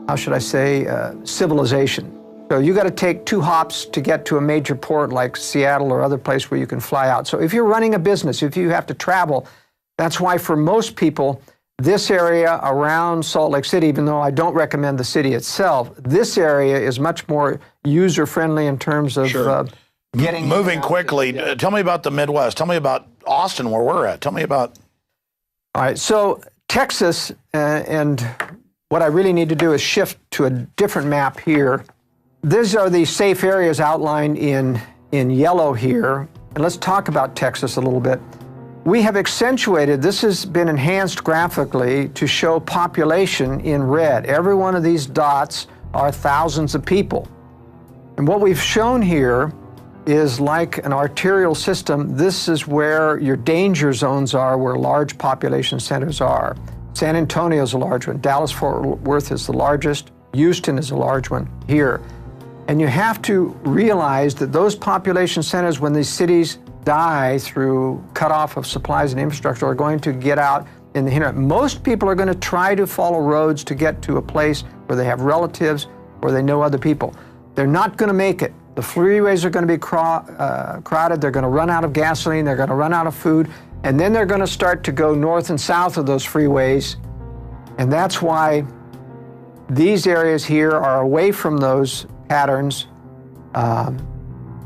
how should I say, civilization. So you got to take 2 hops to get to a major port like Seattle or other place where you can fly out. So if you're running a business, if you have to travel, that's why for most people, this area around Salt Lake City, even though I don't recommend the city itself, this area is much more user-friendly in terms of getting... Moving quickly, tell me about the Midwest. Tell me about Austin, where we're at. Tell me about... All right, so Texas, and what I really need to do is shift to a different map here. These are the safe areas outlined in yellow here. And let's talk about Texas a little bit. We have accentuated, this has been enhanced graphically to show population in red. Every one of these dots are thousands of people. And what we've shown here is like an arterial system. This is where your danger zones are, where large population centers are. San Antonio is a large one. Dallas-Fort Worth is the largest. Houston is a large one here. And you have to realize that those population centers, when these cities die through cutoff of supplies and infrastructure, are going to get out in the hinterland. Most people are going to try to follow roads to get to a place where they have relatives or they know other people. They're not going to make it. The freeways are going to be crowded. They're going to run out of gasoline. They're going to run out of food. And then they're going to start to go north and south of those freeways. And that's why these areas here are away from those patterns.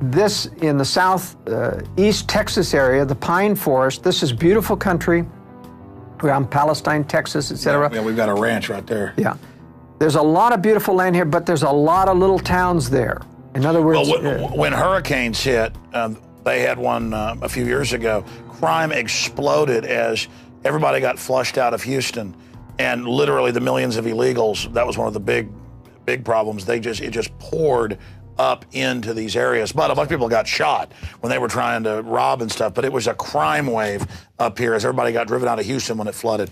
This in the southeast Texas area, the pine forest, this is beautiful country around Palestine, Texas, etc. Yeah, we've got a ranch right there. Yeah. There's a lot of beautiful land here, but there's a lot of little towns there. In other words... Well, when hurricanes hit, they had one a few years ago, crime exploded as everybody got flushed out of Houston. And literally the millions of illegals, that was one of the big problems. It just poured up into these areas. But a bunch of people got shot when they were trying to rob and stuff. But it was a crime wave up here as everybody got driven out of Houston when it flooded.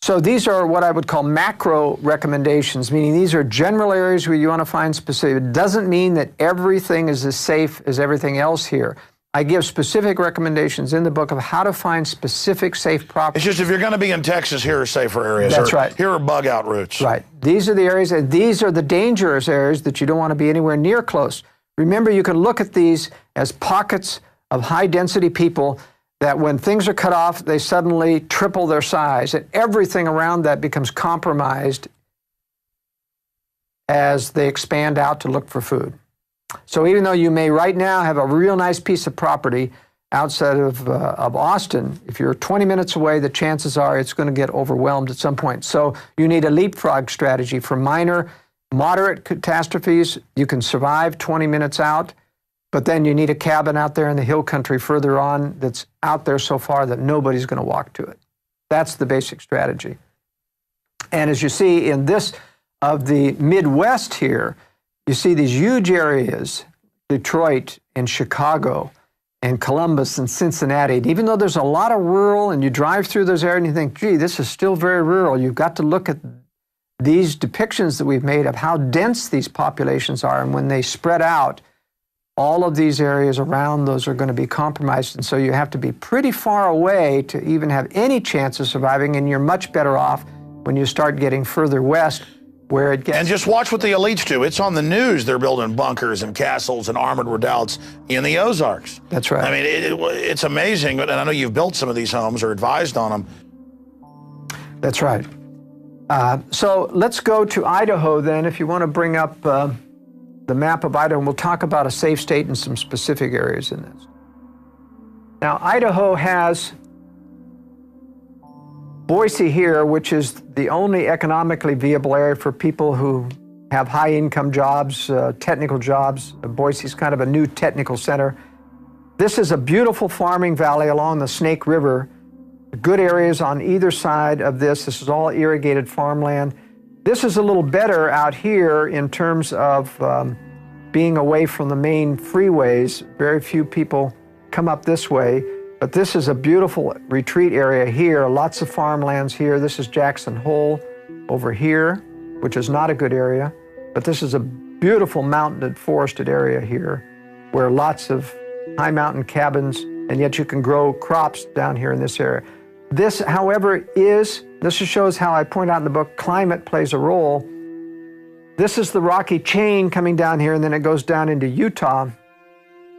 So these are what I would call macro recommendations, meaning these are general areas where you want to find specific. It doesn't mean that everything is as safe as everything else here. I give specific recommendations in the book of how to find specific safe properties. It's just if you're going to be in Texas, here are safer areas. That's right. Here are bug out routes. Right. These are the areas, and these are the dangerous areas that you don't want to be anywhere near close. Remember, you can look at these as pockets of high density people that when things are cut off, they suddenly triple their size, and everything around that becomes compromised as they expand out to look for food. So even though you may right now have a real nice piece of property outside of Austin, if you're 20 minutes away, the chances are it's going to get overwhelmed at some point. So you need a leapfrog strategy for minor, moderate catastrophes. You can survive 20 minutes out, but then you need a cabin out there in the hill country further on that's out there so far that nobody's going to walk to it. That's the basic strategy. And as you see in this of the Midwest here, you see these huge areas, Detroit and Chicago and Columbus and Cincinnati. And even though there's a lot of rural, and you drive through those areas and you think, gee, this is still very rural, you've got to look at these depictions that we've made of how dense these populations are. And when they spread out, all of these areas around those are going to be compromised. And so you have to be pretty far away to even have any chance of surviving. And you're much better off when you start getting further west, where it gets... And just watch what the elites do. It's on the news. They're building bunkers and castles and armored redoubts in the Ozarks. That's right. I mean, it's amazing. And I know you've built some of these homes or advised on them. That's right. So let's go to Idaho then, if you want to bring up the map of Idaho. And we'll talk about a safe state and some specific areas in this. Now, Idaho has Boise here, which is the only economically viable area for people who have high-income jobs, technical jobs. Boise is kind of a new technical center. This is a beautiful farming valley along the Snake River. Good areas on either side of this. This is all irrigated farmland. This is a little better out here in terms of being away from the main freeways, very few people come up this way. But this is a beautiful retreat area here, lots of farmlands here. This is Jackson Hole over here, which is not a good area. But this is a beautiful mountained, forested area here where lots of high mountain cabins, and yet you can grow crops down here in this area. This, however, this just shows how I point out in the book, climate plays a role. This is the rocky chain coming down here, and then it goes down into Utah.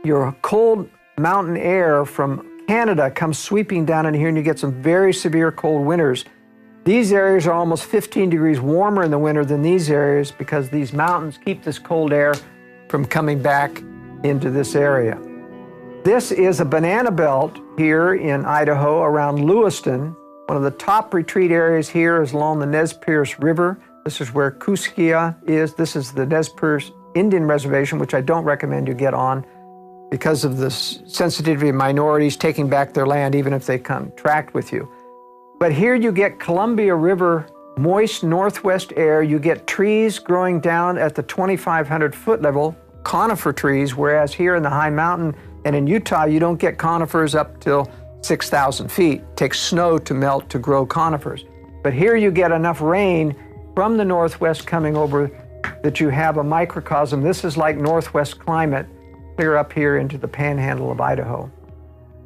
Your cold mountain air from Canada comes sweeping down in here, and you get some very severe cold winters. These areas are almost 15 degrees warmer in the winter than these areas because these mountains keep this cold air from coming back into this area. This is a banana belt here in Idaho around Lewiston. One of the top retreat areas here is along the Nez Perce River. This is where Kuskia is. This is the Nez Perce Indian Reservation, which I don't recommend you get on because of the sensitivity of minorities taking back their land, even if they contract with you. But here you get Columbia River, moist northwest air. You get trees growing down at the 2,500 foot level, conifer trees, whereas here in the high mountain and in Utah, you don't get conifers up till 6,000 feet. It takes snow to melt to grow conifers. But here you get enough rain from the northwest coming over that you have a microcosm. This is like northwest climate, clear up here into the panhandle of Idaho.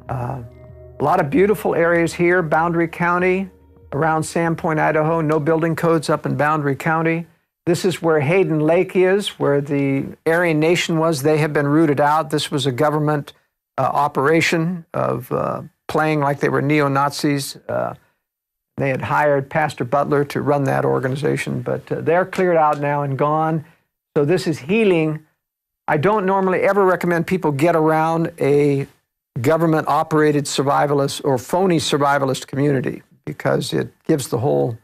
A lot of beautiful areas here, Boundary County, around Sandpoint, Idaho, no building codes up in Boundary County. This is where Hayden Lake is, where the Aryan Nation was. They have been rooted out. This was a government operation of playing like they were neo-Nazis. They had hired Pastor Butler to run that organization, but they're cleared out now and gone. So this is healing. I don't normally ever recommend people get around a government-operated survivalist or phony survivalist community because it gives the whole...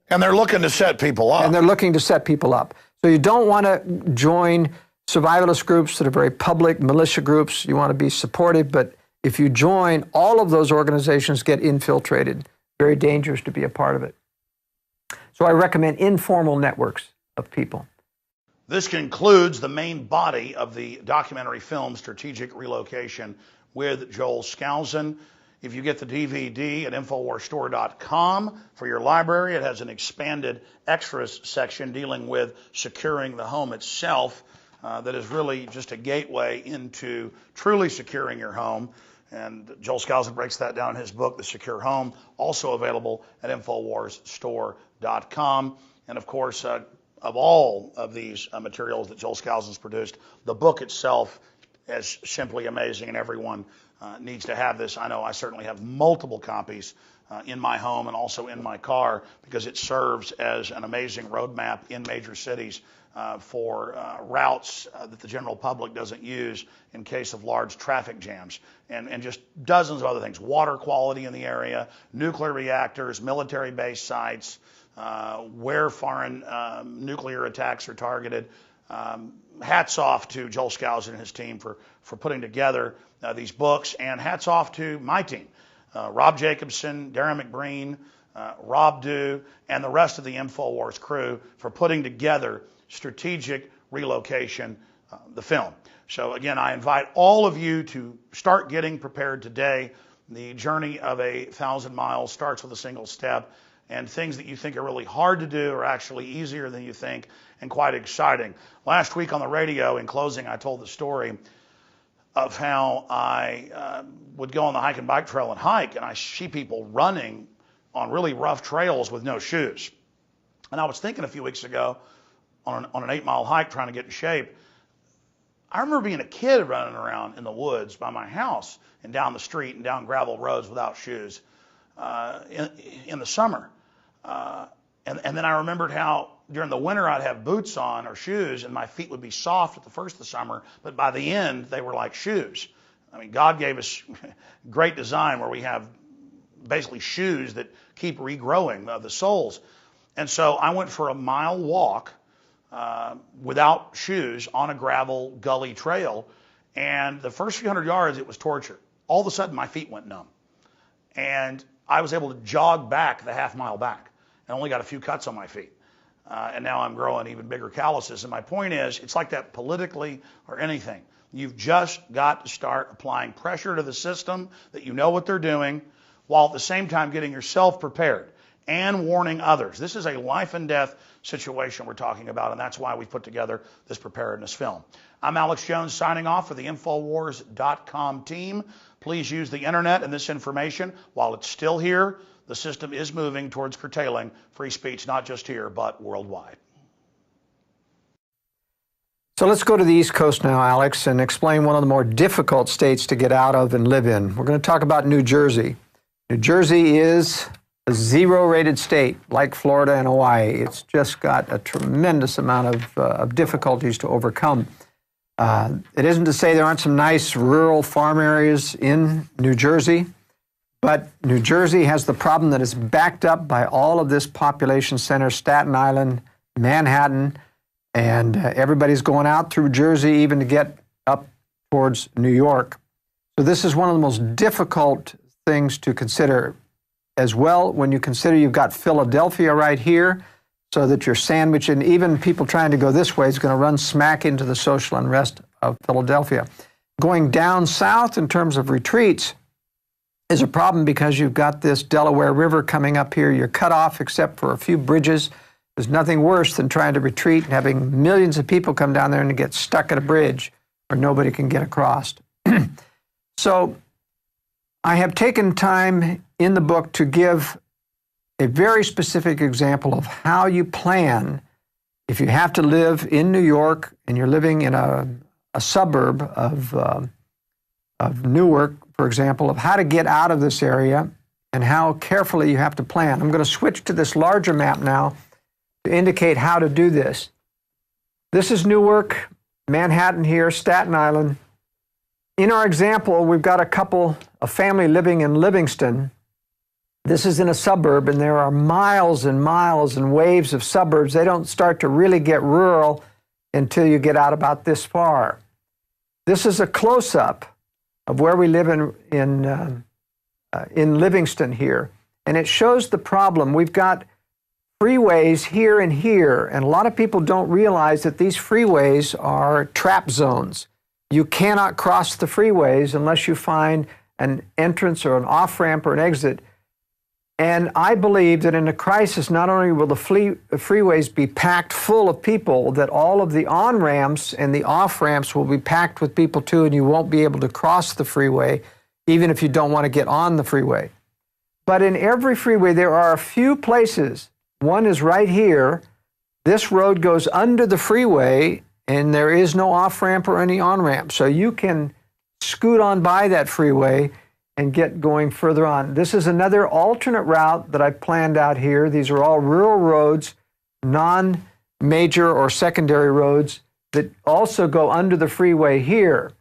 And they're looking to set people up. And they're looking to set people up. So you don't want to join survivalist groups that are very public, militia groups. You want to be supportive, but if you join, all of those organizations get infiltrated. Very dangerous to be a part of it. So I recommend informal networks of people. This concludes the main body of the documentary film Strategic Relocation with Joel Skousen. If you get the DVD at InfoWarsStore.com for your library, it has an expanded extras section dealing with securing the home itself. That is really just a gateway into truly securing your home. And Joel Skousen breaks that down in his book, The Secure Home, also available at InfoWarsStore.com. And of course, of all of these materials that Joel Skousen's produced, the book itself is simply amazing, and everyone needs to have this. I know I certainly have multiple copies in my home and also in my car because it serves as an amazing roadmap in major cities for routes that the general public doesn't use in case of large traffic jams, and just dozens of other things. Water quality in the area, nuclear reactors, military base sites, where foreign nuclear attacks are targeted. Hats off to Joel Skousen and his team for putting together these books, and hats off to my team, Rob Jacobson, Darren McBreen, Rob Dew, and the rest of the InfoWars crew for putting together Strategic Relocation, the film. So again, I invite all of you to start getting prepared today. The journey of 1,000 miles starts with a single step, and things that you think are really hard to do are actually easier than you think and quite exciting. Last week on the radio, in closing, I told the story of how I would go on the hike and bike trail and hike, and I see people running on really rough trails with no shoes. And I was thinking a few weeks ago on an 8-mile hike trying to get in shape, I remember being a kid running around in the woods by my house and down the street and down gravel roads without shoes in the summer. And then I remembered how during the winter I'd have boots on or shoes, and my feet would be soft at the first of the summer, but by the end they were like shoes. I mean, God gave us great design where we have basically shoes that keep regrowing the soles. And so I went for a mile walk without shoes on a gravel gully trail, and the first few hundred yards it was torture. All of a sudden my feet went numb, and I was able to jog back the half mile back and only got a few cuts on my feet. and now I'm growing even bigger calluses. And my point is, it's like that politically or anything. You've just got to start applying pressure to the system that you know what they're doing, while at the same time getting yourself prepared and warning others. This is a life and death situation we're talking about, and that's why we put together this preparedness film. I'm Alex Jones signing off for the Infowars.com team. Please use the internet and this information while it's still here. The system is moving towards curtailing free speech, not just here, but worldwide. So let's go to the East Coast now, Alex, and explain one of the more difficult states to get out of and live in. We're going to talk about New Jersey. New Jersey is a zero-rated state, like Florida and Hawaii. It's just got a tremendous amount of difficulties to overcome. It isn't to say there aren't some nice rural farm areas in New Jersey, but New Jersey has the problem that it's backed up by all of this population center, Staten Island, Manhattan, and everybody's going out through Jersey even to get up towards New York. So this is one of the most difficult things to consider as well when you consider you've got Philadelphia right here, so that you're sandwiched, and even people trying to go this way is going to run smack into the social unrest of Philadelphia. Going down south in terms of retreats is a problem because you've got this Delaware River coming up here. You're cut off except for a few bridges. There's nothing worse than trying to retreat and having millions of people come down there and get stuck at a bridge where nobody can get across. So I have taken time in the book to give a very specific example of how you plan if you have to live in New York and you're living in a suburb of Newark, for example, of how to get out of this area and how carefully you have to plan. I'm going to switch to this larger map now to indicate how to do this. This is Newark, Manhattan here, Staten Island. In our example, we've got a family living in Livingston. This is in a suburb, and there are miles and miles and waves of suburbs. They don't start to really get rural until you get out about this far. This is a close-up of where we live in Livingston here, and it shows the problem. We've got freeways here and here, and a lot of people don't realize that these freeways are trap zones. You cannot cross the freeways unless you find an entrance or an off-ramp or an exit. And I believe that in a crisis, not only will the freeways be packed full of people, that all of the on-ramps and the off-ramps will be packed with people too, and you won't be able to cross the freeway, even if you don't want to get on the freeway. But in every freeway, there are a few places. One is right here. This road goes under the freeway, and there is no off-ramp or any on-ramp. So you can scoot on by that freeway and get going further on. This is another alternate route that I've planned out here. These are all rural roads, non-major or secondary roads that also go under the freeway here.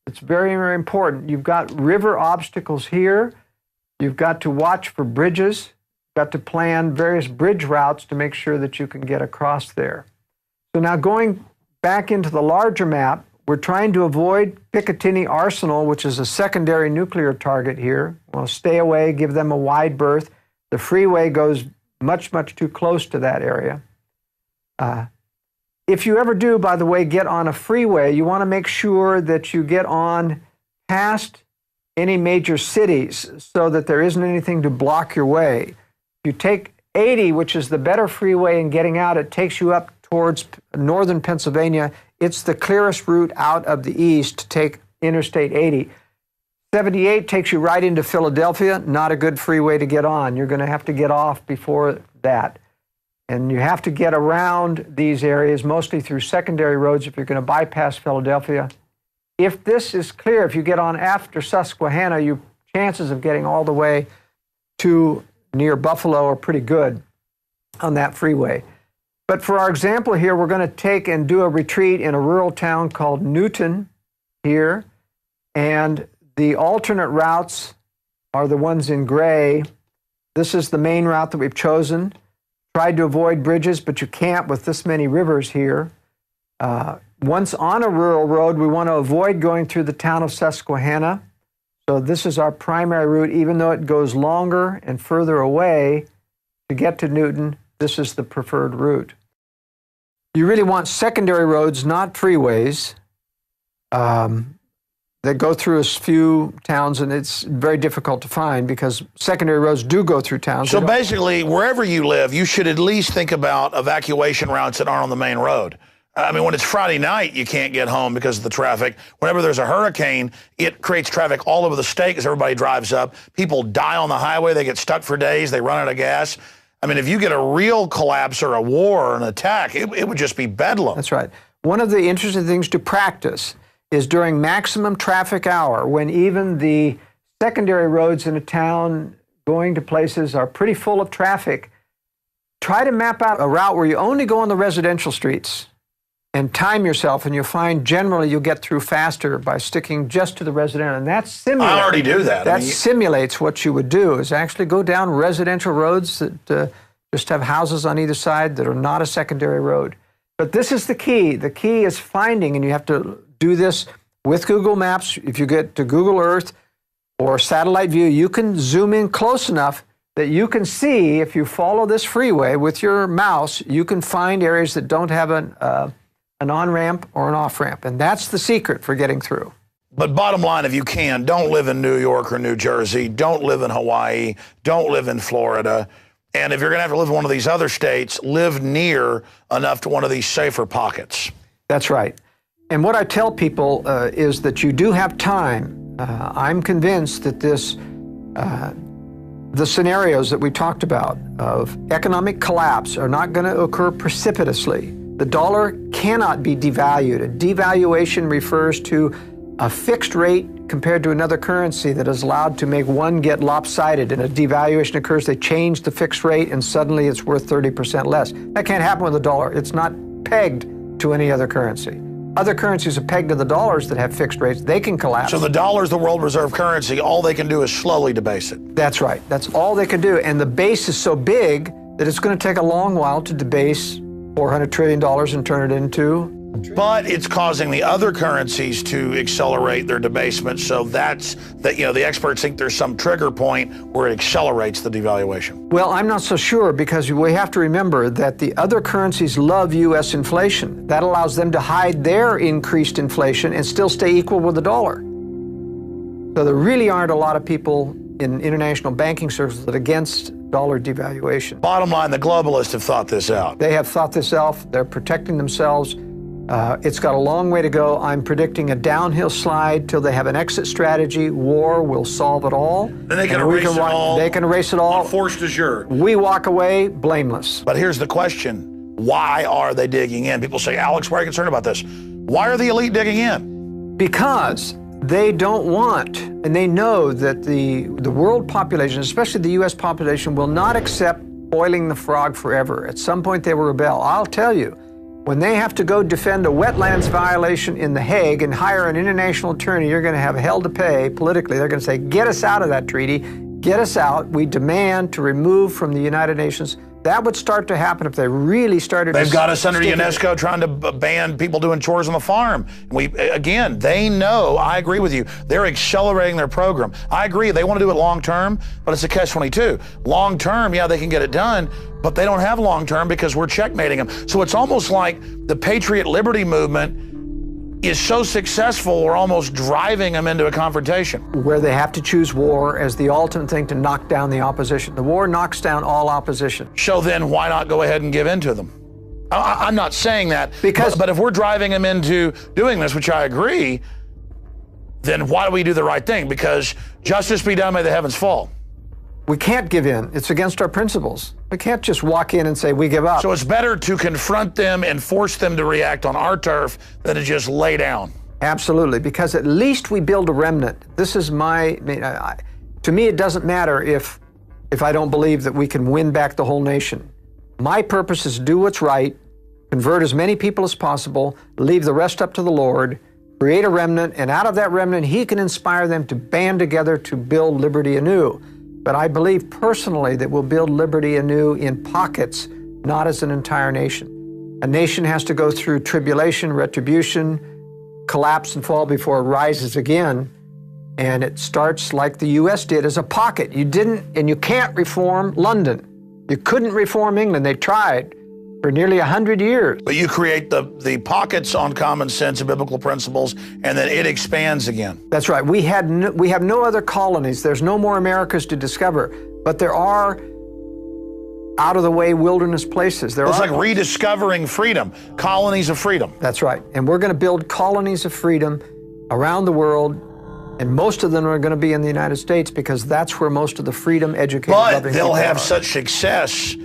It's very, very important. You've got river obstacles here. You've got to watch for bridges. You've got to plan various bridge routes to make sure that you can get across there. So now going back into the larger map, we're trying to avoid Picatinny Arsenal, which is a secondary nuclear target here. We'll stay away, give them a wide berth. The freeway goes much, much too close to that area. If you ever do, by the way, get on a freeway, you want to make sure that you get on past any major cities so that there isn't anything to block your way. You take 80, which is the better freeway in getting out. It takes you up towards northern Pennsylvania. It's the clearest route out of the east to take Interstate 80. 78 takes you right into Philadelphia. Not a good freeway to get on. You're going to have to get off before that. And you have to get around these areas, mostly through secondary roads, if you're going to bypass Philadelphia. If this is clear, if you get on after Susquehanna, your chances of getting all the way to near Buffalo are pretty good on that freeway. But for our example here, we're going to take and do a retreat in a rural town called Newton here. And the alternate routes are the ones in gray. This is the main route that we've chosen. Tried to avoid bridges, but you can't with this many rivers here. Once on a rural road, we want to avoid going through the town of Susquehanna. So this is our primary route, even though it goes longer and further away to get to Newton. This is the preferred route. You really want secondary roads, not freeways, that go through a few towns, and it's very difficult to find because secondary roads do go through towns. So basically, wherever you live, you should at least think about evacuation routes that aren't on the main road. I mean, when it's Friday night, you can't get home because of the traffic. Whenever there's a hurricane, it creates traffic all over the state because everybody drives up. People die on the highway. They get stuck for days. They run out of gas. I mean, if you get a real collapse or a war or an attack, it would just be bedlam. That's right. One of the interesting things to practice is during maximum traffic hour, when even the secondary roads in a town going to places are pretty full of traffic, try to map out a route where you only go on the residential streets and time yourself, and you'll find generally you'll get through faster by sticking just to the residential. And that simulates. I already do that. That simulates what you would do, is actually go down residential roads that just have houses on either side that are not a secondary road. But this is the key. The key is finding, and you have to do this with Google Maps. If you get to Google Earth or satellite view, you can zoom in close enough that you can see, if you follow this freeway with your mouse, you can find areas that don't have an on-ramp or an off-ramp. And that's the secret for getting through. But bottom line, if you can, don't live in New York or New Jersey. Don't live in Hawaii. Don't live in Florida. And if you're going to have to live in one of these other states, live near enough to one of these safer pockets. That's right. And what I tell people is that you do have time. I'm convinced that the scenarios that we talked about of economic collapse are not going to occur precipitously. The dollar cannot be devalued. A devaluation refers to a fixed rate compared to another currency that is allowed to make one get lopsided. And a devaluation occurs, they change the fixed rate, and suddenly it's worth 30% less. That can't happen with the dollar. It's not pegged to any other currency. Other currencies are pegged to the dollars that have fixed rates. They can collapse. So the dollar is the world reserve currency. All they can do is slowly debase it. That's right. That's all they can do. And the base is so big that it's going to take a long while to debase $400 trillion and turn it into. But it's causing the other currencies to accelerate their debasement. So that's that. You know, the experts think there's some trigger point where it accelerates the devaluation. Well, I'm not so sure, because we have to remember that the other currencies love U.S. inflation. That allows them to hide their increased inflation and still stay equal with the dollar. So there really aren't a lot of people in international banking circles that are against dollar devaluation. Bottom line, the globalists have thought this out. They have thought this out. They're protecting themselves. It's got a long way to go. I'm predicting a downhill slide till they have an exit strategy. War will solve it all. Then they can erase it all. They can erase it all. Force majeure. We walk away blameless. But here's the question. Why are they digging in? People say, Alex, why are you concerned about this? Why are the elite digging in? Because they don't want, and they know that the world population, especially the U.S. population, will not accept boiling the frog forever. At some point they will rebel. I'll tell you, when they have to go defend a wetlands violation in The Hague and hire an international attorney, you're going to have hell to pay politically. They're going to say, get us out of that treaty, get us out. We demand to remove from the United Nations. That would start to happen if they really started. They've got us under UNESCO trying to ban people doing chores on the farm. Again, they know, I agree with you, they're accelerating their program. I agree, they want to do it long term, but it's a catch-22. Long term, yeah, they can get it done, but they don't have long term because we're checkmating them. So it's almost like the Patriot Liberty movement is so successful, we're almost driving them into a confrontation. Where they have to choose war as the ultimate thing to knock down the opposition. The war knocks down all opposition. So then why not go ahead and give in to them? I'm not saying that, but if we're driving them into doing this, which I agree, then why do we do the right thing? Because justice be done, may the heavens fall. We can't give in. It's against our principles. We can't just walk in and say we give up. So it's better to confront them and force them to react on our turf than to just lay down. Absolutely, because at least we build a remnant. This is to me, it doesn't matter if I don't believe that we can win back the whole nation. My purpose is to do what's right, convert as many people as possible, leave the rest up to the Lord, create a remnant, and out of that remnant, He can inspire them to band together to build liberty anew. But I believe personally that we'll build liberty anew in pockets, not as an entire nation. A nation has to go through tribulation, retribution, collapse and fall before it rises again. And it starts like the U.S. did, as a pocket. You can't reform London. You couldn't reform England. They tried, for nearly 100 years. But you create the pockets on common sense and biblical principles, and then it expands again. That's right. We have no other colonies. There's no more Americas to discover, but there are out-of-the-way wilderness places. It's like rediscovering freedom, colonies of freedom. That's right. And we're going to build colonies of freedom around the world, and most of them are going to be in the United States because that's where most of the freedom, educated, loving But they'll people have are. such success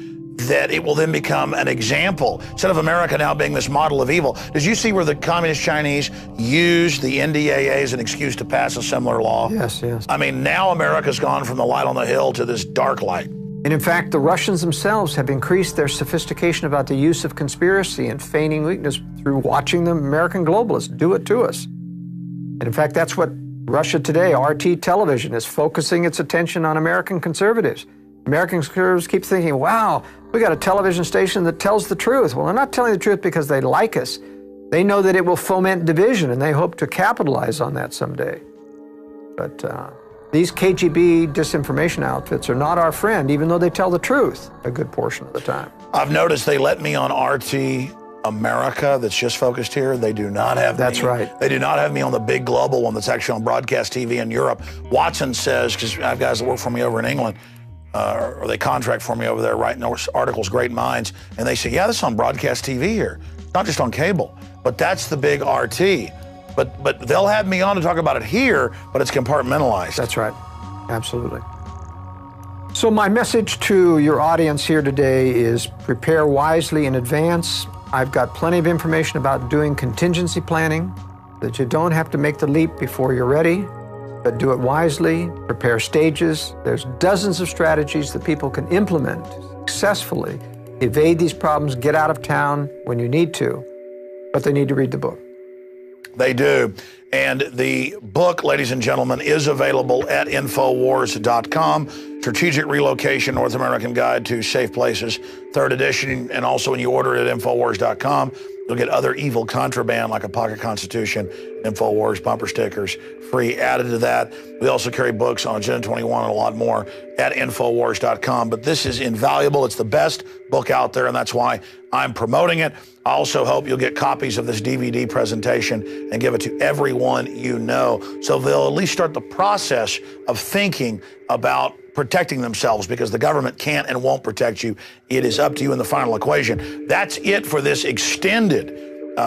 that it will then become an example. Instead of America now being this model of evil. Did you see where the communist Chinese used the NDAA as an excuse to pass a similar law? Yes, yes. I mean, now America's gone from the light on the hill to this dark light. And in fact, the Russians themselves have increased their sophistication about the use of conspiracy and feigning weakness through watching the American globalists do it to us. And in fact, that's what Russia Today, RT television, is focusing its attention on American conservatives. American conservatives keep thinking, wow, we got a television station that tells the truth. Well, they're not telling the truth because they like us. They know that it will foment division, and they hope to capitalize on that someday. But these KGB disinformation outfits are not our friend, even though they tell the truth a good portion of the time. I've noticed they let me on RT America that's just focused here. They do not have That's me. right. They do not have me on the big global one that's actually on broadcast TV in Europe. Watson says, because I have guys that work for me over in England, or they contract for me over there writing articles, great minds, and they say, yeah, this is on broadcast TV here, not just on cable. But that's the big RT. But they'll have me on to talk about it here, but it's compartmentalized. That's right. Absolutely. So my message to your audience here today is prepare wisely in advance. I've got plenty of information about doing contingency planning, that you don't have to make the leap before you're ready, but do it wisely, prepare stages. There's dozens of strategies that people can implement to successfully evade these problems, get out of town when you need to, but they need to read the book. They do. And the book, ladies and gentlemen, is available at Infowars.com. Strategic Relocation, North American Guide to Safe Places, 3rd edition. And also when you order it at Infowars.com, you'll get other evil contraband like a pocket constitution, Infowars bumper stickers, free added to that. We also carry books on Agenda 21 and a lot more at Infowars.com. But this is invaluable. It's the best book out there, and that's why I'm promoting it. I also hope you'll get copies of this DVD presentation and give it to everyone you know, so they'll at least start the process of thinking about protecting themselves, because the government can't and won't protect you. It is up to you in the final equation. That's it for this extended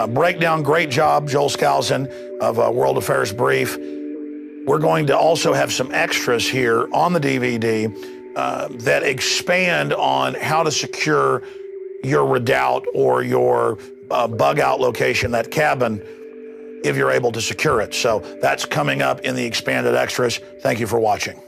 breakdown. Great job, Joel Skousen of World Affairs Brief. We're going to also have some extras here on the DVD that expand on how to secure your redoubt or your bug out location, that cabin, if you're able to secure it. So that's coming up in the expanded extras. Thank you for watching.